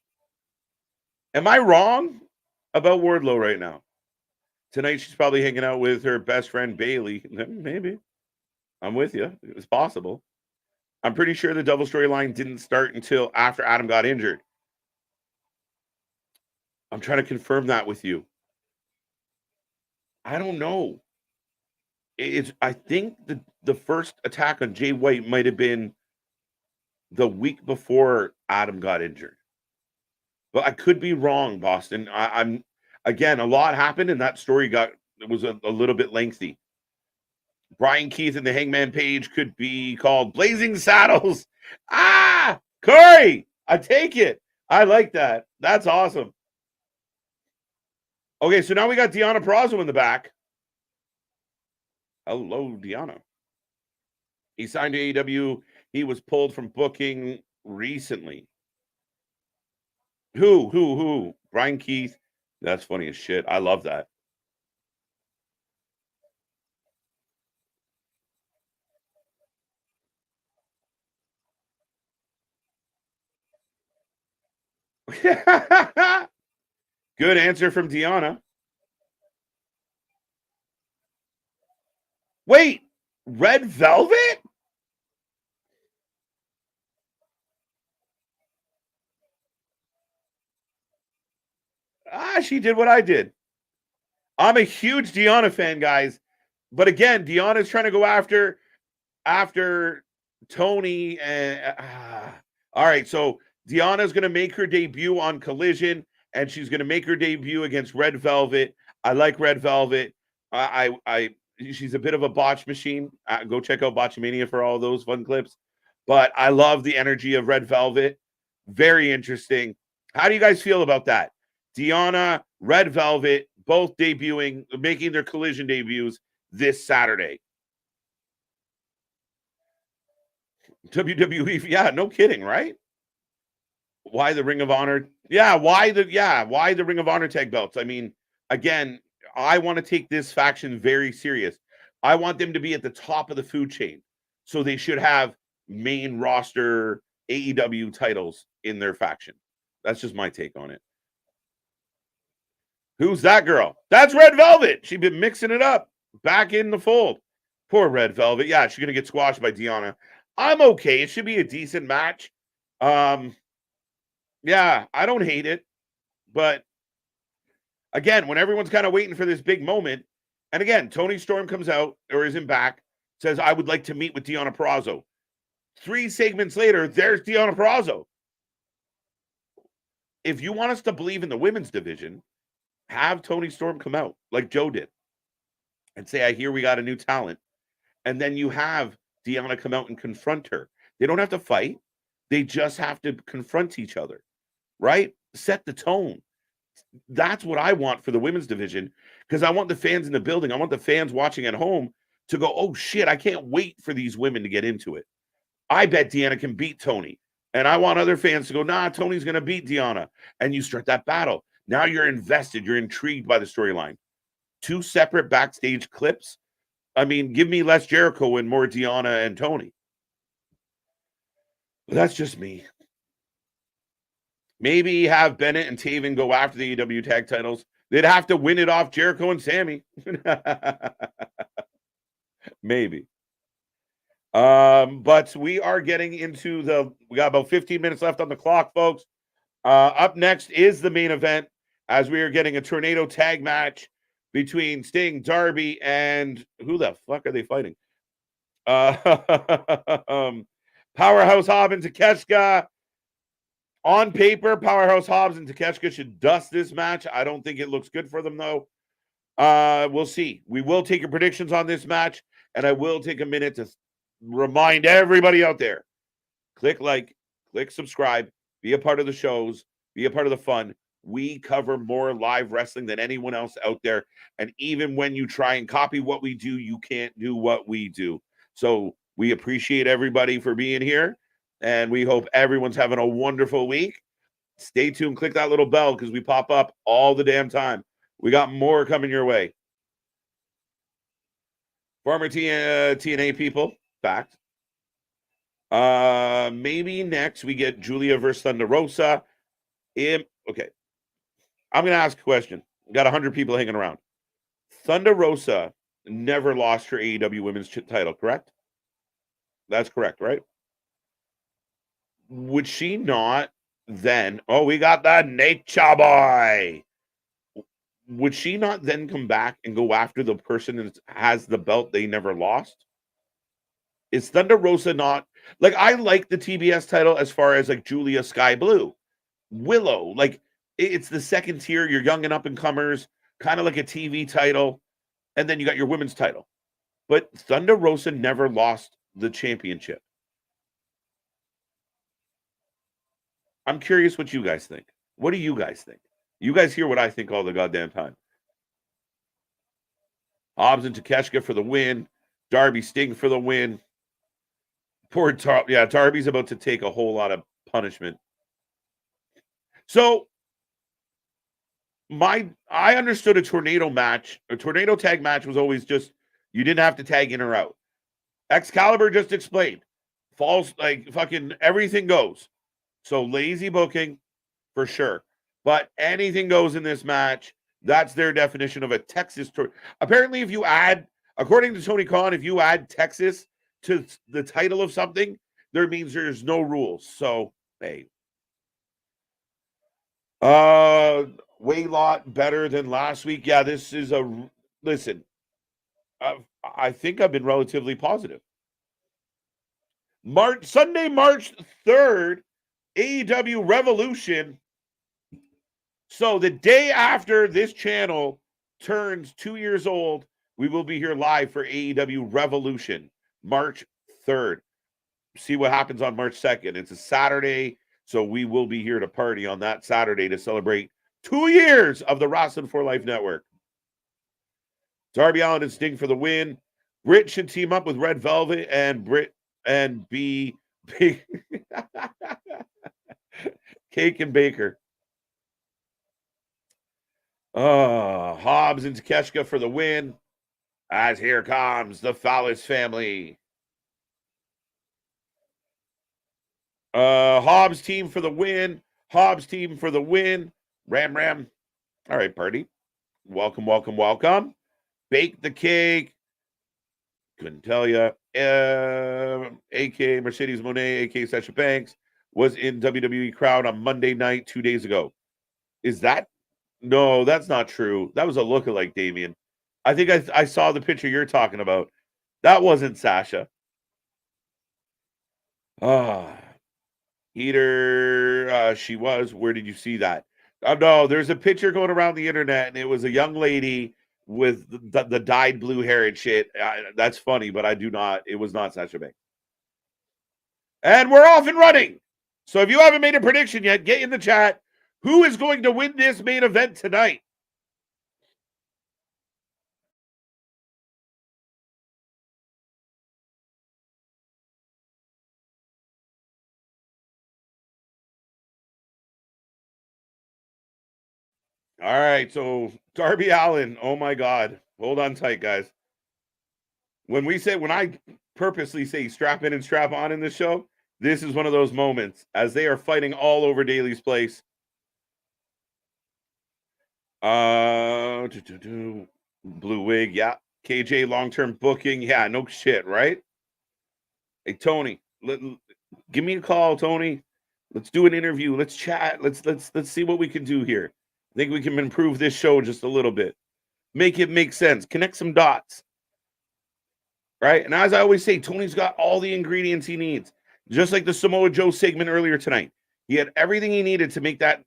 Am I wrong about Wardlow right now? Tonight she's probably hanging out with her best friend Bailey. Maybe. I'm with you. It was possible. I'm pretty sure the double storyline didn't start until after Adam got injured. I'm trying to confirm that with you. I don't know. I think the first attack on Jay White might have been the week before Adam got injured. But I could be wrong, Boston. I'm again, a lot happened, and that story was a little bit lengthy. Brian Keith and the Hangman Page could be called Blazing Saddles. Corey, I take it. I like that. That's awesome. Okay, so now we got Deonna Purrazzo in the back. Hello, Deonna. He signed to AEW. He was pulled from booking recently. Who? Brian Keith. That's funny as shit. I love that. Good answer from Deonna. Wait, Red Velvet? She did what I did. I'm a huge Deonna fan, guys. But again, Deonna's trying to go after Tony. And all right, so Deonna's going to make her debut on Collision, and she's going to make her debut against Red Velvet. I like Red Velvet. She's a bit of a botch machine. Go check out Botchamania for all those fun clips. But I love the energy of Red Velvet. Very interesting. How do you guys feel about that? Deonna, Red Velvet, both debuting, making their Collision debuts this Saturday. WWE, yeah, no kidding, right? Why the Ring of Honor? Yeah, why the Ring of Honor tag belts? I mean, again, I want to take this faction very serious. I want them to be at the top of the food chain. So they should have main roster AEW titles in their faction. That's just my take on it. Who's that girl? That's Red Velvet. She's been mixing it up. Back in the fold. Poor Red Velvet. Yeah, she's going to get squashed by Deonna. I'm okay. It should be a decent match. Yeah, I don't hate it. But again, when everyone's kind of waiting for this big moment, and again, Tony Storm comes out or isn't back, says, I would like to meet with Deonna Purrazzo. 3 segments later, there's Deonna Purrazzo. If you want us to believe in the women's division, have Tony Storm come out like Joe did and say, I hear we got a new talent. And then you have Deonna come out and confront her. They don't have to fight. They just have to confront each other, right? Set the tone. That's what I want for the women's division, because I want the fans in the building. I want the fans watching at home to go, oh, shit, I can't wait for these women to get into it. I bet Deonna can beat Tony. And I want other fans to go, nah, Tony's going to beat Deonna. And you start that battle. Now you're invested. You're intrigued by the storyline. 2 separate backstage clips. I mean, give me less Jericho and more Deonna and Tony. But that's just me. Maybe have Bennett and Taven go after the AEW tag titles. They'd have to win it off Jericho and Sammy. Maybe. But we are getting into we got about 15 minutes left on the clock, folks. Up next is the main event, as we are getting a tornado tag match between Sting, Darby, and who the fuck are they fighting? Powerhouse Hobbs and Takeshita. On paper, Powerhouse Hobbs and Takeshita should dust this match. I don't think it looks good for them, though. We'll see. We will take your predictions on this match, and I will take a minute to remind everybody out there. Click like, click subscribe, be a part of the shows, be a part of the fun. We cover more live wrestling than anyone else out there. And even when you try and copy what we do, you can't do what we do. So we appreciate everybody for being here. And we hope everyone's having a wonderful week. Stay tuned. Click that little bell because we pop up all the damn time. We got more coming your way. Former TNA people, fact. Maybe next we get Julia versus Thunder Rosa. Okay. I'm going to ask a question. Got 100 people hanging around. Thunder Rosa never lost her AEW Women's title, correct? That's correct, right? Would she not then? Oh, we got the Nature Boy. Would she not then come back and go after the person that has the belt they never lost? Is Thunder Rosa not like I like the TBS title as far as like Julia Sky Blue, Willow, like it's the second tier, you're young and up and comers, kind of like a TV title, and then you got your women's title. But Thunder Rosa never lost the championship. I'm curious what you guys think. What do you guys think? You guys hear what I think all the goddamn time. Hobbs and Takeshita for the win. Darby Sting for the win. Poor Darby's about to take a whole lot of punishment. So I understood a tornado tag match was always just you didn't have to tag in or out. Excalibur just explained. Falls like fucking everything goes. So lazy booking for sure. But anything goes in this match. That's their definition of a Texas tour. Apparently, if you add, according to Tony Khan, if you add Texas to the title of something, there means there's no rules. So, hey. Way lot better than last week. Yeah, this is listen. I think I've been relatively positive. Sunday, March 3rd, AEW Revolution. So the day after this channel turns 2 years old, we will be here live for AEW Revolution, March 3rd. See what happens on March 2nd. It's a Saturday, so we will be here to party on that Saturday to celebrate 2 years of the Wrestling for Life Network. Darby Allin and Sting for the win. Britt should team up with Red Velvet and Britt and be Cake and Baker. Hobbs and Takeshita for the win. As here comes the Phallus family. Hobbs team for the win. Hobbs team for the win. Ram. All right, party. Welcome. Bake the cake. Couldn't tell you. AK Mercedes Monet, AK Sasha Banks was in WWE crowd on Monday night 2 days ago. Is that? No, that's not true. That was a lookalike, Damien. I think I saw the picture you're talking about. That wasn't Sasha. Heater, she was. Where did you see that? No, there's a picture going around the internet, and it was a young lady with the dyed blue hair and shit. That's funny, but it was not Sasha Banks. And we're off and running. So if you haven't made a prediction yet, get in the chat. Who is going to win this main event tonight? All right, so Darby Allin. Oh my God. Hold on tight, guys. When I purposely say strap in and strap on in this show, this is one of those moments as they are fighting all over Daly's place. Blue wig, yeah. KJ long-term booking, yeah, no shit, right? Hey Tony, give me a call, Tony. Let's do an interview. Let's chat. Let's see what we can do here. I think we can improve this show just a little bit. Make it make sense. Connect some dots. Right? And as I always say, Tony's got all the ingredients he needs. Just like the Samoa Joe segment earlier tonight. He had everything he needed to make that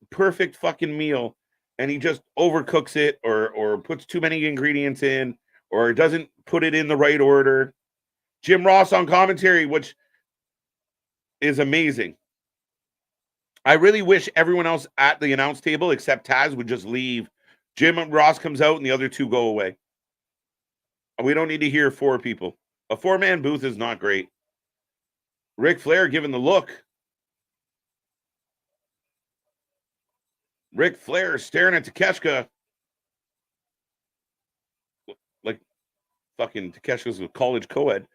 perfect fucking meal, and he just overcooks it or puts too many ingredients in or doesn't put it in the right order. Jim Ross on commentary, which is amazing. I really wish everyone else at the announce table except Taz would just leave. Jim Ross comes out and the other two go away. We don't need to hear four people. A four-man booth is not great. Ric Flair giving the look. Ric Flair staring at Takeshita like fucking Takeshita's a college co-ed.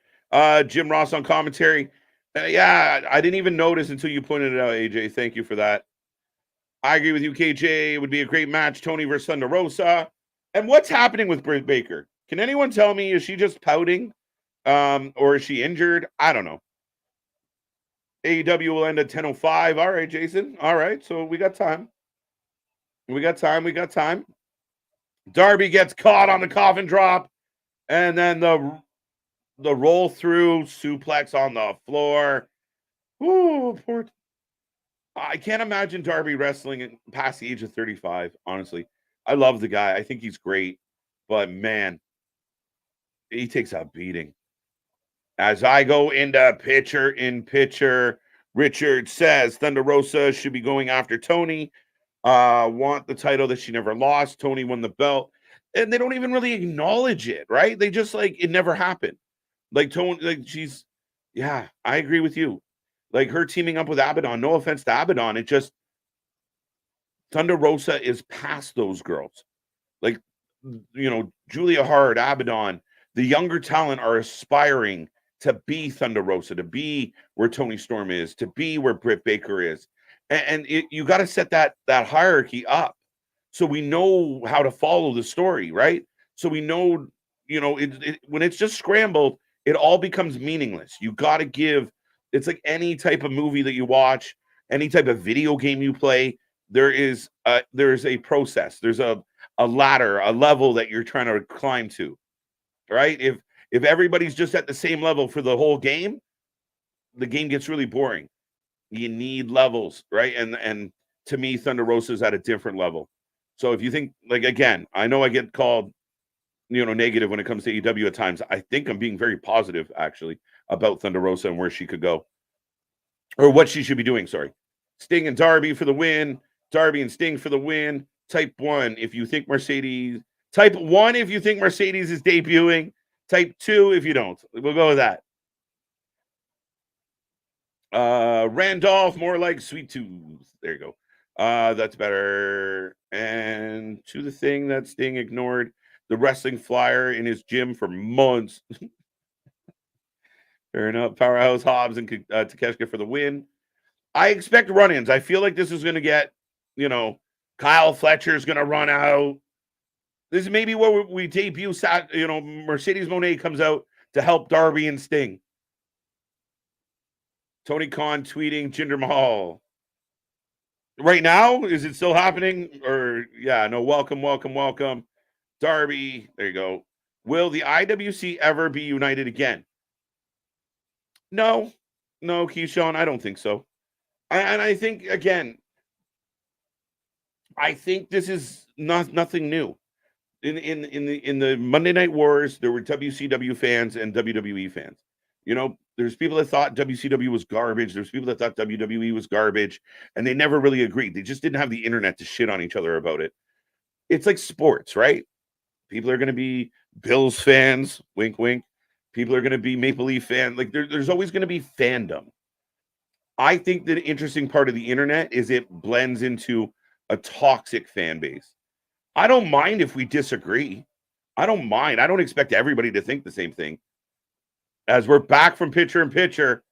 Jim Ross on commentary. Yeah, I didn't even notice until you pointed it out, AJ. Thank you for that. I agree with you, KJ. It would be a great match, Tony versus Thunder Rosa. And what's happening with Britt Baker? Can anyone tell me? Is she just pouting? Or is she injured? I don't know. AEW will end at 10:05. All right, Jason. All right, so we got time. We got time. Darby gets caught on the coffin drop, and then the roll through suplex on the floor. Ooh, poor. I can't imagine Darby wrestling past the age of 35. Honestly, I love the guy. I think he's great, but man, he takes a beating. As I go into picture, Richard says Thunder Rosa should be going after Tony. Want the title that she never lost. Tony won the belt. And they don't even really acknowledge it, right? They just like it never happened. Like Tony, like she's yeah, I agree with you. Like her teaming up with Abaddon, no offense to Abaddon, it just Thunder Rosa is past those girls. Like Julia Hart, Abaddon, the younger talent are aspiring to be Thunder Rosa, to be where Tony Storm is, to be where Britt Baker is. And you got to set that hierarchy up so we know how to follow the story, right? So we know, when it's just scrambled, it all becomes meaningless. You got to give, it's like any type of movie that you watch, any type of video game you play, there's a process. There's a ladder, a level that you're trying to climb to, right? If everybody's just at the same level for the whole game, the game gets really boring. You need levels, right? And to me, Thunder Rosa is at a different level. So if you think, like, again, I know I get called, negative when it comes to AEW at times. I think I'm being very positive, actually, about Thunder Rosa and where she could go. Or what she should be doing, sorry. Sting and Darby for the win. Darby and Sting for the win. Type 1 if you think Mercedes. Type 1 if you think Mercedes is debuting. Type 2 if you don't. We'll go with that. Randolph, more like Sweet Tooth. There you go. That's better. And to the thing that Sting ignored, the wrestling flyer in his gym for months. Fair enough. Powerhouse Hobbs and Takeshita for the win. I expect run-ins. I feel like this is going to get, Kyle Fletcher's going to run out. This is maybe where we debut, Mercedes Moné comes out to help Darby and Sting. Tony Khan tweeting Jinder Mahal. Right now, is it still happening? Or, yeah, no, welcome. Darby, there you go. Will the IWC ever be united again? No, Keyshawn, I don't think so. And I think, again, I think this is nothing new. In the Monday Night Wars, there were WCW fans and WWE fans. There's people that thought WCW was garbage. There's people that thought WWE was garbage, and they never really agreed. They just didn't have the internet to shit on each other about it. It's like sports, right? People are going to be Bills fans, wink, wink. People are going to be Maple Leaf fans. Like there's always going to be fandom. I think the interesting part of the internet is it blends into a toxic fan base. I don't mind if we disagree. I don't mind. I don't expect everybody to think the same thing. As we're back from picture in picture,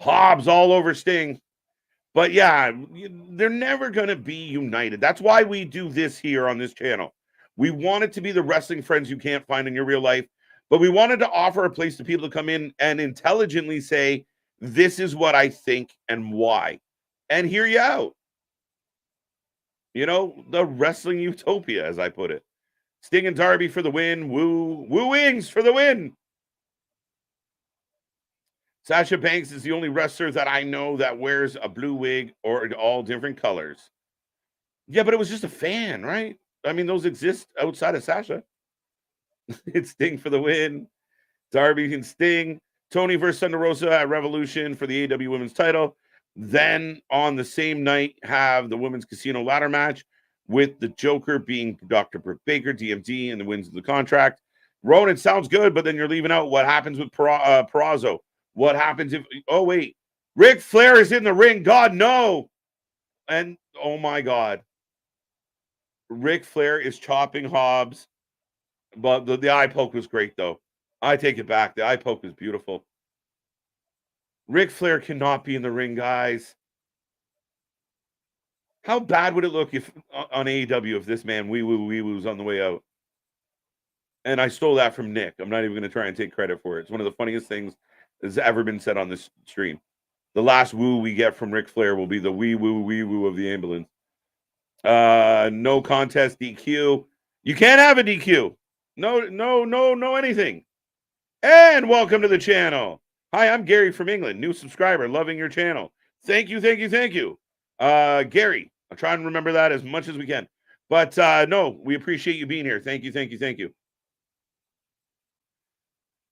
Hobbs all over Sting. But yeah, they're never going to be united. That's why we do this here on this channel. We want it to be the wrestling friends you can't find in your real life, but we wanted to offer a place to people to come in and intelligently say, this is what I think and why, and hear you out. The wrestling utopia, as I put it. Sting and Darby for the win. Woo-wings for the win. Sasha Banks is the only wrestler that I know that wears a blue wig or all different colors. Yeah, but it was just a fan, right? I mean, those exist outside of Sasha. It's Sting for the win. Darby and Sting. Tony versus Thunder Rosa at Revolution for the AEW Women's title. Then on the same night, have the Women's Casino ladder match with the Joker being Dr. Britt Baker, DMD, and the wins of the contract. Ronan sounds good, but then you're leaving out what happens with Perazo. What happens if, oh, wait, Ric Flair is in the ring. God, no. And, oh, my God. Ric Flair is chopping Hobbs. But the eye poke was great, though. I take it back. The eye poke was beautiful. Ric Flair cannot be in the ring, guys. How bad would it look if on AEW if this man wee-woo was on the way out? And I stole that from Nick. I'm not even going to try and take credit for it. It's one of the funniest things that's ever been said on this stream. The last woo we get from Ric Flair will be the wee-woo of the ambulance. No contest DQ. You can't have a DQ. No anything. And welcome to the channel. Hi, I'm Gary from England. New subscriber. Loving your channel. Thank you. Gary, I'll try and remember that as much as we can. But no, we appreciate you being here. Thank you.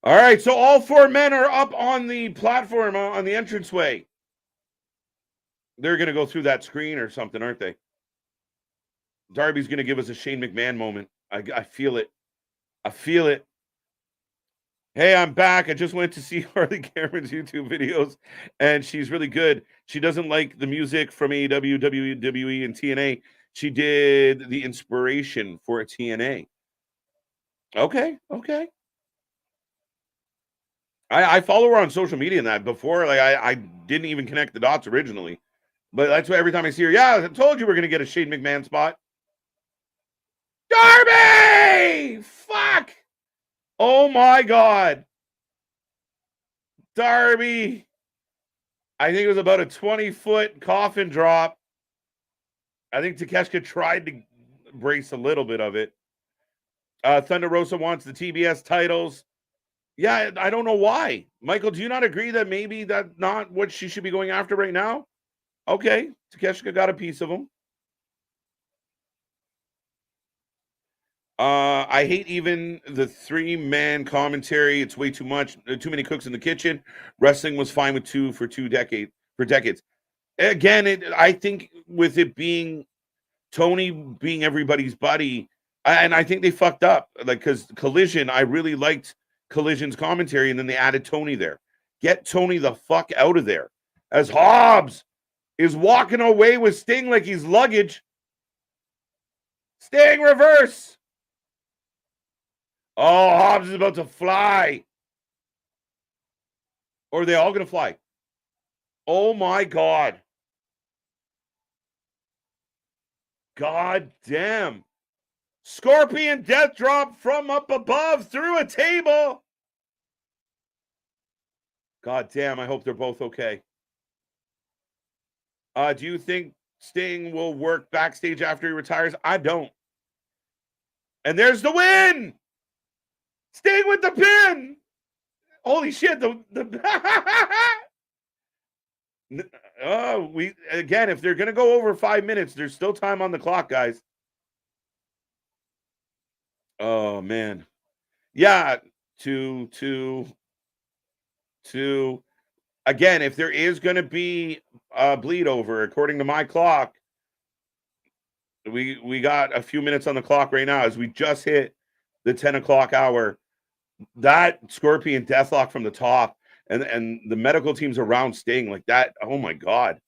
All right, so all four men are up on the platform, on the entranceway. They're going to go through that screen or something, aren't they? Darby's going to give us a Shane McMahon moment. I feel it. Hey, I'm back. I just went to see Harley Cameron's YouTube videos, and she's really good. She doesn't like the music from AEW, WWE, and TNA. She did the inspiration for TNA. Okay. I follow her on social media and that before. Like I didn't even connect the dots originally. But that's why every time I see her, yeah, I told you we're going to get a Shane McMahon spot. Darby! Fuck! Oh, my God. Darby. I think it was about a 20-foot coffin drop. I think Takeshita tried to brace a little bit of it. Thunder Rosa wants the TBS titles. Yeah, I don't know why. Michael, do you not agree that maybe that's not what she should be going after right now? Okay, Takeshita got a piece of them. I hate even the 3-man commentary. It's way too much. Too many cooks in the kitchen. Wrestling was fine with two for decades. Again, I think with it being Tony being everybody's buddy, and I think they fucked up. Like, because Collision, I really liked Collision's commentary, and then they added Tony there. Get Tony the fuck out of there. As Hobbs is walking away with Sting like he's luggage. Sting reverse. Oh, Hobbs is about to fly. Or are they all going to fly? Oh, my God. God damn. Scorpion death drop from up above through a table. God damn, I hope they're both okay. Do you think Sting will work backstage after he retires? I don't. And there's the win. Sting with the pin. Holy shit. Again, if they're going to go over 5 minutes, there's still time on the clock, guys. Oh, man. Yeah, to again, if there is going to be a bleed over, according to my clock, we got a few minutes on the clock right now as we just hit the 10 o'clock hour. That Scorpion deathlock from the top and the medical teams around Sting like that. Oh, my God.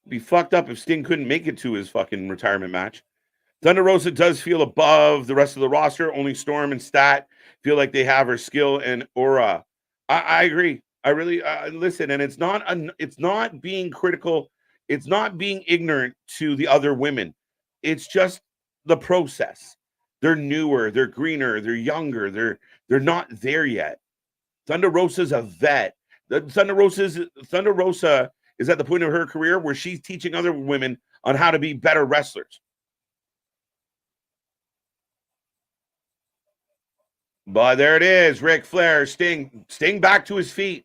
It'd be fucked up if Sting couldn't make it to his fucking retirement match. Thunder Rosa does feel above the rest of the roster. Only Storm and Stat feel like they have her skill and aura. I agree. I really listen, and it's not being critical. It's not being ignorant to the other women. It's just the process. They're newer, they're greener, they're younger, they're not there yet. Thunder Rosa's a vet. Thunder Rosa is at the point of her career where she's teaching other women on how to be better wrestlers. But there it is. Ric Flair, Sting back to his feet.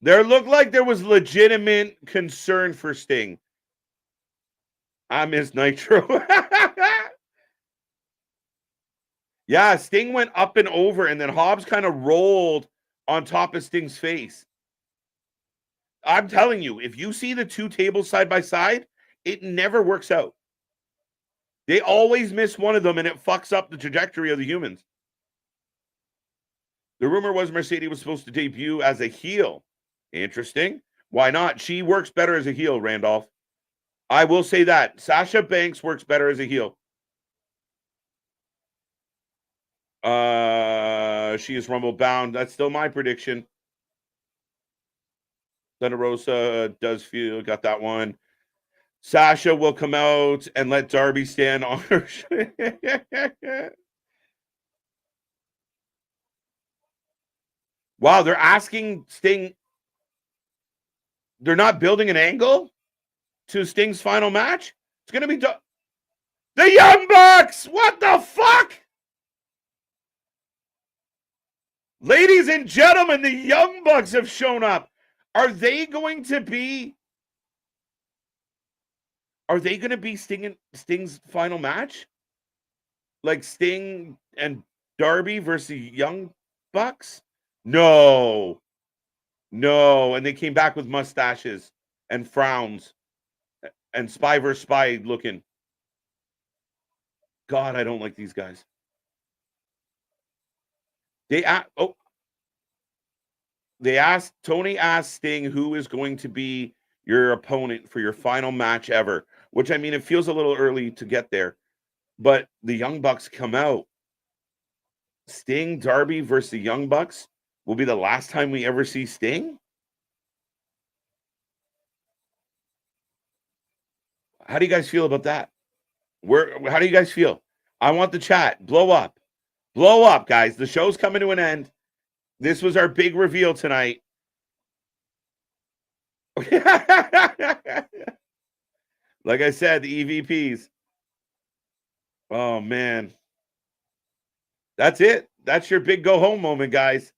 There looked like there was legitimate concern for Sting. I miss Nitro. Yeah, Sting went up and over, and then Hobbs kind of rolled on top of Sting's face. I'm telling you, if you see the two tables side by side, it never works out. They always miss one of them, and it fucks up the trajectory of the humans. The rumor was Mercedes was supposed to debut as a heel. Interesting. Why not? She works better as a heel, Randolph. I will say that. Sasha Banks works better as a heel. She is Rumble bound. That's still my prediction. Thunder Rosa does feel got that one. Sasha will come out and let Darby stand on her. Wow, they're asking Sting. They're not building an angle to Sting's final match. It's going to be the Young Bucks. What the fuck? Ladies and gentlemen, the Young Bucks have shown up. Are they going to be Sting's final match? Like Sting and Darby versus Young Bucks? No. And they came back with mustaches and frowns and spy versus spy looking. God, I don't like these guys. Tony asked Sting who is going to be your opponent for your final match ever, which, I mean, it feels a little early to get there, but the Young Bucks come out. Sting, Darby versus the Young Bucks will be the last time we ever see Sting? How do you guys feel about that? How do you guys feel? I want the chat. Blow up. Blow up, guys. The show's coming to an end. This was our big reveal tonight. Like I said, the EVPs. Oh, man. That's it. That's your big go home moment, guys.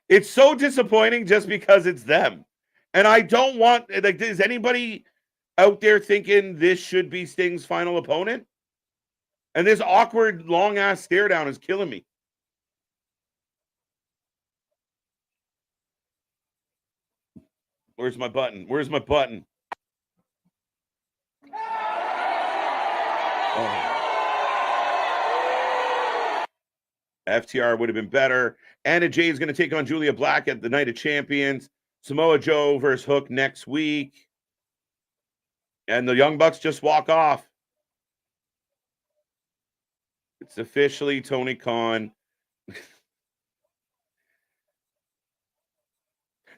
It's so disappointing just because it's them. And I don't want, like, is anybody out there thinking this should be Sting's final opponent? And this awkward, long-ass stare down is killing me. Where's my button? Where's my button? Oh. FTR would have been better. Anna Jay is going to take on Julia Black at the Night of Champions. Samoa Joe versus Hook next week. And the Young Bucks just walk off. It's officially Tony Khan.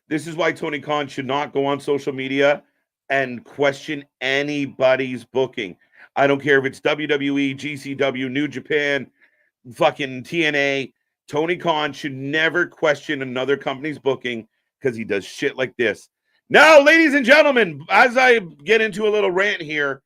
This is why Tony Khan should not go on social media and question anybody's booking. I don't care if it's WWE, GCW, New Japan, fucking TNA. Tony Khan should never question another company's booking because he does shit like this. Now, ladies and gentlemen, as I get into a little rant here,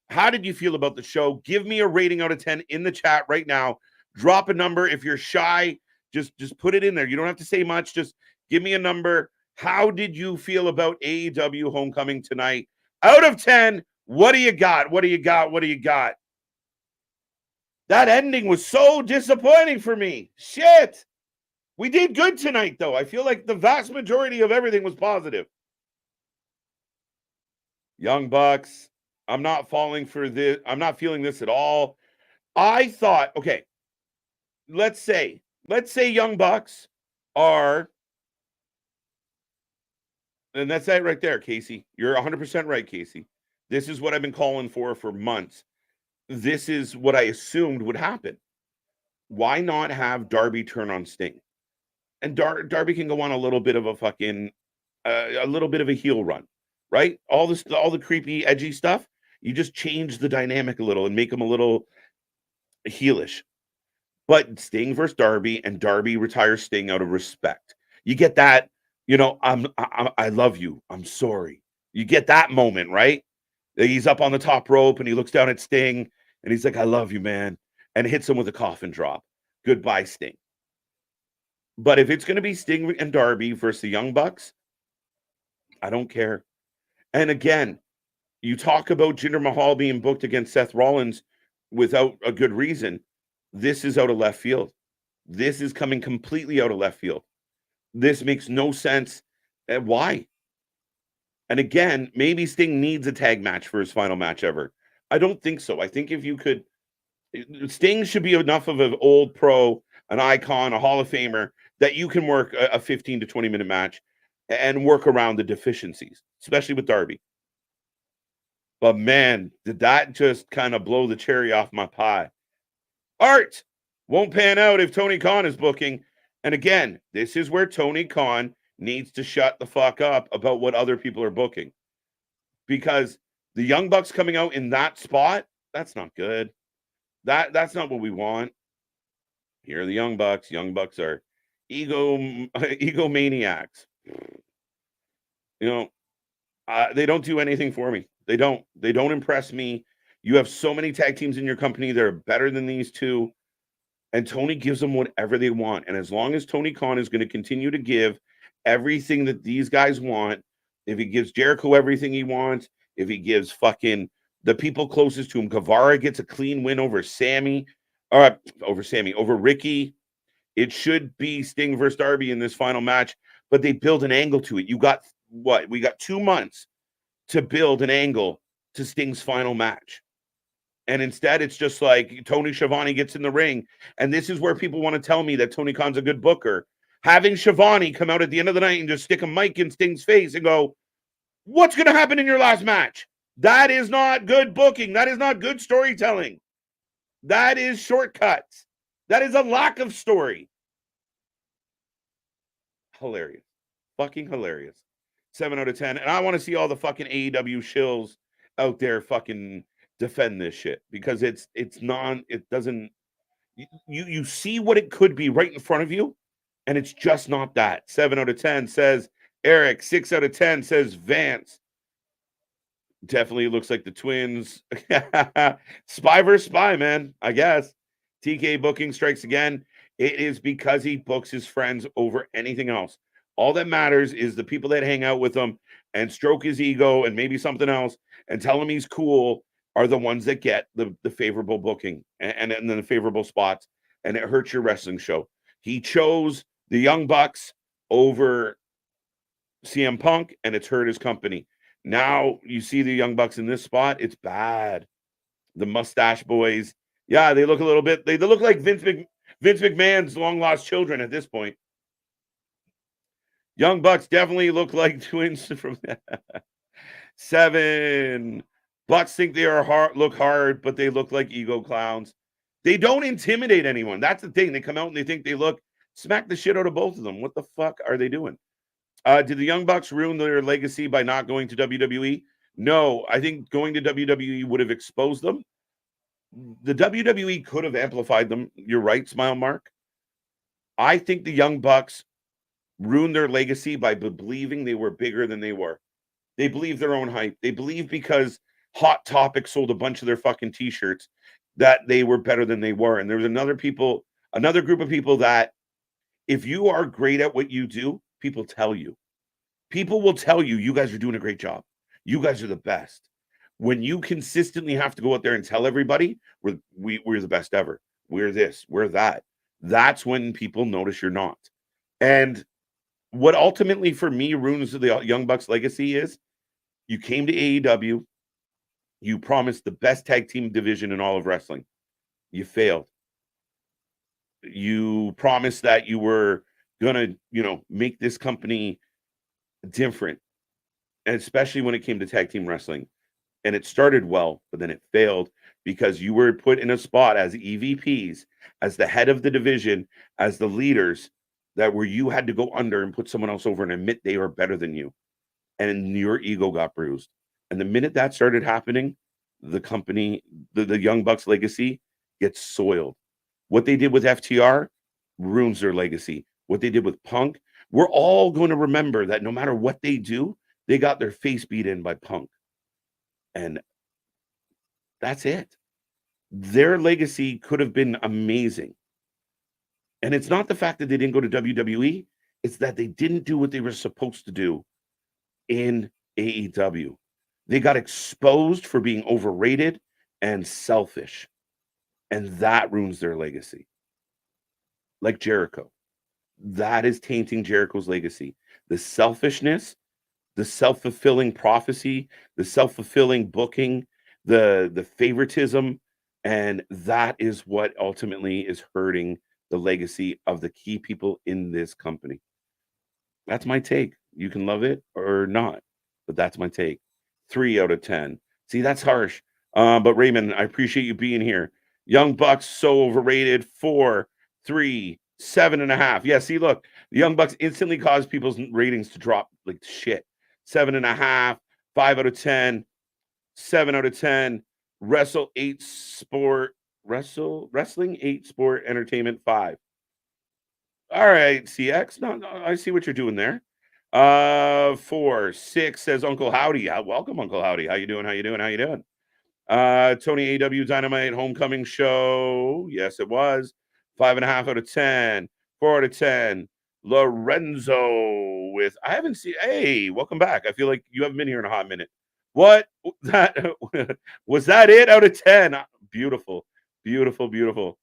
how did you feel about the show? Give me a rating out of 10 in the chat right now. Drop a number. If you're shy, just put it in there. You don't have to say much. Just give me a number. How did you feel about AEW Homecoming tonight? Out of 10, what do you got? What do you got? What do you got? That ending was so disappointing for me. Shit. We did good tonight, though. I feel like the vast majority of everything was positive. Young Bucks. I'm not falling for this. I'm not feeling this at all. I thought, okay, let's say Young Bucks are, and that's that right there, Casey. You're 100% right, Casey. This is what I've been calling for months. This is what I assumed would happen. Why not have Darby turn on Sting? And Darby can go on a little bit of a fucking, a little bit of a heel run, right? All the creepy, edgy stuff. You just change the dynamic a little and make him a little heelish. But Sting versus Darby, and Darby retires Sting out of respect. You get that, I love you. I'm sorry. You get that moment, right? He's up on the top rope and he looks down at Sting And he's like, I love you, man. And hits him with a coffin drop. Goodbye, Sting. But if it's going to be Sting and Darby versus the Young Bucks, I don't care. And again, you talk about Jinder Mahal being booked against Seth Rollins without a good reason. This is out of left field. This is coming completely out of left field. This makes no sense. Why? And again, maybe Sting needs a tag match for his final match ever. I don't think so. I think if you could, Sting should be enough of an old pro, an icon, a Hall of Famer that you can work a 15 to 20 minute match and work around the deficiencies, especially with Darby. But man, did that just kind of blow the cherry off my pie. Art won't pan out if Tony Khan is booking. And again, this is where Tony Khan needs to shut the fuck up about what other people are booking. Because the Young Bucks coming out in that spot, that's not good. That's not what we want. Here are the Young Bucks. Young Bucks are egomaniacs. You know, they don't do anything for me. They don't impress me. You have so many tag teams in your company that are better than these two. And Tony gives them whatever they want. And as long as Tony Khan is going to continue to give everything that these guys want, if he gives Jericho everything he wants, if he gives fucking the people closest to him, Guevara gets a clean win over over Ricky. It should be Sting versus Darby in this final match, but they build an angle to it. You got what? We got 2 months to build an angle to Sting's final match. And instead, it's just like Tony Schiavone gets in the ring. And this is where people want to tell me that Tony Khan's a good booker. Having Schiavone come out at the end of the night and just stick a mic in Sting's face and go, what's going to happen in your last match? That is not good booking. That is not good storytelling. That is shortcuts. That is a lack of story. Hilarious. Fucking hilarious. 7 out of 10. And I want to see all the fucking AEW shills out there fucking defend this shit, because it doesn't, you see what it could be right in front of you, and it's just not that. 7 out of 10 says Eric. 6 out of 10 says Vance. Definitely looks like the twins. Spy versus spy, man, I guess. TK booking strikes again. It is because he books his friends over anything else. All that matters is the people that hang out with him and stroke his ego and maybe something else and tell him he's cool are the ones that get the favorable booking and then the favorable spots, and it hurts your wrestling show. He chose the Young Bucks over CM Punk, and it's hurt his company. Now you see the Young Bucks in this spot, it's bad. The Mustache Boys, yeah, they look a little bit, they look like Vince McMahon's long-lost children at this point. Young Bucks definitely look like twins from 7. Bucks think they are look hard, but they look like ego clowns. They don't intimidate anyone. That's the thing. They come out and they think they look, smack the shit out of both of them. What the fuck are they doing? Did the Young Bucks ruin their legacy by not going to WWE? No, I think going to WWE would have exposed them. The WWE could have amplified them. You're right, Smile Mark. I think the Young Bucks ruined their legacy by believing they were bigger than they were. They believe their own hype. They believe because Hot Topic sold a bunch of their fucking t-shirts that they were better than they were. And there was another group of people that if you are great at what you do, people tell you. People will tell you, you guys are doing a great job. You guys are the best. When you consistently have to go out there and tell everybody, we're the best ever. We're this, we're that. That's when people notice you're not. And what ultimately for me ruins the Young Bucks legacy is you came to AEW, you promised the best tag team division in all of wrestling. You failed. You promised that you were going to, make this company different, and especially when it came to tag team wrestling. And it started well, but then it failed because you were put in a spot as EVPs, as the head of the division, as the leaders, that where you had to go under and put someone else over and admit they are better than you. And your ego got bruised. And the minute that started happening, the company, the Young Bucks legacy gets soiled. What they did with FTR ruins their legacy. What they did with Punk, we're all going to remember that no matter what they do, they got their face beat in by Punk. And that's it. Their legacy could have been amazing. And it's not the fact that they didn't go to WWE, it's that they didn't do what they were supposed to do in AEW. They got exposed for being overrated and selfish, and that ruins their legacy. Like Jericho. That is tainting Jericho's legacy. The selfishness, the self-fulfilling prophecy, the self-fulfilling booking, the favoritism, and that is what ultimately is hurting the legacy of the key people in this company. That's my take. You can love it or not, but that's my take. 3 out of 10. See, that's harsh. But Raymond, I appreciate you being here. Young Bucks so overrated. 4, 3, 7.5. Yeah, see, look, the Young Bucks instantly caused people's ratings to drop like shit. 7.5, 5 out of 10, 7 out of 10. Wrestling 8 sport entertainment 5. All right, CX. No, I see what you're doing there. 4, 6 says Uncle Howdy. Welcome, Uncle Howdy. How you doing? How you doing? How you doing? Tony AEW Dynamite homecoming show. Yes, it was. 5.5 out of 10. 4 out of 10. Lorenzo with I haven't seen. Hey, welcome back. I feel like you haven't been here in a hot minute. What that was that it out of 10? Beautiful, beautiful, beautiful.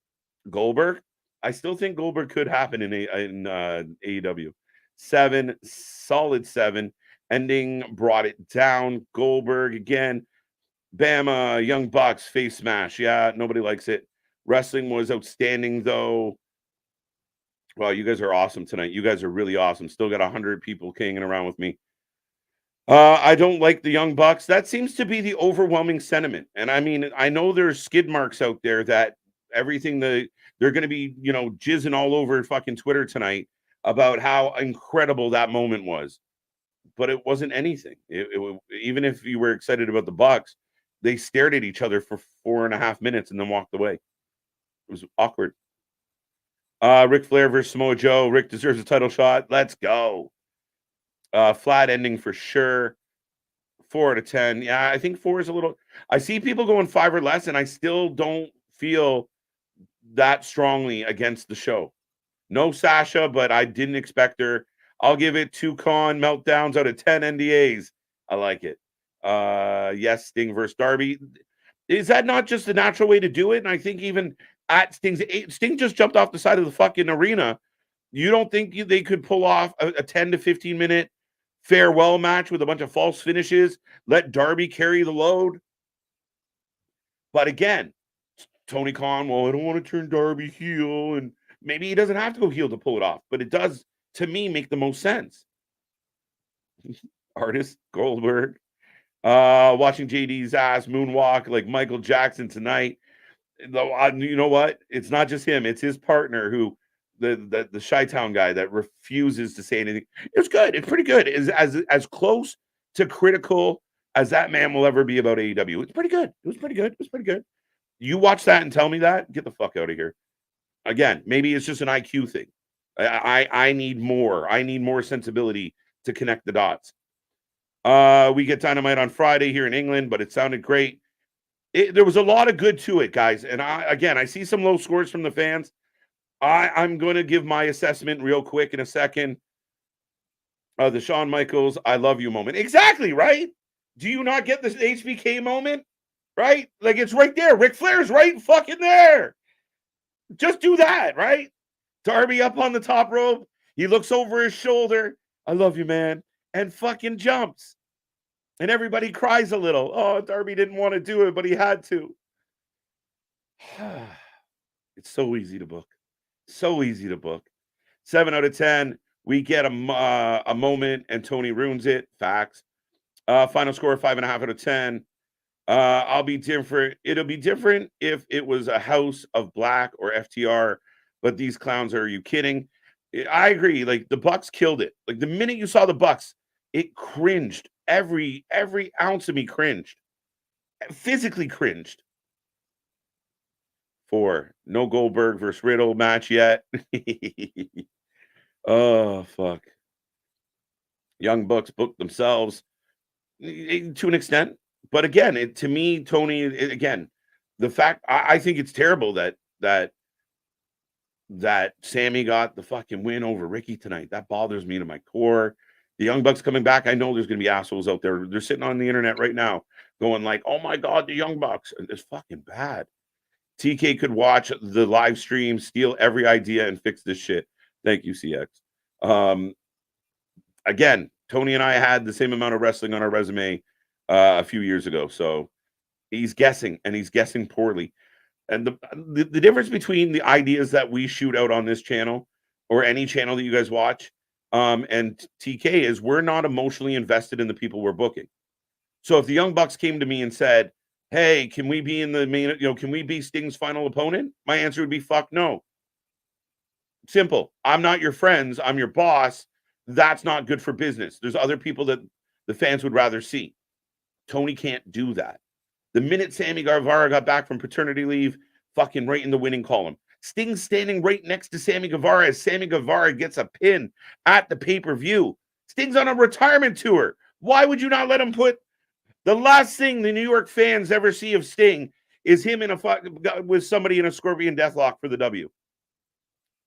Goldberg. I still think Goldberg could happen in AEW. 7, solid 7. Ending brought it down. Goldberg again. Bama, Young Bucks, face smash. Yeah, nobody likes it. Wrestling was outstanding, though. Wow, you guys are awesome tonight. You guys are really awesome. Still got 100 people hanging around with me. I don't like the Young Bucks. That seems to be the overwhelming sentiment. And I mean, I know there's skid marks out there that everything they're going to be, jizzing all over fucking Twitter tonight about how incredible that moment was. But it wasn't anything. Even if you were excited about the Bucks, they stared at each other for 4.5 minutes and then walked away. It was awkward. Ric Flair versus Samoa Joe. Rick deserves a title shot. Let's go. Flat ending for sure. 4 out of 10. Yeah, I think 4 is a little. I see people going 5 or less, and I still don't feel that strongly against the show. No Sasha, but I didn't expect her. I'll give it 2 Con meltdowns out of 10 NDAs. I like it. Yes, Sting versus Darby. Is that not just the natural way to do it? And I think even at Sting just jumped off the side of the fucking arena. You don't think they could pull off a 10 to 15 minute farewell match with a bunch of false finishes? Let Darby carry the load? But again, Tony Khan, well, I don't want to turn Darby heel, and maybe he doesn't have to go heel to pull it off, but it does, to me, make the most sense. Artist Goldberg. Watching JD's ass moonwalk like Michael Jackson tonight. You know what? It's not just him. It's his partner who, the Chi-Town guy that refuses to say anything. It's good. It's pretty good. It's as close to critical as that man will ever be about AEW. It's pretty good. It was pretty good. It was pretty good. You watch that and tell me that? Get the fuck out of here. Again, maybe it's just an IQ thing. I need more. I need more sensibility to connect the dots. We get Dynamite on Friday here in England, but it sounded great. There was a lot of good to it, guys. And I see some low scores from the fans. I'm going to give my assessment real quick in a second. The Shawn Michaels, I love you moment. Exactly, right? Do you not get this HBK moment? Right? Like, it's right there. Ric Flair's right fucking there. Just do that, right? Darby up on the top rope. He looks over his shoulder. I love you, man. And fucking jumps. And everybody cries a little. Oh, Darby didn't want to do it, but he had to. It's so easy to book. So easy to book. 7 out of 10. We get a moment and Tony ruins it. Facts. Final score 5.5 out of 10. I'll be different. It'll be different if it was a House of Black or FTR, but these clowns, are you kidding? I agree. Like, the Bucks killed it. Like, the minute you saw the Bucks, it cringed. Every ounce of me cringed. Physically cringed. 4. No Goldberg versus Riddle match yet. Oh, fuck. Young Bucks booked themselves to an extent. But again, to me, Tony, again, The fact I think it's terrible that Sammy got the fucking win over Ricky tonight. That bothers me to my core. The Young Bucks coming back. I know there's going to be assholes out there. They're sitting on the internet right now going like, oh my God, the Young Bucks. It's fucking bad. TK could watch the live stream, steal every idea, and fix this shit. Thank you, CX. Again, Tony and I had the same amount of wrestling on our resume a few years ago. So he's guessing, and he's guessing poorly. And the difference between the ideas that we shoot out on this channel or any channel that you guys watch and TK is we're not emotionally invested in the people we're booking. So if the Young Bucks came to me and said, hey, can we be in the main, can we be Sting's final opponent? My answer would be fuck no. Simple. I'm not your friends. I'm your boss. That's not good for business. There's other people that the fans would rather see. Tony can't do that. The minute Sammy Guevara got back from paternity leave, fucking right in the winning column. Sting's standing right next to Sammy Guevara as Sammy Guevara gets a pin at the pay-per-view. Sting's on a retirement tour. Why would you not let him put the last thing the New York fans ever see of Sting is him in with somebody in a Scorpion Deathlock for the W?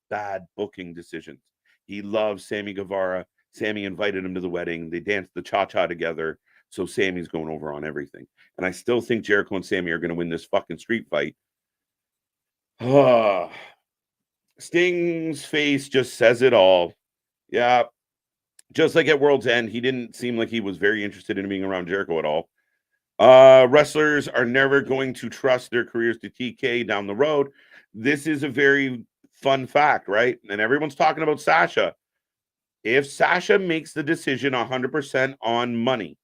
Bad booking decisions. He loves Sammy Guevara. Sammy invited him to the wedding. They danced the cha-cha together. So Sammy's going over on everything. And I still think Jericho and Sammy are going to win this fucking street fight. Sting's face just says it all. Yeah. Just like at World's End, he didn't seem like he was very interested in being around Jericho at all. Wrestlers are never going to trust their careers to TK down the road. This is a very fun fact, right? And everyone's talking about Sasha. If Sasha makes the decision 100% on money,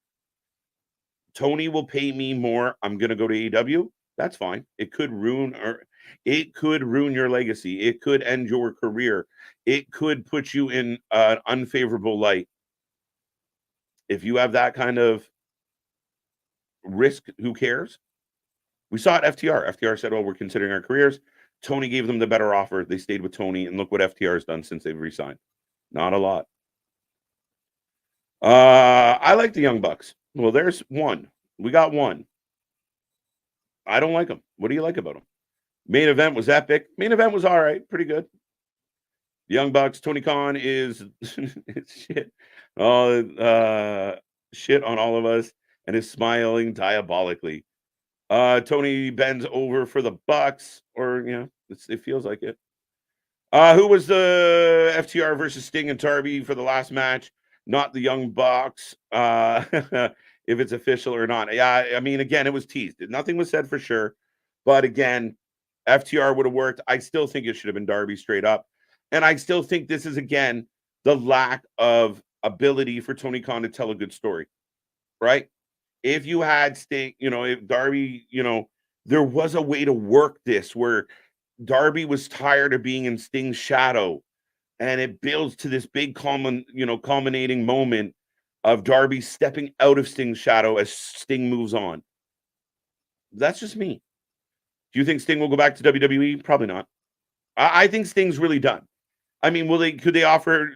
Tony will pay me more. I'm going to go to AEW. That's fine. It could ruin your legacy. It could end your career. It could put you in an unfavorable light. If you have that kind of risk, who cares? We saw it FTR. FTR said, well, we're considering our careers. Tony gave them the better offer. They stayed with Tony, and look what FTR has done since they've resigned. Not a lot. I like the Young Bucks. Well, there's one. We got one. I don't like them. What do you like about them? Main event was epic. Main event was all right. Pretty good. The Young Bucks, Tony Khan is shit. Shit on all of us and is smiling diabolically. Tony bends over for the Bucks, or it feels like it. Who was the FTR versus Sting and Darby for the last match? Not the Young Bucks. If it's official or not. Yeah, I mean, again, it was teased. Nothing was said for sure. But again, FTR would have worked. I still think it should have been Darby straight up. And I still think this is, again, the lack of ability for Tony Khan to tell a good story. Right? If you had Sting, if Darby, there was a way to work this where Darby was tired of being in Sting's shadow. And it builds to this big culminating moment of Darby stepping out of Sting's shadow as Sting moves on. That's just me. Do you think Sting will go back to WWE? Probably not. I think Sting's really done. I mean, could they offer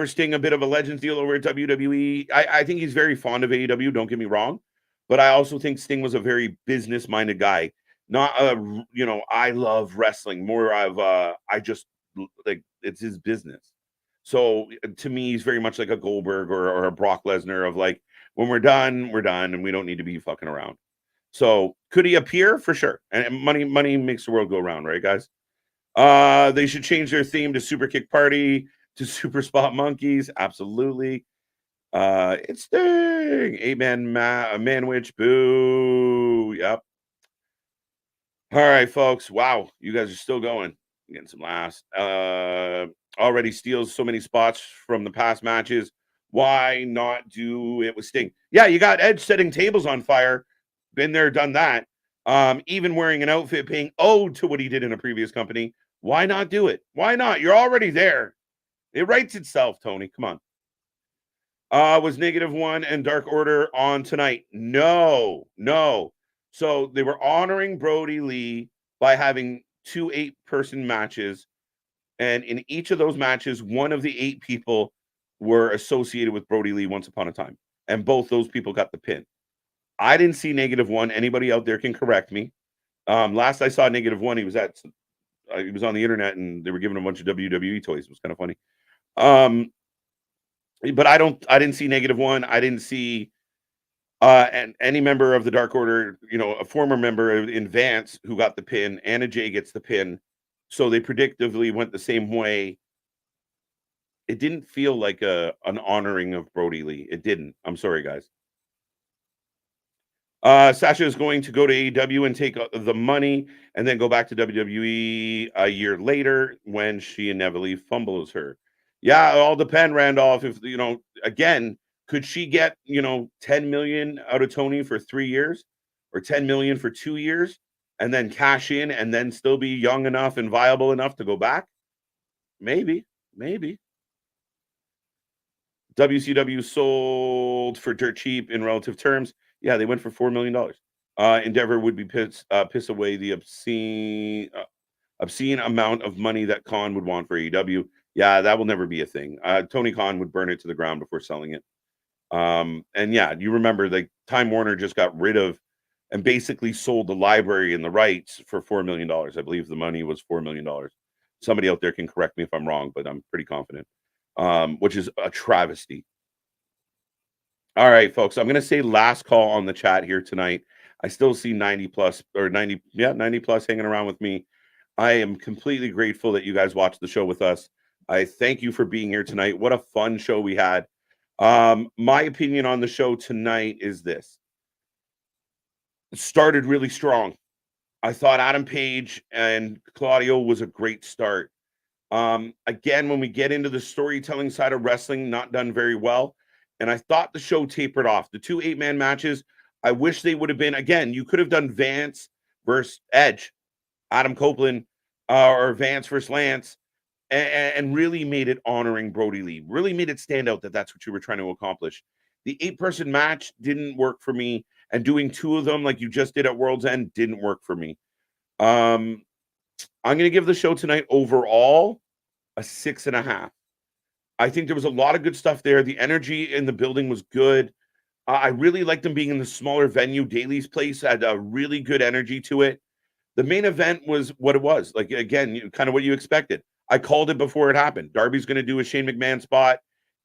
Sting a bit of a Legends deal over at WWE? I think he's very fond of AEW, don't get me wrong. But I also think Sting was a very business-minded guy. Not I love wrestling. More of I just like it's his business. So to me, he's very much like a Goldberg or a Brock Lesnar of like, when we're done, and we don't need to be fucking around. So could he appear? For sure. And money makes the world go round, right, guys? They should change their theme to Super Kick Party to Super Spot Monkeys. Absolutely. It's Sting. Amen, Manwich. Boo. Yep. All right, folks. Wow. You guys are still going. Getting some laughs. Already steals so many spots from the past matches. Why not do it with Sting? Yeah, you got Edge setting tables on fire. Been there, done that. Even wearing an outfit paying ode to what he did in a previous company. Why not do it? Why not? You're already there. It writes itself, Tony. Come on. Was -1 and Dark Order on tonight? No. So they were honoring Brody Lee by having 2 8-person matches. And in each of those matches, one of the 8 people were associated with Brody Lee once upon a time. And both those people got the pin. I didn't see -1. Anybody out there can correct me. Last I saw -1, he was on the internet and they were giving him a bunch of WWE toys. It was kind of funny. Um, but I didn't see -1. I didn't see and any member of the Dark Order, a former member in Vance who got the pin. Anna Jay gets the pin. So they predictively went the same way. It didn't feel like an honoring of Brody Lee. It didn't. I'm sorry, guys. Sasha is going to go to AEW and take the money and then go back to WWE a year later when she inevitably fumbles her. Yeah, it all depend, Randolph. If again, could she get 10 million out of Tony for 3 years or 10 million for 2 years and then cash in and then still be young enough and viable enough to go back? Maybe. WCW sold for dirt cheap in relative terms. Yeah, they went for $4 million. Endeavor would be piss away the obscene amount of money that Khan would want for AEW. Yeah, that will never be a thing. Tony Khan would burn it to the ground before selling it. And yeah, you remember like Time Warner just got rid of and basically sold the library and the rights for $4 million. I believe the money was $4 million. Somebody out there can correct me if I'm wrong, but I'm pretty confident. Which is a travesty. All right, folks, I'm going to say last call on the chat here tonight. I still see 90 plus or 90 plus hanging around with me. I am completely grateful that you guys watched the show with us. I thank you for being here tonight. What a fun show we had. My opinion on the show tonight is this. It started really strong. I thought Adam Page and Claudio was a great start. Again, when we get into the storytelling side of wrestling, not done very well. And I thought the show tapered off. The 2 8-man matches, I wish they would have been, again, you could have done Vance versus Edge, Adam Copeland, or Vance versus Lance, and really made it honoring Brody Lee. Really made it stand out that that's what you were trying to accomplish. The 8-person match didn't work for me. And doing 2 of them like you just did at World's End didn't work for me. I'm going to give the show tonight overall a 6.5. I think there was a lot of good stuff there. The energy in the building was good. I really liked them being in the smaller venue. Daly's place had a really good energy to it. The main event was what it was. Like, again, kind of what you expected. I called it before it happened. Darby's going to do a Shane McMahon spot,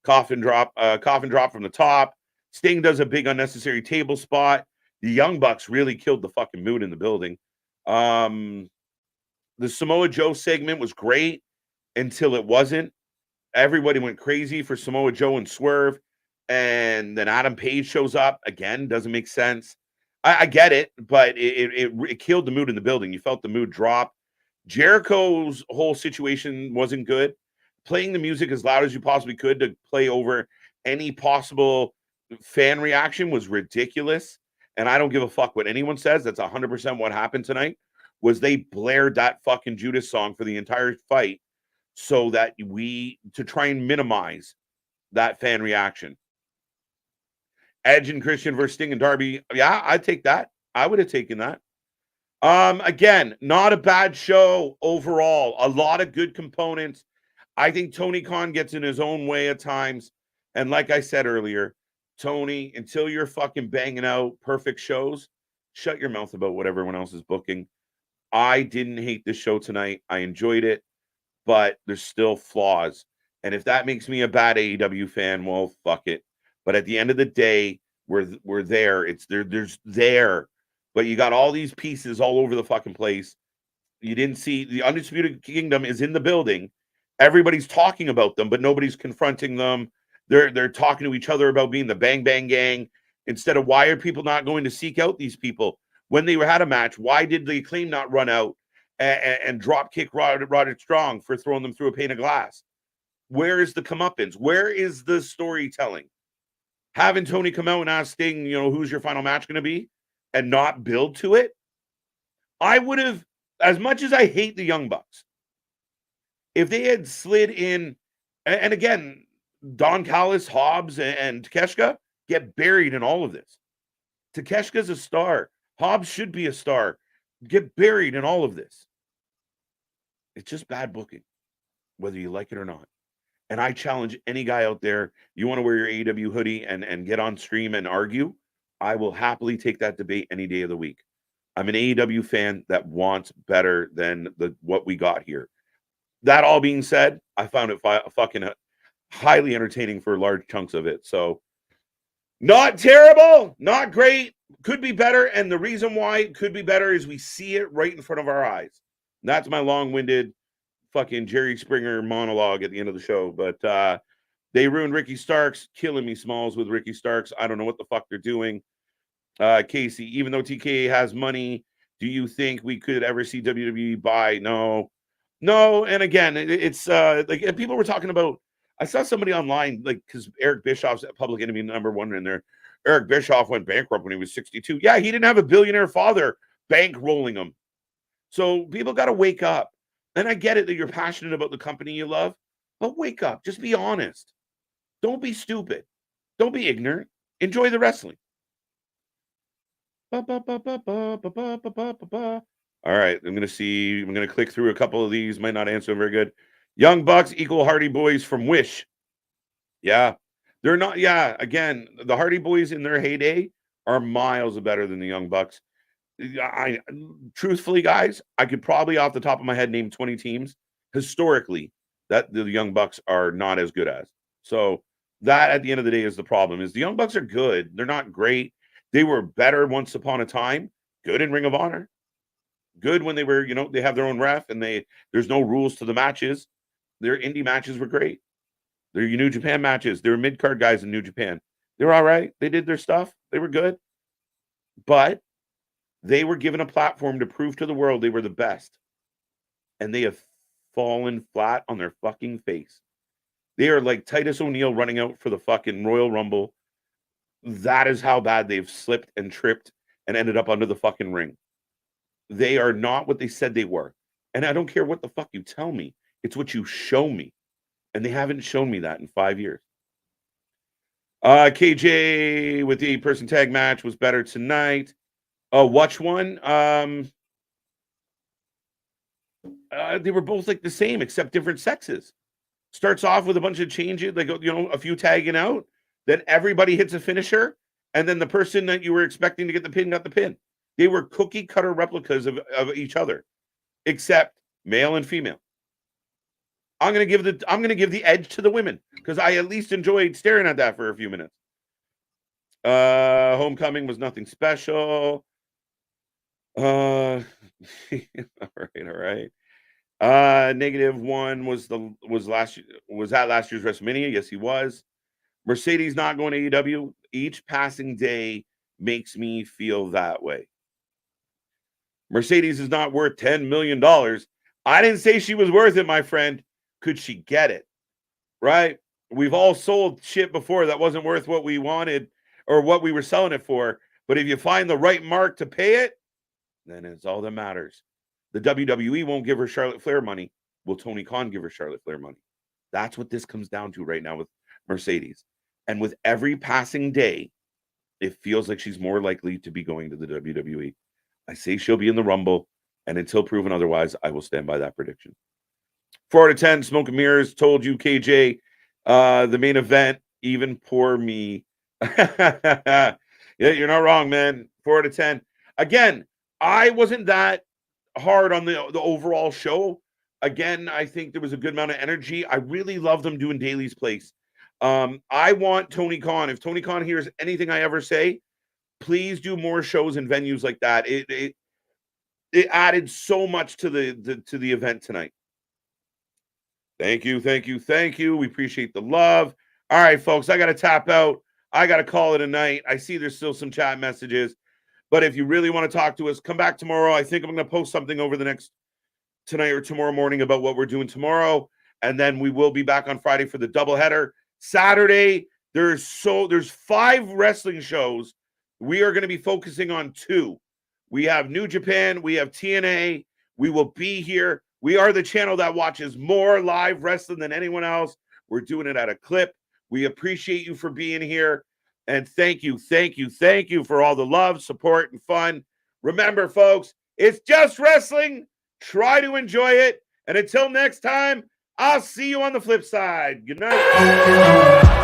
coffin drop from the top. Sting does a big unnecessary table spot. The Young Bucks really killed the fucking mood in the building. The Samoa Joe segment was great until it wasn't. Everybody went crazy for Samoa Joe and Swerve. And then Adam Page shows up. Again, doesn't make sense. I get it, but it killed the mood in the building. You felt the mood drop. Jericho's whole situation wasn't good. Playing the music as loud as you possibly could to play over any possible fan reaction was ridiculous. And I don't give a fuck what anyone says. That's 100% what happened tonight. Was they blared that fucking Judas song for the entire fight so that to try and minimize that fan reaction. Edge and Christian versus Sting and Darby. Yeah, I'd take that. I would have taken that. Again, not a bad show overall. A lot of good components. I think Tony Khan gets in his own way at times. And like I said earlier, Tony, until you're fucking banging out perfect shows, shut your mouth about what everyone else is booking. I didn't hate this show tonight. I enjoyed it, but there's still flaws. And if that makes me a bad AEW fan, well, fuck it. But at the end of the day, we're there. It's there. There's there. But you got all these pieces all over the fucking place. You didn't see the Undisputed Kingdom is in the building. Everybody's talking about them, but nobody's confronting them. They're talking to each other about being the Bang Bang Gang. Instead of why are people not going to seek out these people when they had a match? Why did the Acclaim not run out and drop kick Roderick Strong for throwing them through a pane of glass? Where is the comeuppance? Where is the storytelling? Having Tony come out and ask Sting, who's your final match going to be, and not build to it? I would have, as much as I hate the Young Bucks, if they had slid in, and again, Don Callis, Hobbs, and Takeshita get buried in all of this. Takeshita's a star. Hobbs should be a star. Get buried in all of this. It's just bad booking, whether you like it or not. And I challenge any guy out there, you want to wear your AEW hoodie and get on stream and argue, I will happily take that debate any day of the week. I'm an AEW fan that wants better than what we got here. That all being said, I found it fucking highly entertaining for large chunks of it. So, not terrible, not great, could be better. And the reason why it could be better is we see it right in front of our eyes. And that's my long-winded fucking Jerry Springer monologue at the end of the show. But they ruined Ricky Starks, killing me, Smalls, with Ricky Starks. I don't know what the fuck they're doing. Casey, even though TKA has money, do you think we could ever see WWE buy? No. And again, it's like people were talking about. I saw somebody online, like, because Eric Bischoff's Public Enemy #1 in there. Eric Bischoff went bankrupt when he was 62. Yeah, he didn't have a billionaire father bankrolling him. So people got to wake up. And I get it that you're passionate about the company you love, but wake up. Just be honest. Don't be stupid. Don't be ignorant. Enjoy the wrestling. All right, I'm gonna click through a couple of these. Might not answer them very good. Young Bucks equal Hardy Boys from Wish. Yeah, they're not. Yeah, again, the Hardy Boys in their heyday are miles better than the Young Bucks. Truthfully, guys, I could probably off the top of my head name 20 teams historically that the Young Bucks are not as good as. So that at the end of the day is the problem. Is the Young Bucks are good. They're not great. They were better once upon a time. Good in Ring of Honor. Good when they were, they have their own ref and there's no rules to the matches. Their indie matches were great. Their New Japan matches. They were mid-card guys in New Japan. They were all right. They did their stuff. They were good. But they were given a platform to prove to the world they were the best. And they have fallen flat on their fucking face. They are like Titus O'Neil running out for the fucking Royal Rumble. That is how bad they've slipped and tripped and ended up under the fucking ring. They are not what they said they were. And I don't care what the fuck you tell me. It's what you show me. And they haven't shown me that in 5 years. KJ with the 8-person tag match was better tonight. Which one? They were both like the same, except different sexes. Starts off with a bunch of changes, like, a few tagging out. Then everybody hits a finisher. And then the person that you were expecting to get the pin got the pin. They were cookie cutter replicas of each other, except male and female. I'm gonna give the edge to the women because I at least enjoyed staring at that for a few minutes. Homecoming was nothing special. All right. -1 was last year's WrestleMania. Yes, he was. Mercedes not going to AEW. Each passing day makes me feel that way. Mercedes is not worth $10 million. I didn't say she was worth it, my friend. Could she get it? Right? We've all sold shit before that wasn't worth what we wanted or what we were selling it for. But if you find the right mark to pay it, then it's all that matters. The WWE won't give her Charlotte Flair money. Will Tony Khan give her Charlotte Flair money? That's what this comes down to right now with Mercedes. And with every passing day, it feels like she's more likely to be going to the WWE. I say she'll be in the Rumble, and until proven otherwise, I will stand by that prediction. 4 out of 10, Smoke and Mirrors told you, KJ, the main event, even poor me. Yeah, you're not wrong, man. 4 out of 10. Again, I wasn't that hard on the overall show. Again, I think there was a good amount of energy. I really love them doing Daily's Place. I want Tony Khan. If Tony Khan hears anything I ever say, please do more shows and venues like that. It added so much to the event tonight. Thank you. We appreciate the love. All right, folks, I got to tap out. I got to call it a night. I see there's still some chat messages, but if you really want to talk to us, come back tomorrow. I think I'm going to post something over the next tonight or tomorrow morning about what we're doing tomorrow, and then we will be back on Friday for the doubleheader. Saturday, there's 5 wrestling shows. We are going to be focusing on 2. We have New Japan. We have TNA. We will be here. We are the channel that watches more live wrestling than anyone else. We're doing it at a clip. We appreciate you for being here. And thank you for all the love, support, and fun. Remember, folks, it's just wrestling. Try to enjoy it. And until next time, I'll see you on the flip side. Good night.